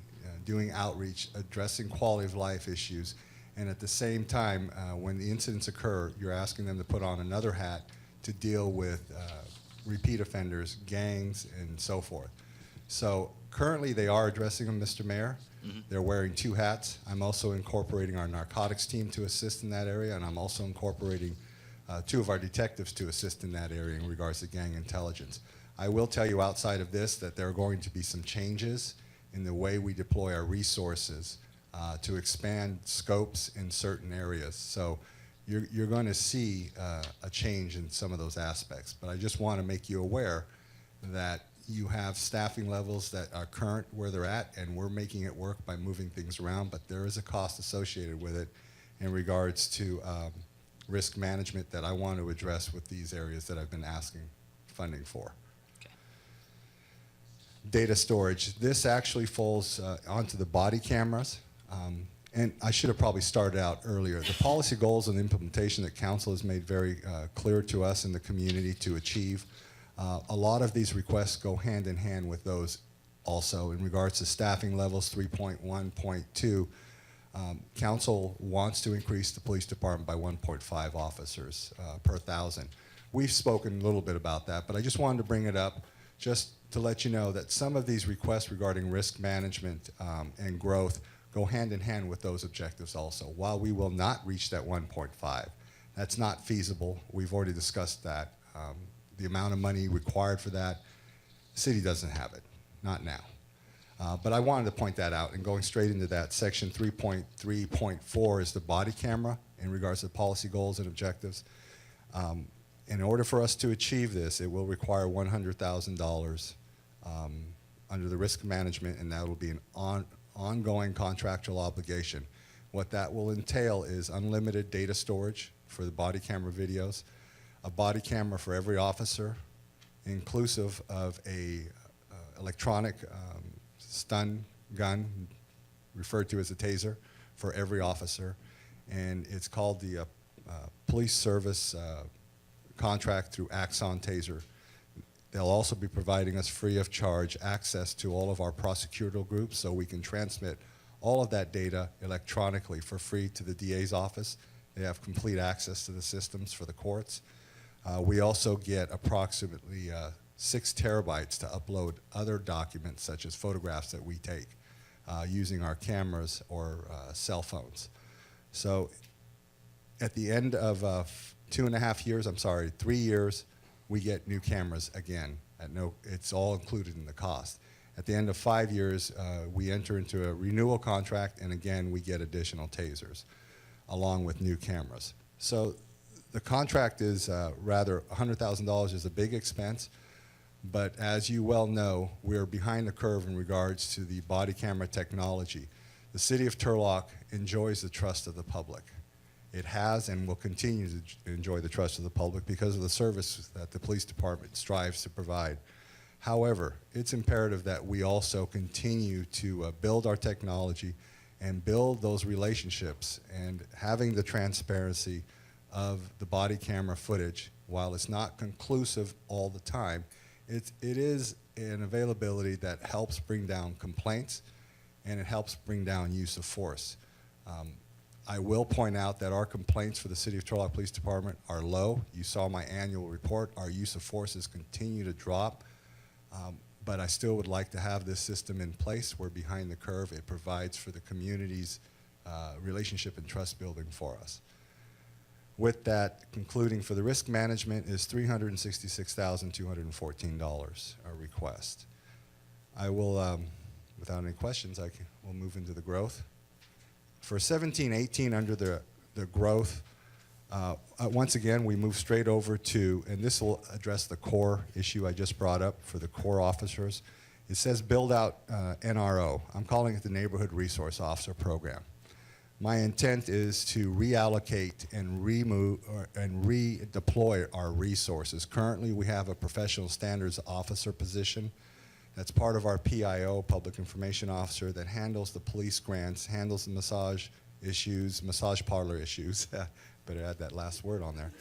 doing outreach, addressing quality of life issues, and at the same time, when the incidents occur, you're asking them to put on another hat to deal with repeat offenders, gangs, and so forth. So currently they are addressing them, Mr. Mayor. They're wearing 2 hats. I'm also incorporating our narcotics team to assist in that area, and I'm also incorporating 2 of our detectives to assist in that area in regards to gang intelligence. I will tell you outside of this that there are going to be some changes in the way we deploy our resources to expand scopes in certain areas. So you're going to see a change in some of those aspects. But I just want to make you aware that you have staffing levels that are current where they're at, and we're making it work by moving things around, but there is a cost associated with it in regards to risk management that I want to address with these areas that I've been asking funding for. Data storage. This actually falls onto the body cameras. And I should have probably started out earlier. The policy goals and implementation that council has made very clear to us in the community to achieve A lot of these requests go hand in hand with those also. In regards to staffing levels, 3.1.2, council wants to increase the police department by 1.5 officers per 1,000. We've spoken a little bit about that, but I just wanted to bring it up just to let you know that some of these requests regarding risk management and growth go hand in hand with those objectives also. While we will not reach that 1.5, that's not feasible. We've already discussed that. The amount of money required for that, the city doesn't have it, not now. But I wanted to point that out, and going straight into that, section 3.3.4 is the body camera in regards to policy goals and objectives. In order for us to achieve this, it will require $100,000 under the risk management, and that will be an ongoing contractual obligation. What that will entail is unlimited data storage for the body camera videos, a body camera for every officer, inclusive of a electronic stun gun, referred to as a taser, for every officer, and it's called the police service contract through Axon Taser. They'll also be providing us free of charge access to all of our prosecutorial groups, so we can transmit all of that data electronically for free to the DA's office. They have complete access to the systems for the courts. We also get approximately 6 terabytes to upload other documents, such as photographs that we take using our cameras or cell phones. So at the end of 2.5 years, 3 years, we get new cameras again. It's all included in the cost. At the end of 5 years, we enter into a renewal contract, and again, we get additional tasers, along with new cameras. So the contract is rather, $100,000 is a big expense, but as you well know, we're behind the curve in regards to the body camera technology. The city of Turlock enjoys the trust of the public. It has and will continue to enjoy the trust of the public because of the service that the police department strives to provide. However, it's imperative that we also continue to build our technology and build those relationships, and having the transparency of the body camera footage, while it's not conclusive all the time, it is an availability that helps bring down complaints, and it helps bring down use of force. I will point out that our complaints for the City of Turlock Police Department are low. You saw my annual report. Our use of forces continue to drop, but I still would like to have this system in place. We're behind the curve. It provides for the community's relationship and trust building for us. With that, concluding for the risk management is $366,214 a request. I will, without any questions, we'll move into the growth. For 17-18 under the growth, once again, we move straight over to, and this will address the core issue I just brought up for the core officers. It says build out NRO. I'm calling it the Neighborhood Resource Officer Program. My intent is to reallocate and redeploy our resources. Currently, we have a professional standards officer position. That's part of our PIO, Public Information Officer, that handles the police grants, handles the massage issues, massage parlor issues. Better add that last word on there.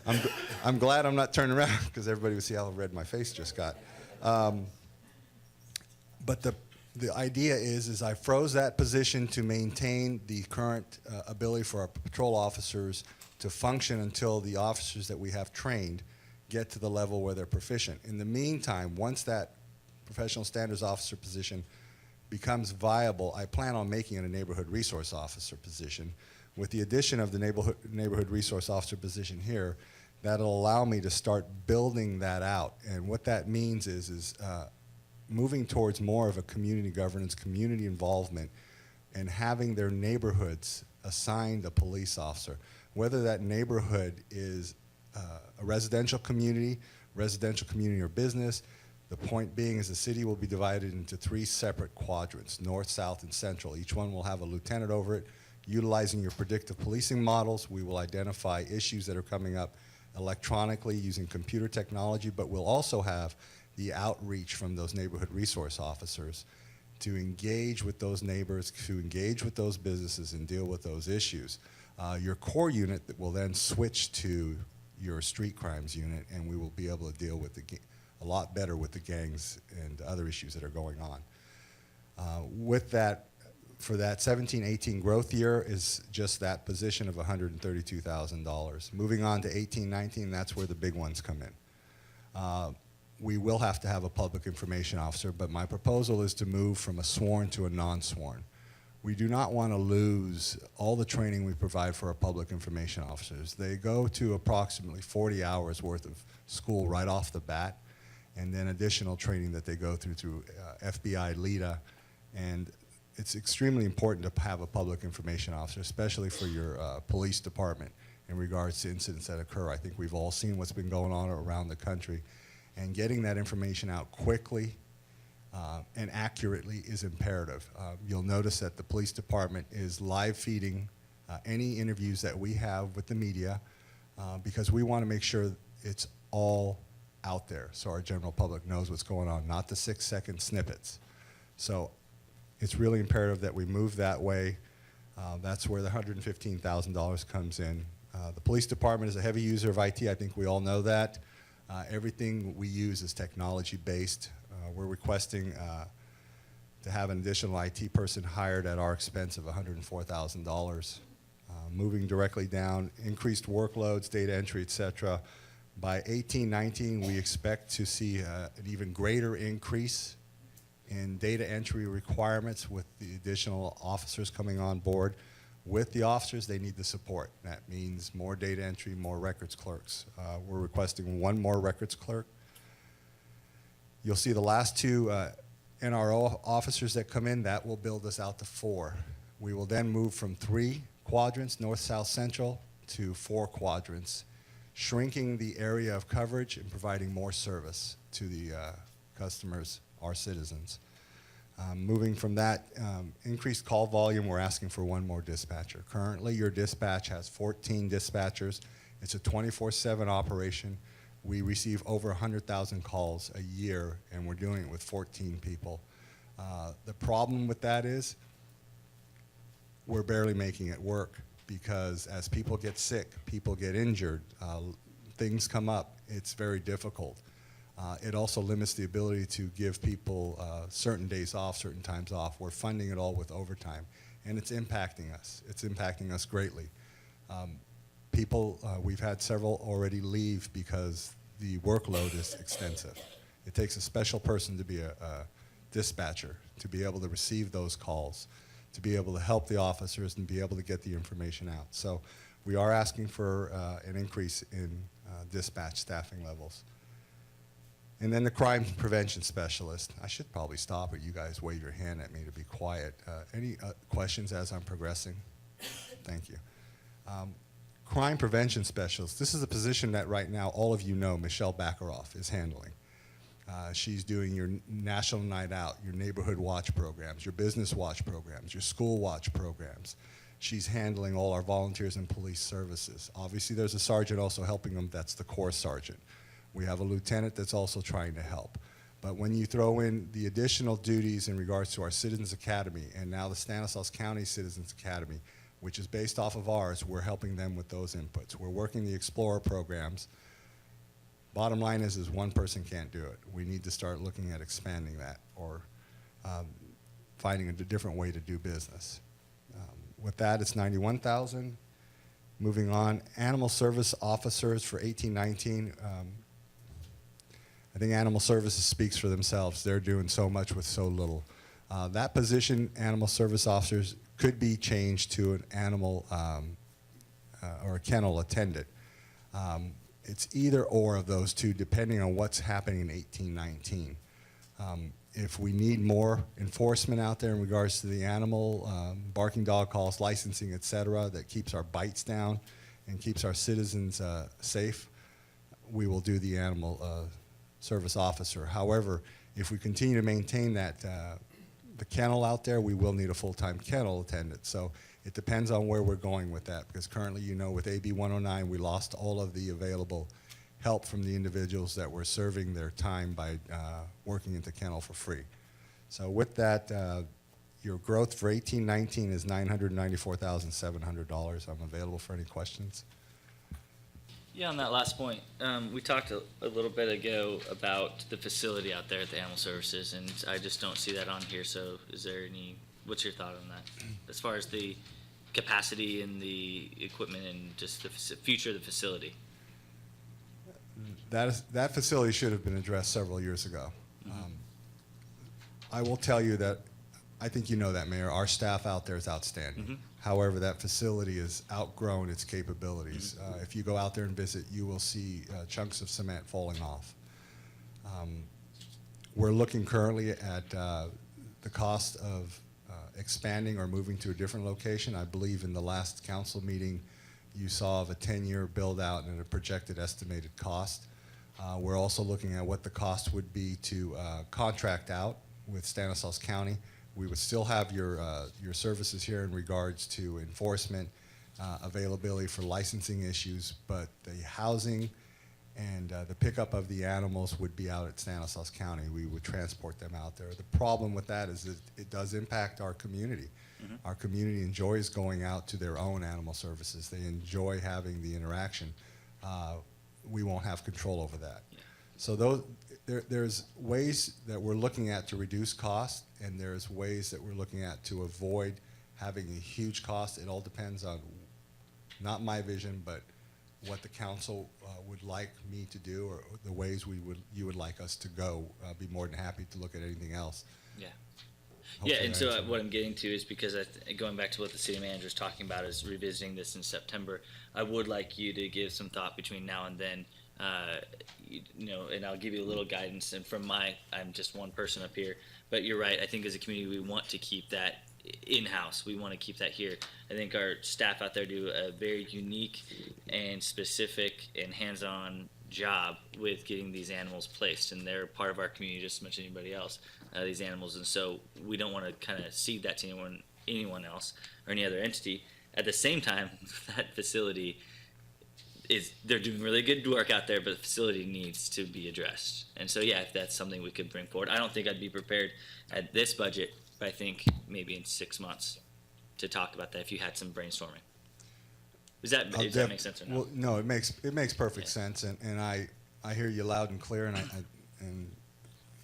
I'm glad I'm not turning around because everybody would see how red my face just got. But the idea is I froze that position to maintain the current ability for our patrol officers to function until the officers that we have trained get to the level where they're proficient. In the meantime, once that professional standards officer position becomes viable, I plan on making it a neighborhood resource officer position. With the addition of the neighborhood resource officer position here, that'll allow me to start building that out. And what that means is moving towards more of a community governance, community involvement, and having their neighborhoods assigned a police officer. Whether that neighborhood is a residential community or business. The point being is the city will be divided into 3 separate quadrants, north, south, and central. Each one will have a lieutenant over it. Utilizing your predictive policing models, we will identify issues that are coming up electronically using computer technology, but we'll also have the outreach from those neighborhood resource officers to engage with those neighbors, to engage with those businesses and deal with those issues. Your core unit will then switch to your street crimes unit, and we will be able to deal with a lot better with the gangs and other issues that are going on. With that, for that 17-18 growth year is just that position of $132,000. Moving on to 18-19, that's where the big ones come in. We will have to have a public information officer, but my proposal is to move from a sworn to a non-sworn. We do not want to lose all the training we provide for our public information officers. They go to approximately 40 hours worth of school right off the bat, and then additional training that they go through FBI, LEDA, and it's extremely important to have a public information officer, especially for your police department in regards to incidents that occur. I think we've all seen what's been going on around the country, and getting that information out quickly and accurately is imperative. You'll notice that the police department is live feeding any interviews that we have with the media because we want to make sure it's all out there so our general public knows what's going on, not the 6-second snippets. So it's really imperative that we move that way. That's where the $115,000 comes in. The police department is a heavy user of IT. I think we all know that. Everything we use is technology-based. We're requesting to have an additional IT person hired at our expense of $104,000. Moving directly down, increased workloads, data entry, et cetera. By 18-19, we expect to see an even greater increase in data entry requirements with the additional officers coming on board. With the officers, they need the support. That means more data entry, more records clerks. We're requesting one more records clerk. You'll see the last two NRO officers that come in, that will build us out to 4. We will then move from 3 quadrants, north, south, central, to 4 quadrants, shrinking the area of coverage and providing more service to the customers, our citizens. Moving from that increased call volume, we're asking for 1 more dispatcher. Currently, your dispatch has 14 dispatchers. It's a 24/7 operation. We receive over 100,000 calls a year, and we're doing it with 14 people. The problem with that is we're barely making it work because as people get sick, people get injured, things come up, it's very difficult. It also limits the ability to give people certain days off, certain times off. We're funding it all with overtime, and it's impacting us. It's impacting us greatly. We've had several already leave because the workload is extensive. It takes a special person to be a dispatcher, to be able to receive those calls, to be able to help the officers and be able to get the information out. So we are asking for an increase in dispatch staffing levels. And then the crime prevention specialist. I should probably stop, but you guys wave your hand at me to be quiet. Any questions as I'm progressing? Thank you. Crime prevention specialist. This is a position that right now all of you know Michelle Bakaroff is handling. She's doing your National Night Out, your Neighborhood Watch programs, your Business Watch programs, your School Watch programs. She's handling all our volunteers and police services. Obviously, there's a sergeant also helping them. That's the corps sergeant. We have a lieutenant that's also trying to help. But when you throw in the additional duties in regards to our Citizens Academy and now the Stanislaus County Citizens Academy, which is based off of ours, we're helping them with those inputs. We're working the Explorer programs. Bottom line is one person can't do it. We need to start looking at expanding that or finding a different way to do business. With that, it's $91,000. Moving on, animal service officers for 18-19. I think animal services speaks for themselves. They're doing so much with so little. That position, animal service officers, could be changed to an animal or a kennel attendant. It's either or of those two, depending on what's happening in 18-19. If we need more enforcement out there in regards to the animal, barking dog calls, licensing, et cetera, that keeps our bites down and keeps our citizens safe, we will do the animal service officer. However, if we continue to maintain that, the kennel out there, we will need a full-time kennel attendant. So it depends on where we're going with that, because currently, you know, with AB 109, we lost all of the available help from the individuals that were serving their time by working at the kennel for free. So with that, your growth for 18-19 is $994,700. I'm available for any questions. Yeah, on that last point, we talked a little bit ago about the facility out there at the Animal Services, and I just don't see that on here, so is there what's your thought on that? As far as the capacity and the equipment and just the future of the facility? That facility should have been addressed several years ago. I will tell you that, I think you know that, Mayor, our staff out there is outstanding. However, that facility has outgrown its capabilities. If you go out there and visit, you will see chunks of cement falling off. We're looking currently at the cost of expanding or moving to a different location. I believe in the last council meeting, you saw of a 10-year build-out and a projected estimated cost. We're also looking at what the cost would be to contract out with Stanislaus County. We would still have your services here in regards to enforcement, availability for licensing issues, but the housing and the pickup of the animals would be out at Stanislaus County. We would transport them out there. The problem with that is that it does impact our community. Our community enjoys going out to their own animal services. They enjoy having the interaction. We won't have control over that. So there's ways that we're looking at to reduce cost, and there's ways that we're looking at to avoid having a huge cost. It all depends on not my vision, but what the council would like me to do, or the ways you would like us to go. I'd be more than happy to look at anything else. Yeah. Hopefully Yeah, and that so answered what I'm getting to is because going back to what the city manager is talking about is revisiting this in September. I would like you to give some thought between now and then, and I'll give you a little guidance. And I'm just one person up here, but you're right. I think as a community, we want to keep that in-house. We want to keep that here. I think our staff out there do a very unique and specific and hands-on job with getting these animals placed, and they're part of our community just as much as anybody else, these animals, and so we don't want to kind of cede that to anyone else or any other entity. At the same time, that facility they're doing really good work out there, but the facility needs to be addressed. And so yeah, if that's something we could bring forward, I don't think I'd be prepared at this budget, but I think maybe in 6 months to talk about that if you had some brainstorming. Does that make sense or not? Well, no, it makes perfect sense, and I hear you loud and clear, and and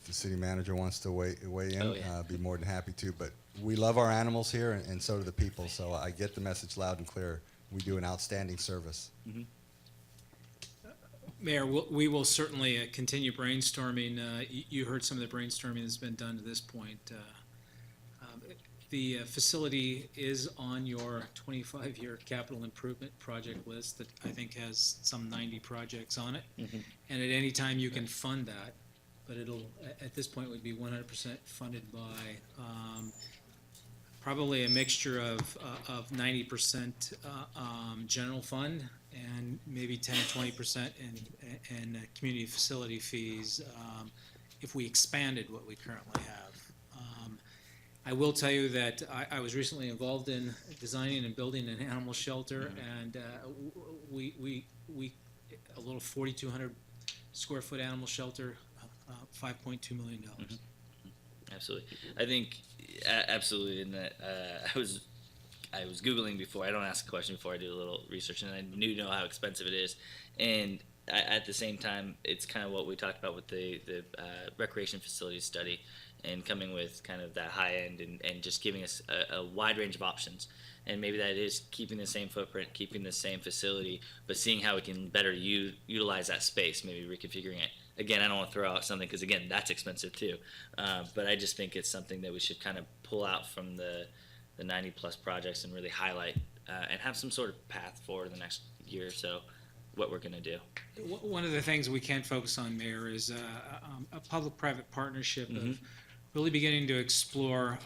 if the city manager wants to weigh in, Oh, yeah. I'd be more than happy to. But we love our animals here, and so do the people. So I get the message loud and clear. We do an outstanding service. Mayor, we will certainly continue brainstorming. You heard some of the brainstorming that's been done to this point. The facility is on your 25-year capital improvement project list that I think has some 90 projects on it. And at any time you can fund that, but at this point would be 100% funded by probably a mixture of 90% general fund and maybe 10 or 20% in community facility fees if we expanded what we currently have. I will tell you that I was recently involved in designing and building an animal shelter, and we a little 4,200 square foot animal shelter, $5.2 million. Absolutely. I think absolutely in that I was Googling before. I don't ask a question before I do a little research, and I know how expensive it is. And at the same time, it's kind of what we talked about with the recreation facilities study and coming with kind of that high end and just giving us a wide range of options. And maybe that is keeping the same footprint, keeping the same facility, but seeing how we can better utilize that space, maybe reconfiguring it. Again, I don't want to throw out something because, again, that's expensive too. But I just think it's something that we should kind of pull out from the 90-plus projects and really highlight and have some sort of path for the next year or so, what we're going to do. One of the things we can focus on, Mayor, is a public-private partnership of really beginning to explore,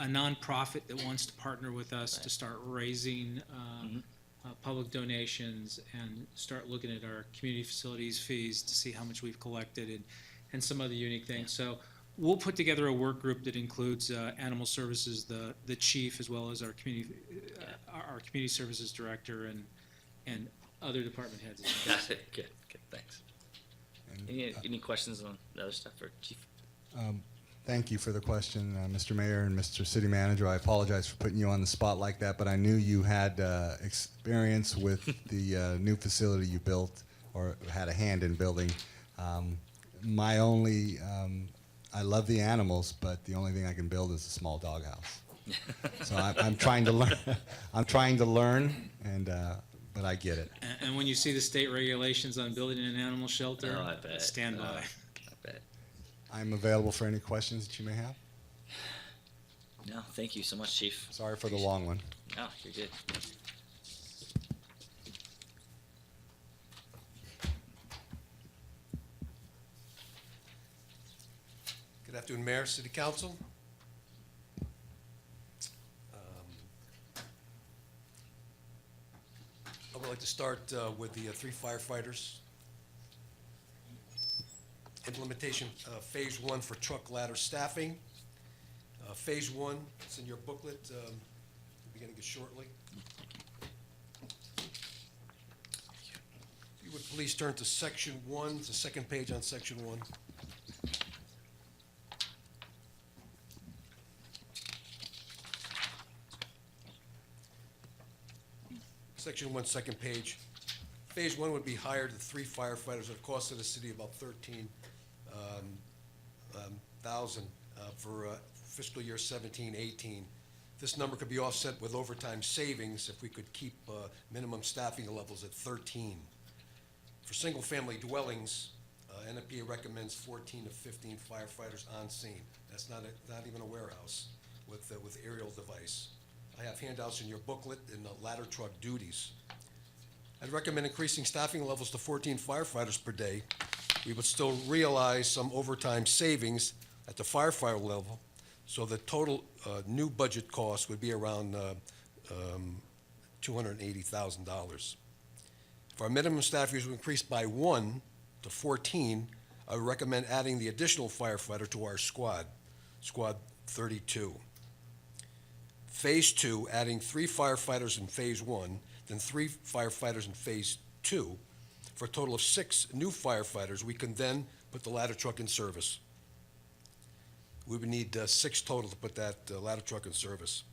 a nonprofit that wants to partner with us to start raising public donations and start looking at our community facilities fees to see how much we've collected and some other unique things. So we'll put together a work group that includes animal services, the chief, as well as our community services director and other department heads as well. Got it. Good. Thanks. Any questions on the other stuff for Chief? Thank you for the question, Mr. Mayor and Mr. City Manager. I apologize for putting you on the spot like that, but I knew you had experience with the new facility you built or had a hand in building. My only, I love the animals, but the only thing I can build is a small doghouse. So I'm trying to learn. I'm trying to learn, and but I get it. And when you see the state regulations on building an animal shelter, Oh, I bet. stand by. I bet. I'm available for any questions that you may have. No, thank you so much, Chief. Sorry for the long one. No, you're good. Good afternoon, Mayor, City Council. I would like to start with the 3 firefighters. Implementation, Phase 1 for truck ladder staffing. Phase 1, it's in your booklet, we'll be getting it shortly. If you would please turn to Section 1, it's the second page on Section 1. Section 1, second page. Phase 1 would be hired to 3 firefighters at a cost to the city about $13,000 for fiscal year 17-18. This number could be offset with overtime savings if we could keep minimum staffing levels at 13. For single-family dwellings, NFPA recommends 14 to 15 firefighters on scene. That's not even a warehouse with aerial device. I have handouts in your booklet in the ladder truck duties. I'd recommend increasing staffing levels to 14 firefighters per day. We would still realize some overtime savings at the firefighter level, so the total new budget cost would be around $280,000. If our minimum staff use would increase by 1 to 14, I would recommend adding the additional firefighter to our squad, Squad 32. Phase 2, adding 3 firefighters in Phase 1, then 3 firefighters in Phase 2, for a total of 6 new firefighters. We can then put the ladder truck in service. We would need 6 total to put that ladder truck in service.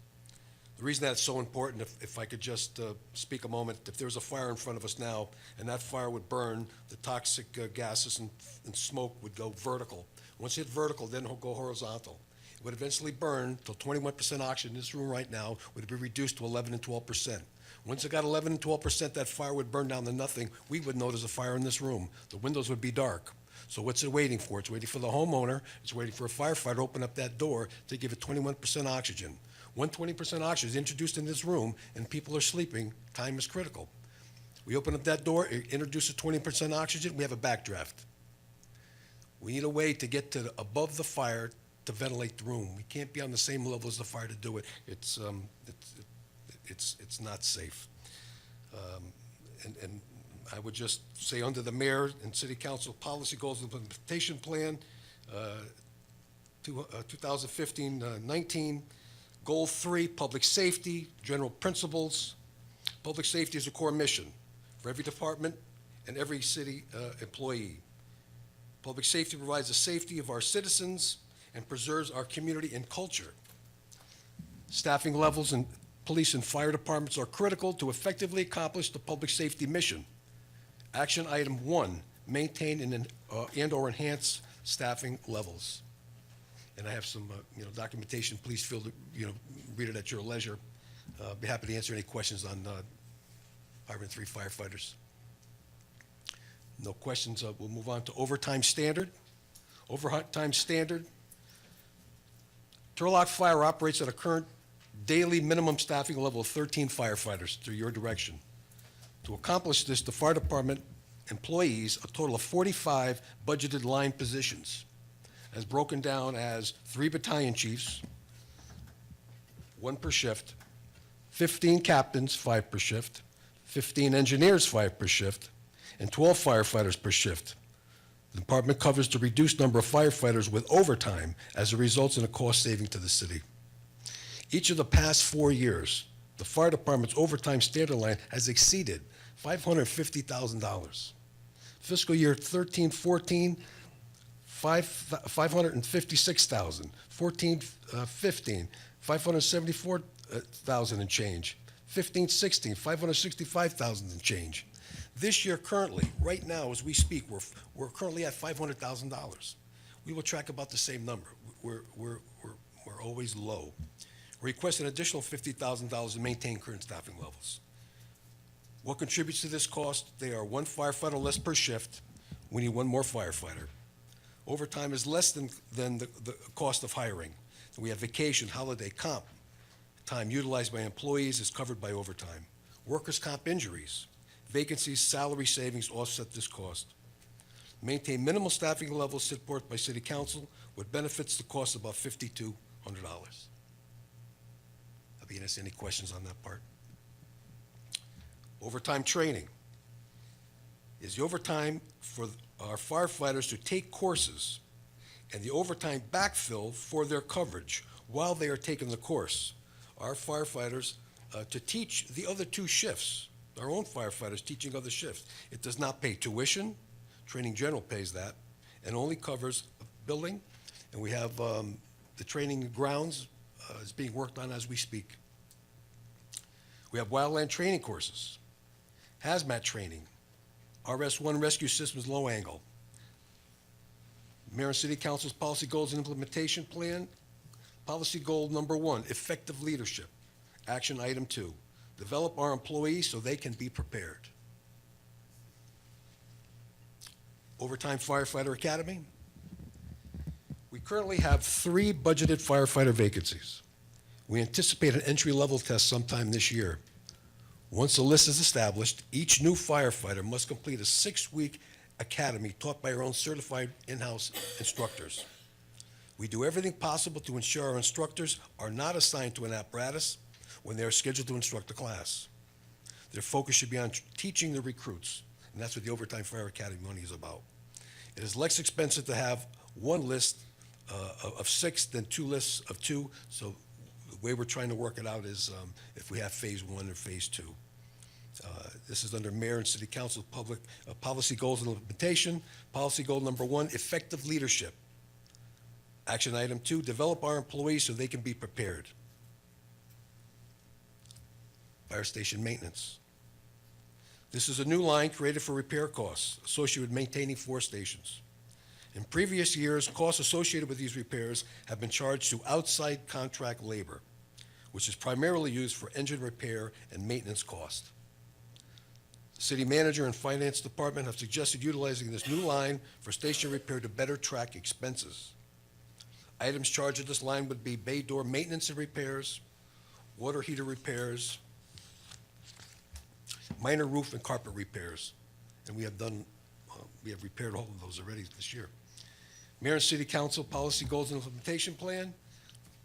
The reason that's so important, if I could just speak a moment, if there was a fire in front of us now, and that fire would burn, the toxic gases and smoke would go vertical. Once it hit vertical, then it'll go horizontal. It would eventually burn till 21% oxygen in this room right now would be reduced to 11 and 12%. Once it got 11 and 12%, that fire would burn down to nothing. We would know there's a fire in this room. The windows would be dark. So what's it waiting for? It's waiting for the homeowner. It's waiting for a firefighter to open up that door to give it 21% oxygen. When 20% oxygen is introduced in this room and people are sleeping, time is critical. We open up that door, introduce a 20% oxygen, we have a backdraft. We need a way to get to above the fire to ventilate the room. We can't be on the same level as the fire to do it. It's not safe. And I would just say under the mayor and city council policy goals and implementation plan, 2015-19, goal 3, public safety, general principles. Public safety is a core mission for every department and every city employee. Public safety provides the safety of our citizens and preserves our community and culture. Staffing levels in police and fire departments are critical to effectively accomplish the public safety mission. Action item 1, maintain and/or enhance staffing levels. And I have some documentation. Please feel to read it at your leisure. Be happy to answer any questions on hiring 3 firefighters. No questions. We'll move on to overtime standard. Overtime standard. Turlock Fire operates at a current daily minimum staffing level of 13 firefighters through your direction. To accomplish this, the fire department employees a total of 45 budgeted line positions, as broken down as 3 battalion chiefs, 1 per shift, 15 captains, 5 per shift, 15 engineers, 5 per shift, and 12 firefighters per shift. The department covers the reduced number of firefighters with overtime as it results in a cost saving to the city. Each of the past 4 years, the fire department's overtime standard line has exceeded $550,000. Fiscal year 13-14, $556,000, 15, 574,000 and change, 16, 565,000 and change. This year, currently, right now, as we speak, we're currently at $500,000. We will track about the same number. We're always low. Request an additional $50,000 to maintain current staffing levels. What contributes to this cost? They are one firefighter less per shift. We need one more firefighter. Overtime is less than the cost of hiring. We have vacation, holiday, comp. Time utilized by employees is covered by overtime. Workers' comp injuries, vacancies, salary savings offset this cost. Maintain minimal staffing levels supported by City Council with benefits to cost about $5,200. I'll be answering any questions on that part. Overtime training. Is the overtime for our firefighters to take courses and the overtime backfill for their coverage while they are taking the course. Our firefighters to teach the other two shifts, our own firefighters teaching other shifts. It does not pay tuition. Training General pays that, and only covers building. And we have the training grounds is being worked on as we speak. We have wildland training courses, hazmat training, RS-1 Rescue Systems Low Angle, Mayor and City Council's Policy Goals and Implementation Plan. Policy Goal number 1, effective leadership. Action item 2, develop our employees so they can be prepared. Overtime Firefighter Academy. We currently have 3 budgeted firefighter vacancies. We anticipate an entry-level test sometime this year. Once the list is established, each new firefighter must complete a 6-week academy taught by our own certified in-house instructors. We do everything possible to ensure our instructors are not assigned to an apparatus when they are scheduled to instruct a class. Their focus should be on teaching the recruits, and that's what the Overtime Fire Academy money is about. It is less expensive to have one list of 6 than 2 lists of 2, so the way we're trying to work it out is if we have phase 1 or phase 2. This is under Mayor and City Council Public Policy Goals and Implementation. Policy Goal number 1, effective leadership. Action item 2, develop our employees so they can be prepared. Fire station maintenance. This is a new line created for repair costs associated with maintaining 4 stations. In previous years, costs associated with these repairs have been charged to outside contract labor, which is primarily used for engine repair and maintenance cost. The City Manager and Finance Department have suggested utilizing this new line for station repair to better track expenses. Items charged at this line would be bay door maintenance and repairs, water heater repairs, minor roof and carpet repairs, and we have repaired all of those already this year. Mayor and City Council Policy Goals and Implementation Plan.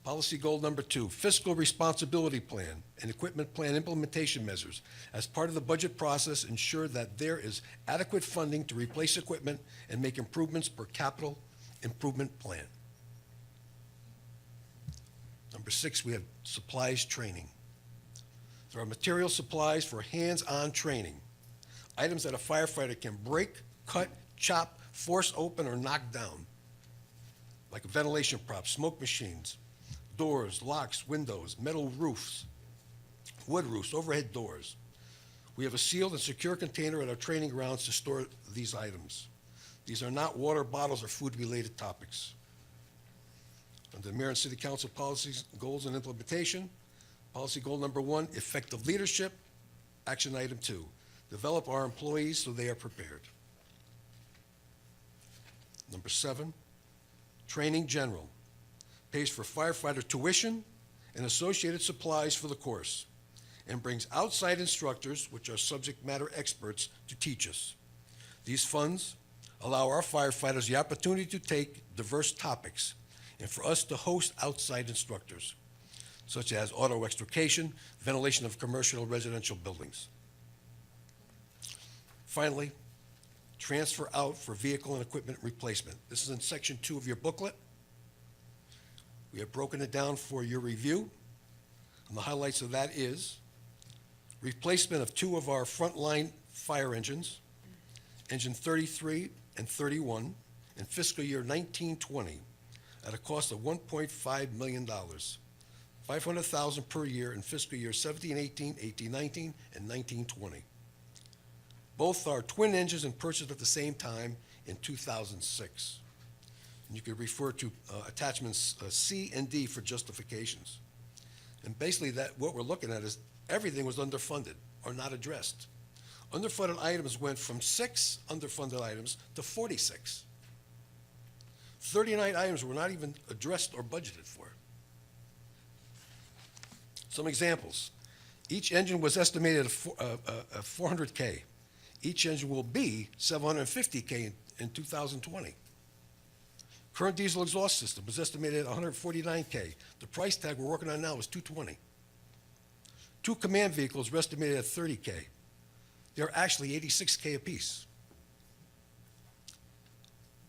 Policy Goal number 2, Fiscal Responsibility Plan and Equipment Plan Implementation Measures. As part of the budget process, ensure that there is adequate funding to replace equipment and make improvements per capital improvement plan. Number 6, we have supplies training. There are material supplies for hands-on training. Items that a firefighter can break, cut, chop, force open, or knock down, like ventilation props, smoke machines, doors, locks, windows, metal roofs, wood roofs, overhead doors. We have a sealed and secure container at our training grounds to store these items. These are not water bottles or food-related topics. Under Mayor and City Council Policies, Goals, and Implementation, Policy Goal number 1, effective leadership. Action item 2, develop our employees so they are prepared. Number 7, Training General. Pays for firefighter tuition and associated supplies for the course, and brings outside instructors, which are subject matter experts, to teach us. These funds allow our firefighters the opportunity to take diverse topics and for us to host outside instructors, such as auto extrication, ventilation of commercial and residential buildings. Finally, transfer out for vehicle and equipment replacement. This is in section 2 of your booklet. We have broken it down for your review. And the highlights of that is replacement of 2 of our frontline fire engines, engine 33 and 31, in fiscal year 1920 at a cost of $1.5 million. $500,000 per year in fiscal year 1718, 1819, and 1920. Both are twin engines and purchased at the same time in 2006. And you can refer to attachments C and D for justifications. And basically what we're looking at is everything was underfunded or not addressed. Underfunded items went from 6 underfunded items to 46. 39 items were not even addressed or budgeted for. Some examples. Each engine was estimated at 400K. Each engine will be 750K in 2020. Current diesel exhaust system was estimated at 149K. The price tag we're working on now is 220. 2 command vehicles were estimated at 30K. They're actually 86K apiece.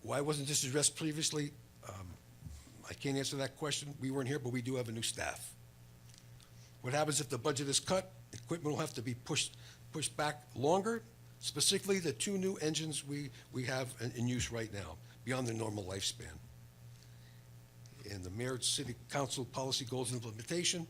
Why wasn't this addressed previously? I can't answer that question. We weren't here, but we do have a new staff. What happens if the budget is cut? Equipment will have to be pushed back longer, specifically the 2 new engines we have in use right now, beyond their normal lifespan. And the Mayor City Council policy goals and implementation.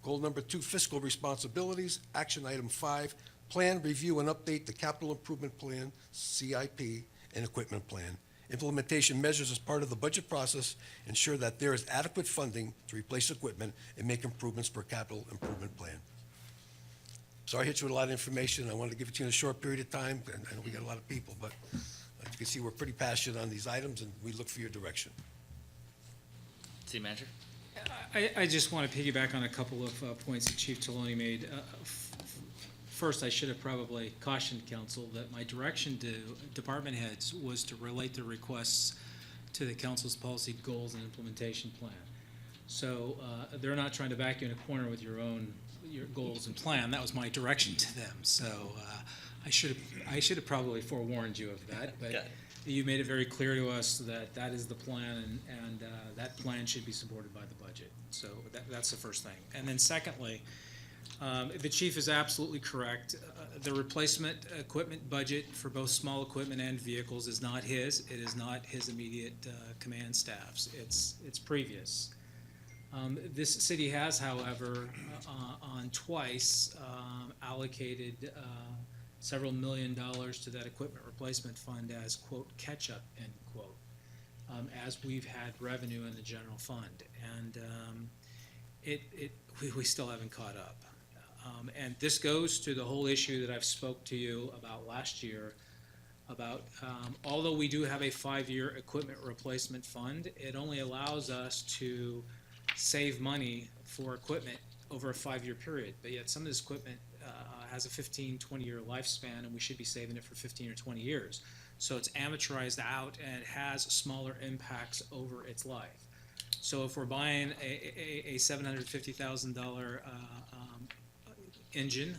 Goal number 2, fiscal responsibilities. Action item 5, plan, review, and update the capital improvement plan, CIP, and equipment plan. Implementation measures as part of the budget process ensure that there is adequate funding to replace equipment and make improvements per capital improvement plan. Sorry I hit you with a lot of information. I wanted to give it to you in a short period of time. And I know we got a lot of people, but as you can see, we're pretty passionate on these items, and we look for your direction. City Manager? I just want to piggyback on a couple of points that Chief Taloni made. First, I should have probably cautioned council that my direction to department heads was to relate their requests to the council's policy goals and implementation plan. So they're not trying to back you in a corner with your goals and plan. That was my direction to them. So I should have probably forewarned you of that. But you made it very clear to us that that is the plan, and that plan should be supported by the budget. So that's the first thing. And then secondly, the chief is absolutely correct. The replacement equipment budget for both small equipment and vehicles is not his. It is not his immediate command staff's. It's previous. This city has, however, on twice allocated several $1 million to that equipment replacement fund as, quote, catch-up, end quote, as we've had revenue in the general fund. And we still haven't caught up. And this goes to the whole issue that I've spoke to you about last year about, although we do have a 5-year equipment replacement fund, it only allows us to save money for equipment over a 5-year period. But yet some of this equipment has a 15, 20-year lifespan, and we should be saving it for 15 or 20 years. So it's amortized out, and it has smaller impacts over its life. So if we're buying a $750,000 engine,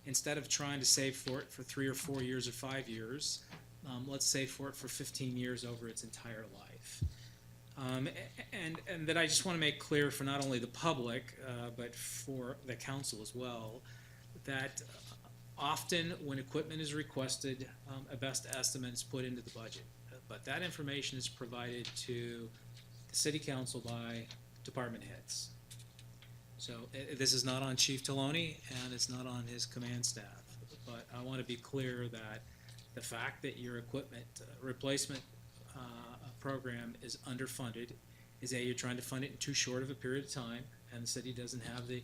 instead of trying to save for it for 3 or 4 years or 5 years, let's save for it for 15 years over its entire life. And that I just want to make clear for not only the public, but for the council as well, that often when equipment is requested, a best estimate is put into the budget. But that information is provided to the city council by department heads. So this is not on Chief Taloni, and it's not on his command staff. But I want to be clear that the fact that your equipment replacement program is underfunded is you're trying to fund it in too short of a period of time, and the city doesn't have the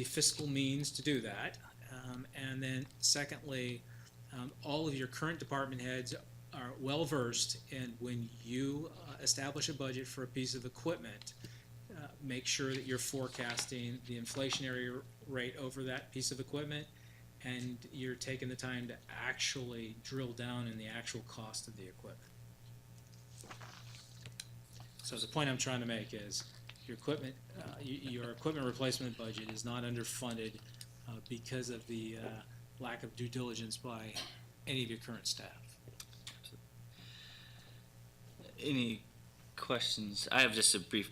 fiscal means to do that. And then secondly, all of your current department heads are well versed in when you establish a budget for a piece of equipment, make sure that you're forecasting the inflationary rate over that piece of equipment, and you're taking the time to actually drill down in the actual cost of the equipment. So the point I'm trying to make is your equipment replacement budget is not underfunded because of the lack of due diligence by any of your current staff. Any questions? I have just a brief,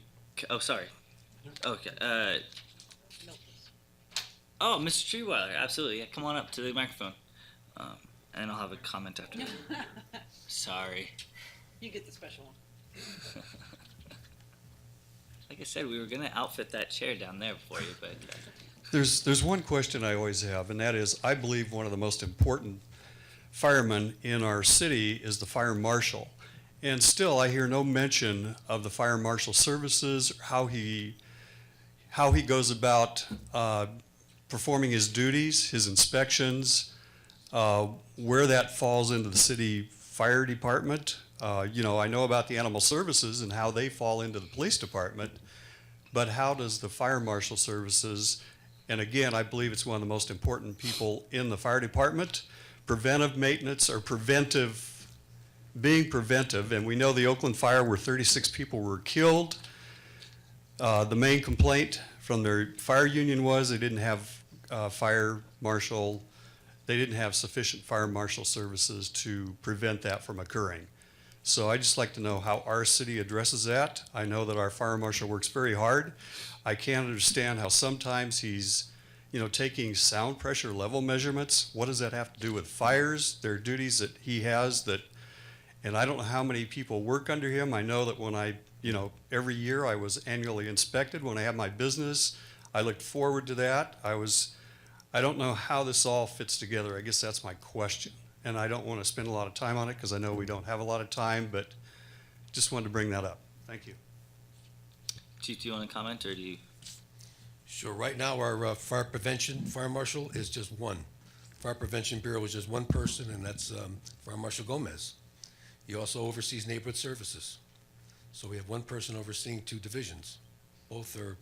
oh, sorry. Okay, oh, Mr. Treewiler, absolutely, yeah, come on up to the microphone. And I'll have a comment after that. Sorry. You get the special one. Like I said, we were gonna outfit that chair down there for you, but There's one question I always have, and that is, I believe one of the most important firemen in our city is the fire marshal. And still, I hear no mention of the fire marshal services, how he goes about performing his duties, his inspections, where that falls into the city fire department. You know, I know about the animal services and how they fall into the police department, but how does the fire marshal services, and again, I believe it's one of the most important people in the fire department, preventive maintenance or being preventive, and we know the Oakland fire where 36 people were killed. The main complaint from their fire union was they didn't have they didn't have sufficient fire marshal services to prevent that from occurring. So I'd just like to know how our city addresses that. I know that our fire marshal works very hard. I can't understand how sometimes he's, you know, taking sound pressure level measurements. What does that have to do with fires? There are duties that he has that, and I don't know how many people work under him. I know that when every year I was annually inspected when I had my business. I looked forward to that. I don't know how this all fits together. I guess that's my question. And I don't want to spend a lot of time on it because I know we don't have a lot of time, but just wanted to bring that up. Thank you. Chief, do you want to comment, or do you? Sure, right now, our fire marshal is just one. Fire Prevention Bureau is just one person, and that's Fire Marshal Gomez. He also oversees neighborhood services. So we have one person overseeing two divisions. Both are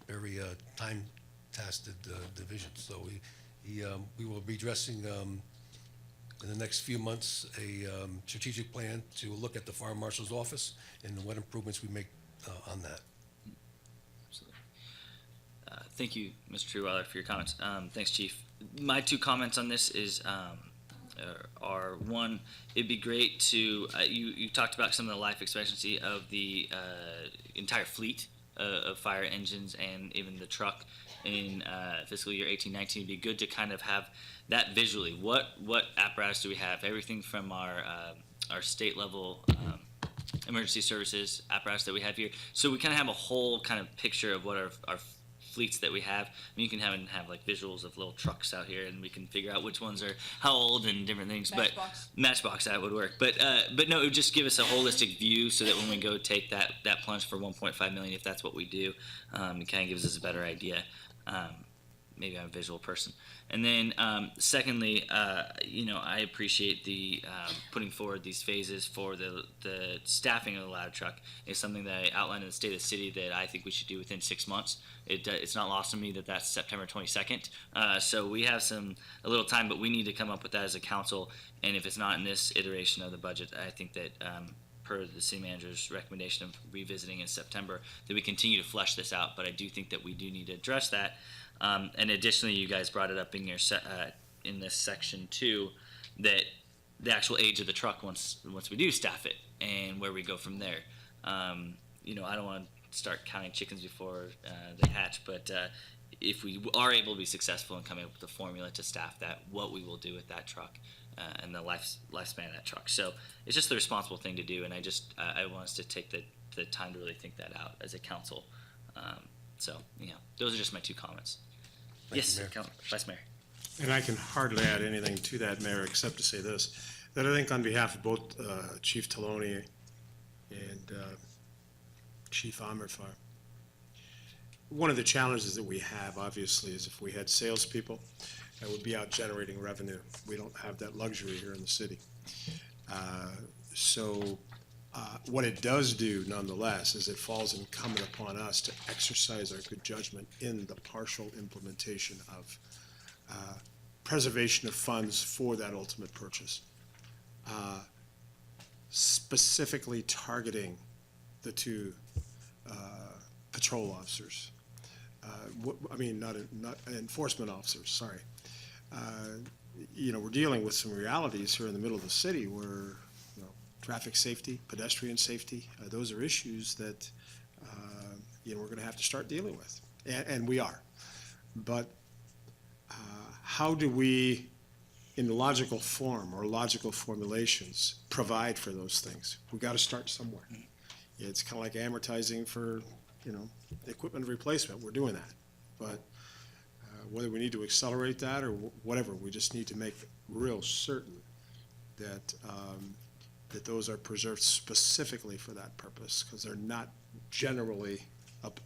very time-tested divisions. So we will be addressing in the next few months a strategic plan to look at the Fire Marshal's office and what improvements we make on that. Absolutely. Thank you, Mr. Trueweiler, for your comments. Thanks, Chief. My two comments on this are one, it'd be great to, you talked about some of the life expectancy of the entire fleet of fire engines and even the truck in fiscal year 18-19. It'd be good to kind of have that visually. What apparatus do we have? Everything from our state level emergency services apparatus that we have here. So we kind of have a whole kind of picture of what our fleets that we have. I mean, you can have like visuals of little trucks out here, and we can figure out which ones are how old and different things. Matchbox that would work. But no, it would just give us a holistic view so that when we go take that plunge for 1.5 million, if that's what we do, it kind of gives us a better idea. Maybe I'm a visual person. And then secondly, I appreciate the putting forward these phases for the staffing of the ladder truck. Is something that I outlined in the state of the city that I think we should do within 6 months. It's not lost on me that that's September 22nd. So we have a little time, but we need to come up with that as a council. And if it's not in this iteration of the budget, I think that per the city manager's recommendation of revisiting in September, that we continue to flesh this out. But I do think that we do need to address that. And additionally, you guys brought it up in your in this section too, that the actual age of the truck once we do staff it and where we go from there. I don't want to start counting chickens before they hatch, but if we are able to be successful in coming up with a formula to staff that, what we will do with that truck and the lifespan of that truck. So it's just the responsible thing to do, and I want us to take the time to really think that out as a council. So those are just my two comments. Thank you, Mayor. Vice Mayor. And I can hardly add anything to that, Mayor, except to say this, that I think on behalf of both Chief Taloni and Chief Amerfar, one of the challenges that we have, obviously, is if we had salespeople that would be out generating revenue. We don't have that luxury here in the city. What it does do, nonetheless, is it falls incumbent upon us to exercise our good judgment in the partial implementation of preservation of funds for that ultimate purchase. Specifically targeting the two patrol officers. Not enforcement officers, sorry. We're dealing with some realities here in the middle of the city where traffic safety, pedestrian safety, those are issues that we're going to have to start dealing with, and we are. But how do we in logical form or logical formulations, provide for those things. We got to start somewhere. It's kind of like amortizing for, equipment replacement. We're doing that. But whether we need to accelerate that or whatever, we just need to make real certain that, that those are preserved specifically for that purpose, because they're not generally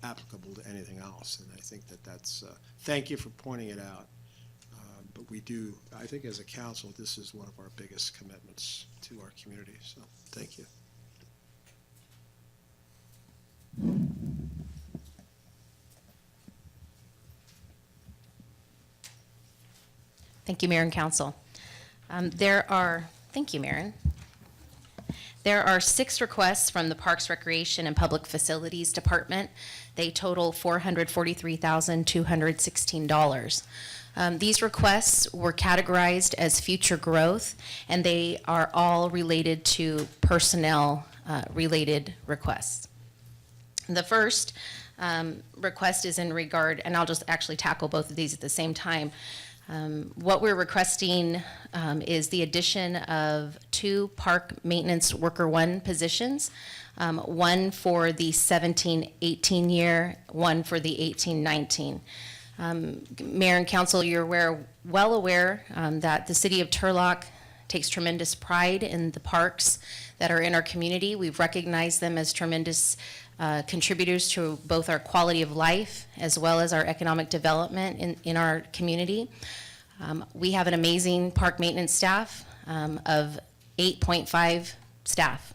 applicable to anything else. And I think that that's, thank you for pointing it out. But we do, I think as a council, this is one of our biggest commitments to our community. So thank you. Thank you, Mayor and Council. Thank you, Marin. There are 6 requests from the Parks, Recreation, and Public Facilities Department. They total $443,216. These requests were categorized as future growth, and they are all related to personnel related requests. The first request is in regard, and I'll just actually tackle both of these at the same time. What we're requesting is the addition of 2 park maintenance worker 1 positions, one for the 17-18 year, one for the 18-19. Mayor and Council, you're well aware that the city of Turlock takes tremendous pride in the parks that are in our community. We've recognized them as tremendous contributors to both our quality of life as well as our economic development in our community. We have an amazing park maintenance staff of 8.5 staff.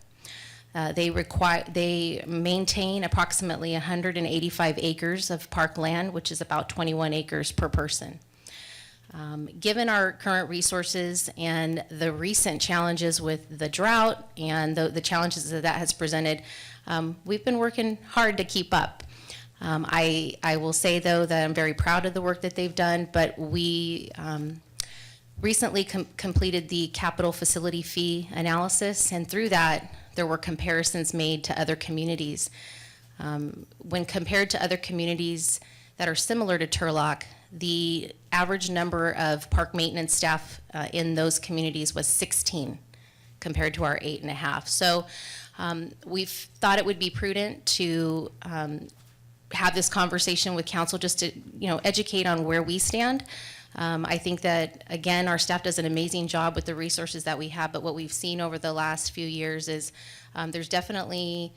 They maintain approximately 185 acres of park land, which is about 21 acres per person. Given our current resources and the recent challenges with the drought and the challenges that has presented, we've been working hard to keep up. I will say, though, that I'm very proud of the work that they've done, but we recently completed the capital facility fee analysis, and through that, there were comparisons made to other communities. When compared to other communities that are similar to Turlock, the average number of park maintenance staff in those communities was 16 compared to our 8.5. So we've thought it would be prudent to have this conversation with council just to, educate on where we stand. I think that, again, our staff does an amazing job with the resources that we have, but what we've seen over the last few years is there's definitely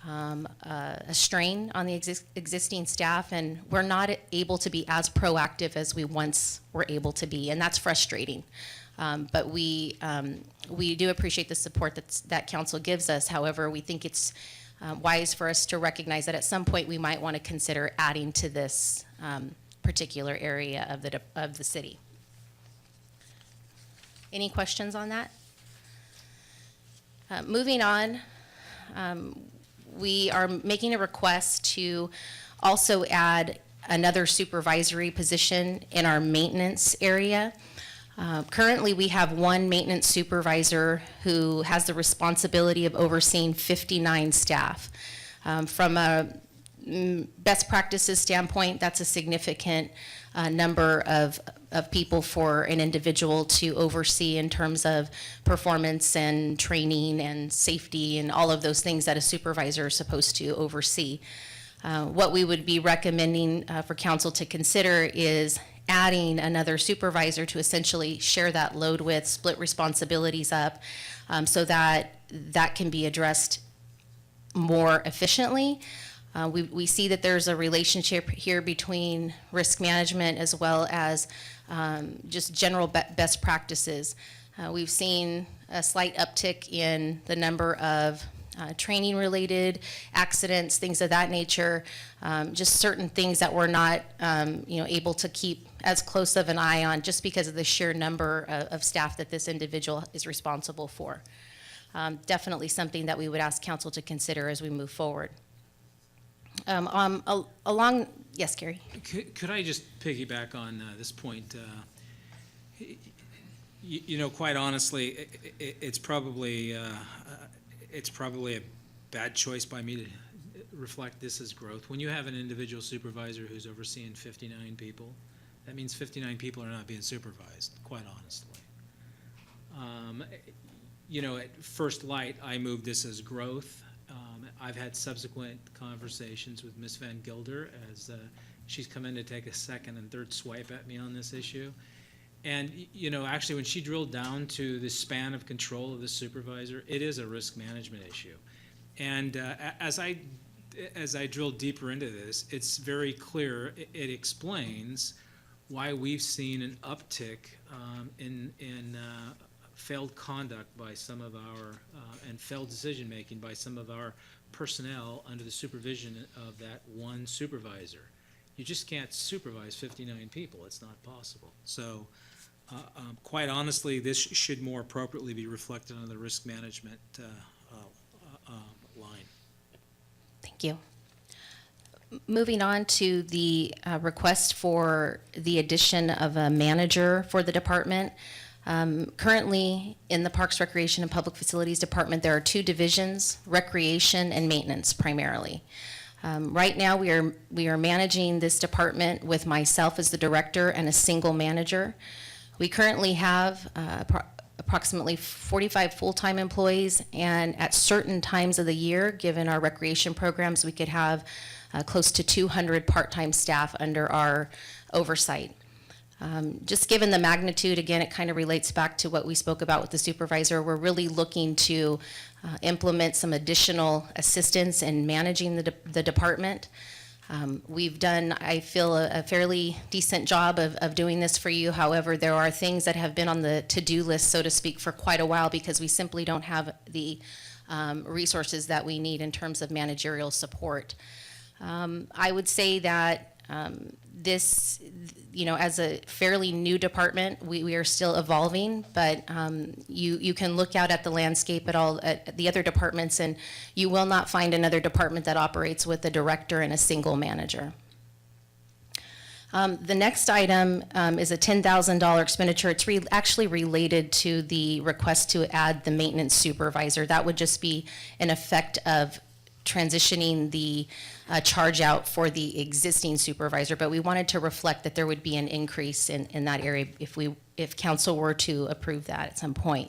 a strain on the existing staff, and we're not able to be as proactive as we once were able to be, and that's frustrating. But we do appreciate the support that council gives us. However, we think it's wise for us to recognize that at some point we might want to consider adding to this particular area of the city. Any questions on that? Moving on, we are making a request to also add another supervisory position in our maintenance area. Currently, we have 1 maintenance supervisor who has the responsibility of overseeing 59 staff. From a best practices standpoint, that's a significant number of people for an individual to oversee in terms of performance and training and safety and all of those things that a supervisor is supposed to oversee. What we would be recommending for council to consider is adding another supervisor to essentially share that load with, split responsibilities up, so that can be addressed more efficiently. We see that there's a relationship here between risk management as well as just general best practices. We've seen a slight uptick in the number of training-related accidents, things of that nature, just certain things that we're not, able to keep as close of an eye on just because of the sheer number of staff that this individual is responsible for. Definitely something that we would ask council to consider as we move forward. Yes, Gary? Could I just piggyback on this point? Quite honestly, it's probably a bad choice by me to reflect this as growth. When you have an individual supervisor who's overseeing 59 people, that means 59 people are not being supervised, quite honestly. At first light, I moved this as growth. I've had subsequent conversations with Ms. Van Gilder as she's come in to take a second and third swipe at me on this issue. And, actually, when she drilled down to the span of control of the supervisor, it is a risk management issue. And as I drill deeper into this, it's very clear, it explains why we've seen an uptick in failed conduct by some of our, and failed decision-making by some of our personnel under the supervision of that one supervisor. You just can't supervise 59 people. It's not possible. So, quite honestly, this should more appropriately be reflected on the risk management line. Thank you. Moving on to the request for the addition of a manager for the department. Currently, in the Parks, Recreation, and Public Facilities Department, there are two divisions, recreation and maintenance primarily. Right now, we are managing this department with myself as the director and a single manager. We currently have approximately 45 full-time employees, and at certain times of the year, given our recreation programs, we could have close to 200 part-time staff under our oversight. Just given the magnitude, again, it kind of relates back to what we spoke about with the supervisor. We're really looking to implement some additional assistance in managing the department. We've done, I feel, a fairly decent job of doing this for you. However, there are things that have been on the to-do list, so to speak, for quite a while because we simply don't have the resources that we need in terms of managerial support. I would say that this, as a fairly new department, we are still evolving, but you can look out at the landscape at the other departments, and you will not find another department that operates with a director and a single manager. The next item is a $10,000 expenditure. It's actually related to the request to add the maintenance supervisor. That would just be an effect of transitioning the charge out for the existing supervisor, but we wanted to reflect that there would be an increase in that area if council were to approve that at some point.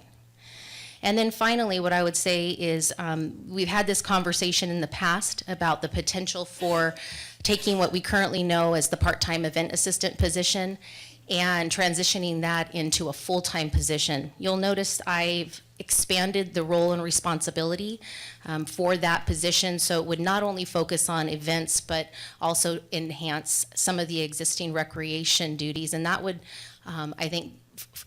And then finally, what I would say is we've had this conversation in the past about the potential for taking what we currently know as the part-time event assistant position and transitioning that into a full-time position. You'll notice I've expanded the role and responsibility for that position, so it would not only focus on events, but also enhance some of the existing recreation duties, and that would, I think,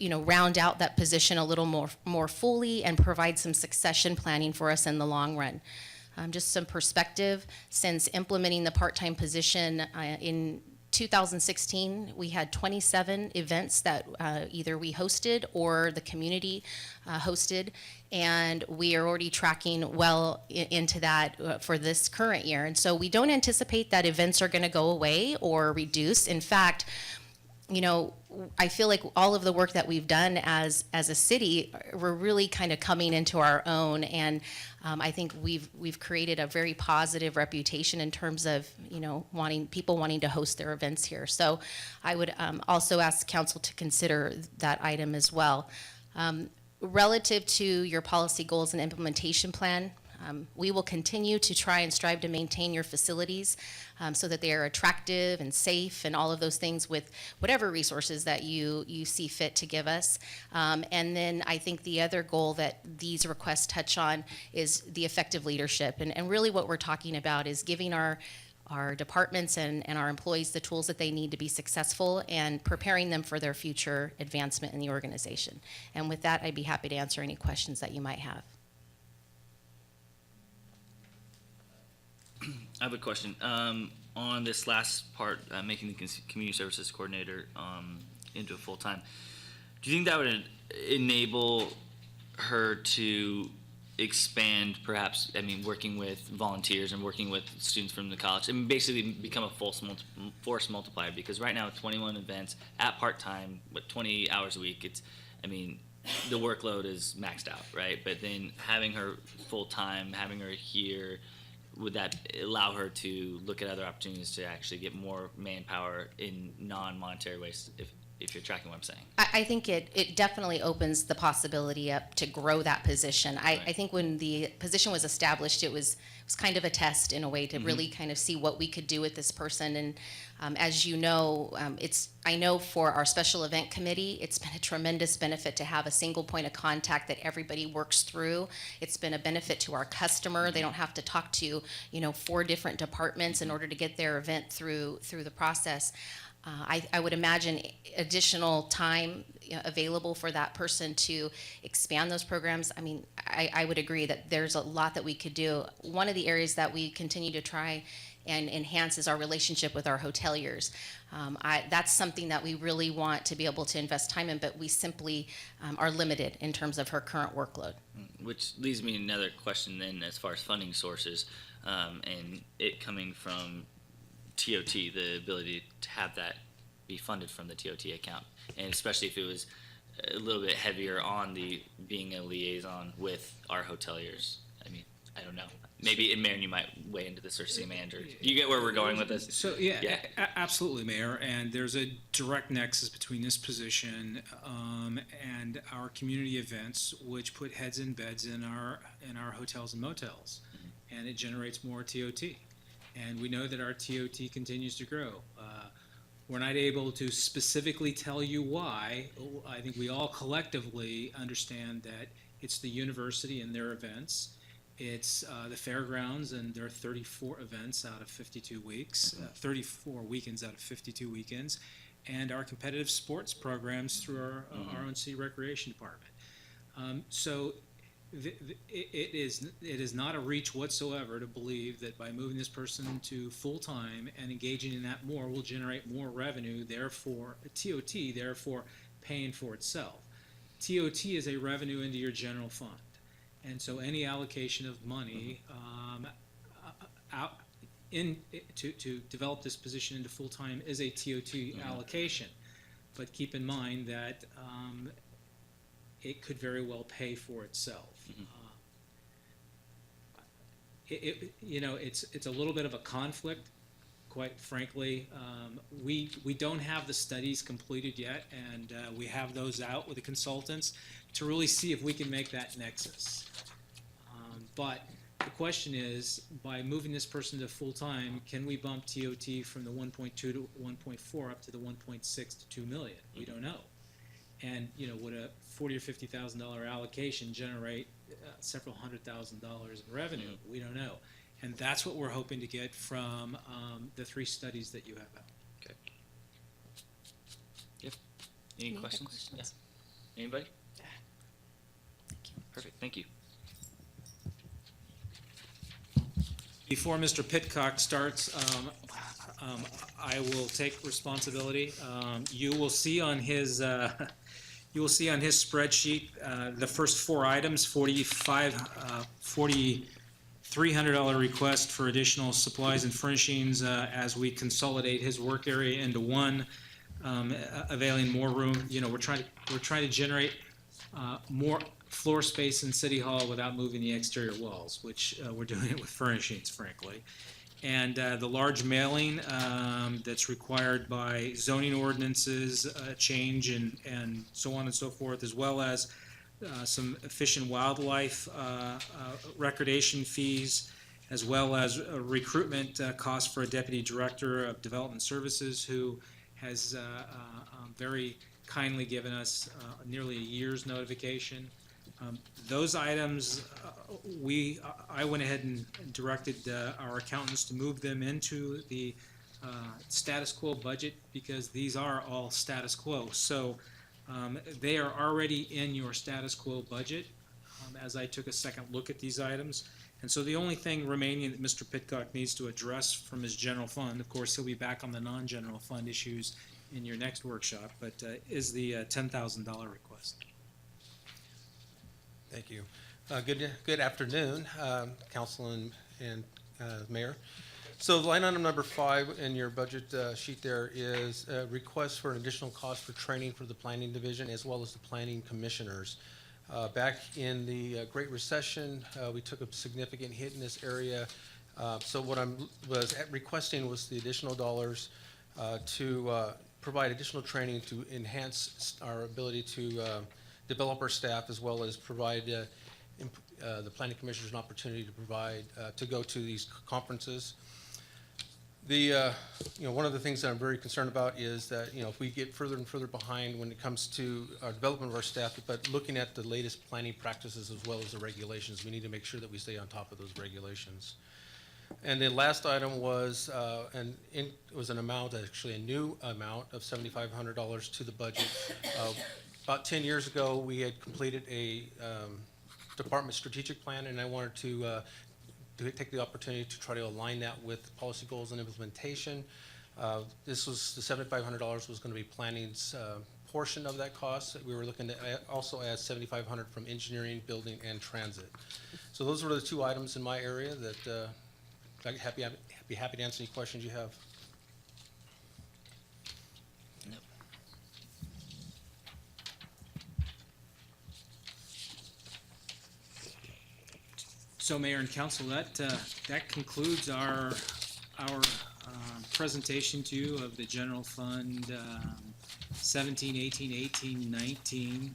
round out that position a little more fully and provide some succession planning for us in the long run. Just some perspective, since implementing the part-time position in 2016, we had 27 events that either we hosted or the community hosted, and we are already tracking well into that for this current year. And so we don't anticipate that events are going to go away or reduce. In fact, I feel like all of the work that we've done as a city, we're really kind of coming into our own, and I think we've created a very positive reputation in terms of people wanting to host their events here. So I would also ask council to consider that item as well. Relative to your policy goals and implementation plan, we will continue to try and strive to maintain your facilities so that they are attractive and safe and all of those things with whatever resources that you see fit to give us. And then I think the other goal that these requests touch on is the effective leadership. And really what we're talking about is giving our departments and our employees the tools that they need to be successful and preparing them for their future advancement in the organization. And with that, I'd be happy to answer any questions that you might have. I have a question. On this last part, making the community services coordinator into a full-time, do you think that would enable her to expand, perhaps, working with volunteers and working with students from the college, and basically become a force multiplier? Because right now, 21 events at part-time, with 20 hours a week, the workload is maxed out, right? But then having her full-time, having her here, would that allow her to look at other opportunities to actually get more manpower in non-monetary ways, if you're tracking what I'm saying. I think it definitely opens the possibility up to grow that position. I Right. think when the position was established, it was kind of a test in a way to Mm-hmm. really kind of see what we could do with this person. And as you know, I know for our special event committee, it's been a tremendous benefit to have a single point of contact that everybody works through. It's been a benefit to our customer. They don't have to talk to, 4 different departments in order to get their event through the process. I would imagine additional time available for that person to expand those programs. I mean, I would agree that there's a lot that we could do. One of the areas that we continue to try and enhance is our relationship with our hoteliers. That's something that we really want to be able to invest time in, but we simply are limited in terms of her current workload. Which leads me to another question then, as far as funding sources, and it coming from TOT, the ability to have that be funded from the TOT account, and especially if it was a little bit heavier on the being a liaison with our hoteliers. I mean, I don't know. Maybe, and Mayor, you might weigh into this, or city manager. You get where we're going with this? So, Yeah. absolutely, Mayor, and there's a direct nexus between this position and our community events, which put heads in beds in our hotels and motels, and it generates more TOT. And we know that our TOT continues to grow. We're not able to specifically tell you why. I think we all collectively understand that it's the university and their events. It's the fairgrounds and their 34 events out of 52 weeks, 34 weekends out of 52 weekends, and our competitive sports programs through our own city recreation department. So it is not a reach whatsoever to believe that by moving this person to full-time and engaging in that more will generate more revenue, therefore TOT, therefore paying for itself. TOT is a revenue into your general fund. And so any allocation of money to develop this position into full-time is a TOT allocation. But keep in mind that it could very well pay for itself. It's a little bit of a conflict, quite frankly. We don't have the studies completed yet, and we have those out with the consultants to really see if we can make that nexus. But the question is, by moving this person to full-time, can we bump TOT from the 1.2 to 1.4 up to the 1.6 to 2 million? We don't know. And, would a $40,000 or $50,000 allocation generate several $100,000 in revenue? We don't know. And that's what we're hoping to get from the 3 studies that you have out. Okay. Yep. Any questions? Yeah. Anybody? Thank you. Perfect. Thank you. Before Mr. Pitcock starts, I will take responsibility. You will see on his spreadsheet the first 4 items: $4,300 request for additional supplies and furnishings as we consolidate his work area into one, availing more room. We're trying to generate more floor space in City Hall without moving the exterior walls, which we're doing it with furnishings, frankly. And the large mailing that's required by zoning ordinances change and so on and so forth, as well as some fish and wildlife recordation fees, as well as recruitment costs for a deputy director of development services who has very kindly given us nearly a year's notification. Those items, I went ahead and directed our accountants to move them into the status quo budget because these are all status quo. So they are already in your status quo budget as I took a second look at these items. And so the only thing remaining that Mr. Pitcock needs to address from his general fund, of course, he'll be back on the non-general fund issues in your next workshop, but is the $10,000 request. Thank you. Good afternoon, Council and Mayor. So line item number 5 in your budget sheet there is a request for an additional cost for training for the planning division as well as the planning commissioners. Back in the Great Recession, we took a significant hit in this area. So what I was requesting was the additional dollars to provide additional training to enhance our ability to develop our staff, as well as provide the planning commissioners an opportunity to provide, to go to these conferences. One of the things that I'm very concerned about is that, if we get further and further behind when it comes to our development of our staff, but looking at the latest planning practices as well as the regulations, we need to make sure that we stay on top of those regulations. And the last item was, it was an amount, actually a new amount of $7,500 to the budget. About 10 years ago, we had completed a department strategic plan, and I wanted to take the opportunity to try to align that with policy goals and implementation. This was, the $7,500 was going to be planning's portion of that cost. We were looking to also add $7,500 from engineering, building, and transit. So those were the two items in my area that I'd be happy to answer any questions you have. So Mayor and Council, that concludes our presentation to you of the general fund 17, 18, 18, 19,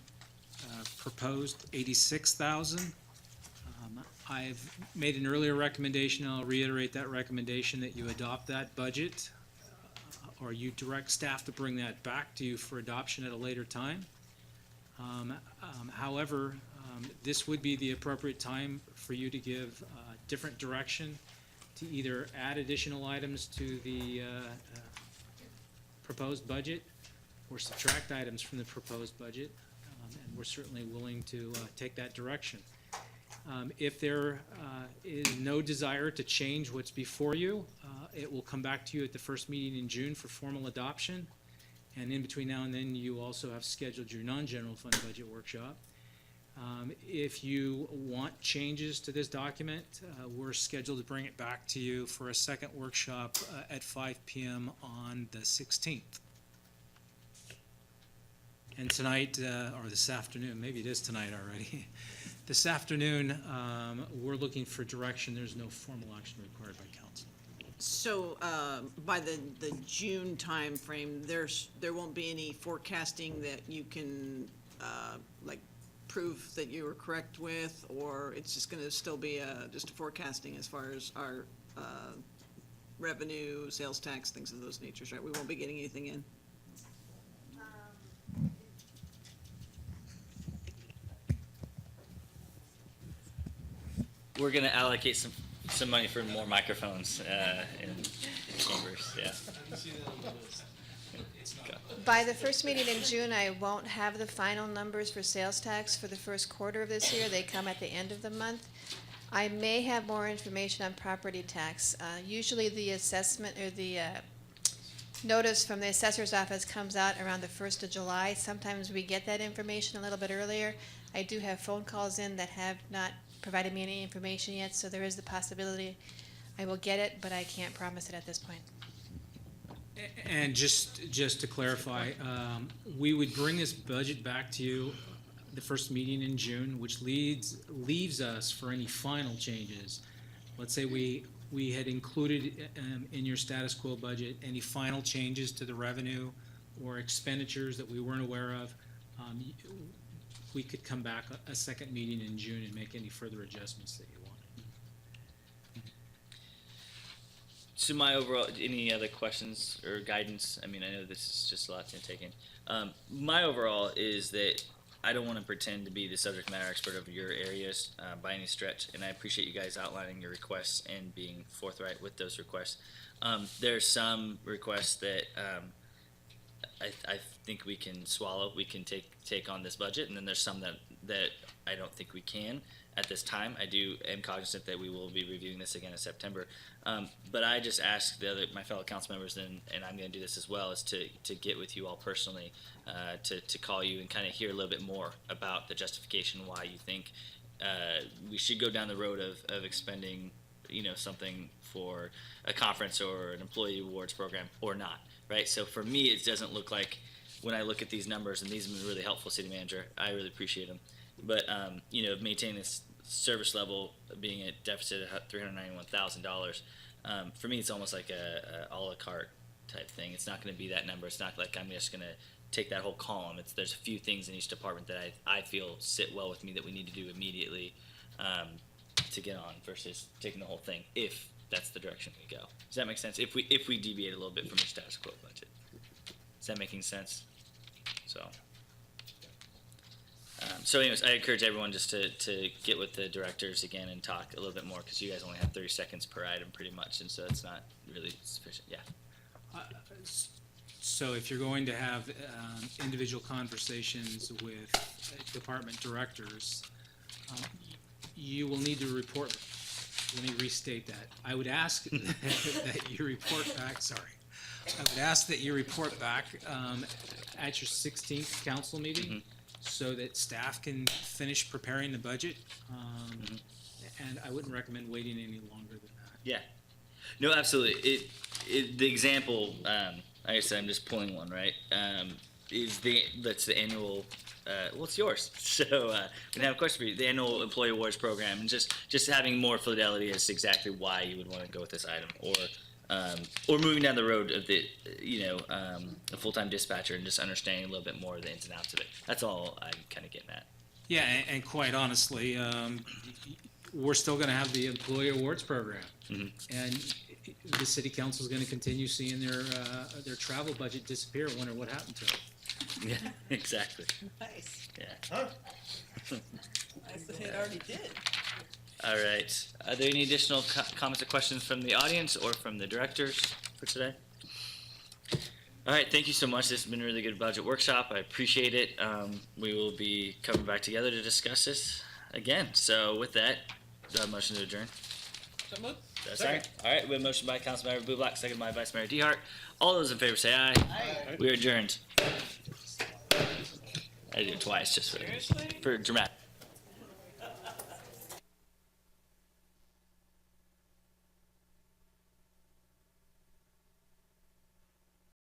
proposed 86,000. I've made an earlier recommendation, I'll reiterate that recommendation, that you adopt that budget, or you direct staff to bring that back to you for adoption at a later time. However, this would be the appropriate time for you to give different direction, to either add additional items to the proposed budget or subtract items from the proposed budget, and we're certainly willing to take that direction. If there is no desire to change what's before you, it will come back to you at the first meeting in June for formal adoption. And in between now and then, you also have scheduled your non-general fund budget workshop. If you want changes to this document, we're scheduled to bring it back to you for a second workshop at 5 p.m. on the 16th. And tonight, or this afternoon, maybe it is tonight already, this afternoon, we're looking for direction. There's no formal action required by council. So, by the June timeframe, there won't be any forecasting that you can, prove that you were correct with, or it's just gonna still be just a forecasting as far as our, revenue, sales tax, things of those natures, right? We won't be getting anything in? We're gonna allocate some money for more microphones in chambers, yeah. By the first meeting in June, I won't have the final numbers for sales tax for the first quarter of this year. They come at the end of the month. I may have more information on property tax. Usually the assessment or the notice from the assessor's office comes out around the 1st of July. Sometimes we get that information a little bit earlier. I do have phone calls in that have not provided me any information yet, so there is the possibility I will get it, but I can't promise it at this point. And just to clarify, we would bring this budget back to you the first meeting in June, which leaves us for any final changes. Let's say we had included in your status quo budget any final changes to the revenue or expenditures that we weren't aware of. We could come back a second meeting in June and make any further adjustments that you want. So my overall, any other questions or guidance? I mean, I know this is just a lot to take in. My overall is that I don't want to pretend to be the subject matter expert of your areas by any stretch, and I appreciate you guys outlining your requests and being forthright with those requests. There are some requests that I think we can swallow. We can take on this budget, and then there's some that I don't think we can at this time. I am cognizant that we will be reviewing this again in September. But I just ask my fellow council members, and I'm going to do this as well, is to get with you all personally, to call you and kind of hear a little bit more about the justification why you think we should go down the road of expending, something for a conference or an employee awards program or not, right? So for me, it doesn't look like, when I look at these numbers, and these have been really helpful, City Manager, I really appreciate them. But, maintaining this service level being a deficit of $391,000, for me, it's almost like a la carte type thing. It's not gonna be that number. It's not like I'm just gonna take that whole column. There's a few things in each department that I feel sit well with me that we need to do immediately, to get on versus taking the whole thing, if that's the direction we go. Does that make sense? If we deviate a little bit from the status quo budget. Is that making sense? So anyways, I encourage everyone just to get with the directors again and talk a little bit more, because you guys only have 30 seconds per item pretty much, and so it's not really sufficient. Yeah. So if you're going to have individual conversations with department directors, you will need to report. Let me restate that. I would ask that you report back, I would ask that you report back at your 16th council meeting, so that staff can finish preparing the budget. And I wouldn't recommend waiting any longer than that. Yeah. No, absolutely. The example, like I said, I'm just pulling one, right? That's the annual, well, it's yours. So, we have a question for you. The annual employee awards program, and just having more fidelity as to exactly why you would want to go with this item, or moving down the road of the, a full-time dispatcher, and just understanding a little bit more of the ins and outs of it. That's all I'm kind of getting at. Yeah, and quite honestly, we're still gonna have the employee awards program. And the city council is gonna continue seeing their travel budget disappear, wonder what happened to it. Yeah, exactly. Nice. Yeah. Nice that it already did. All right. Are there any additional comments or questions from the audience or from the directors for today? All right. Thank you so much. This has been a really good budget workshop. I appreciate it. We will be coming back together to discuss this again. So with that, do I have a motion to adjourn? So moved. That's right. All right. We have a motion by Councilmember Bublock, second by Vice Mayor DeHart. All those in favor say aye. Aye. We are adjourned. I do it twice just for dramatic.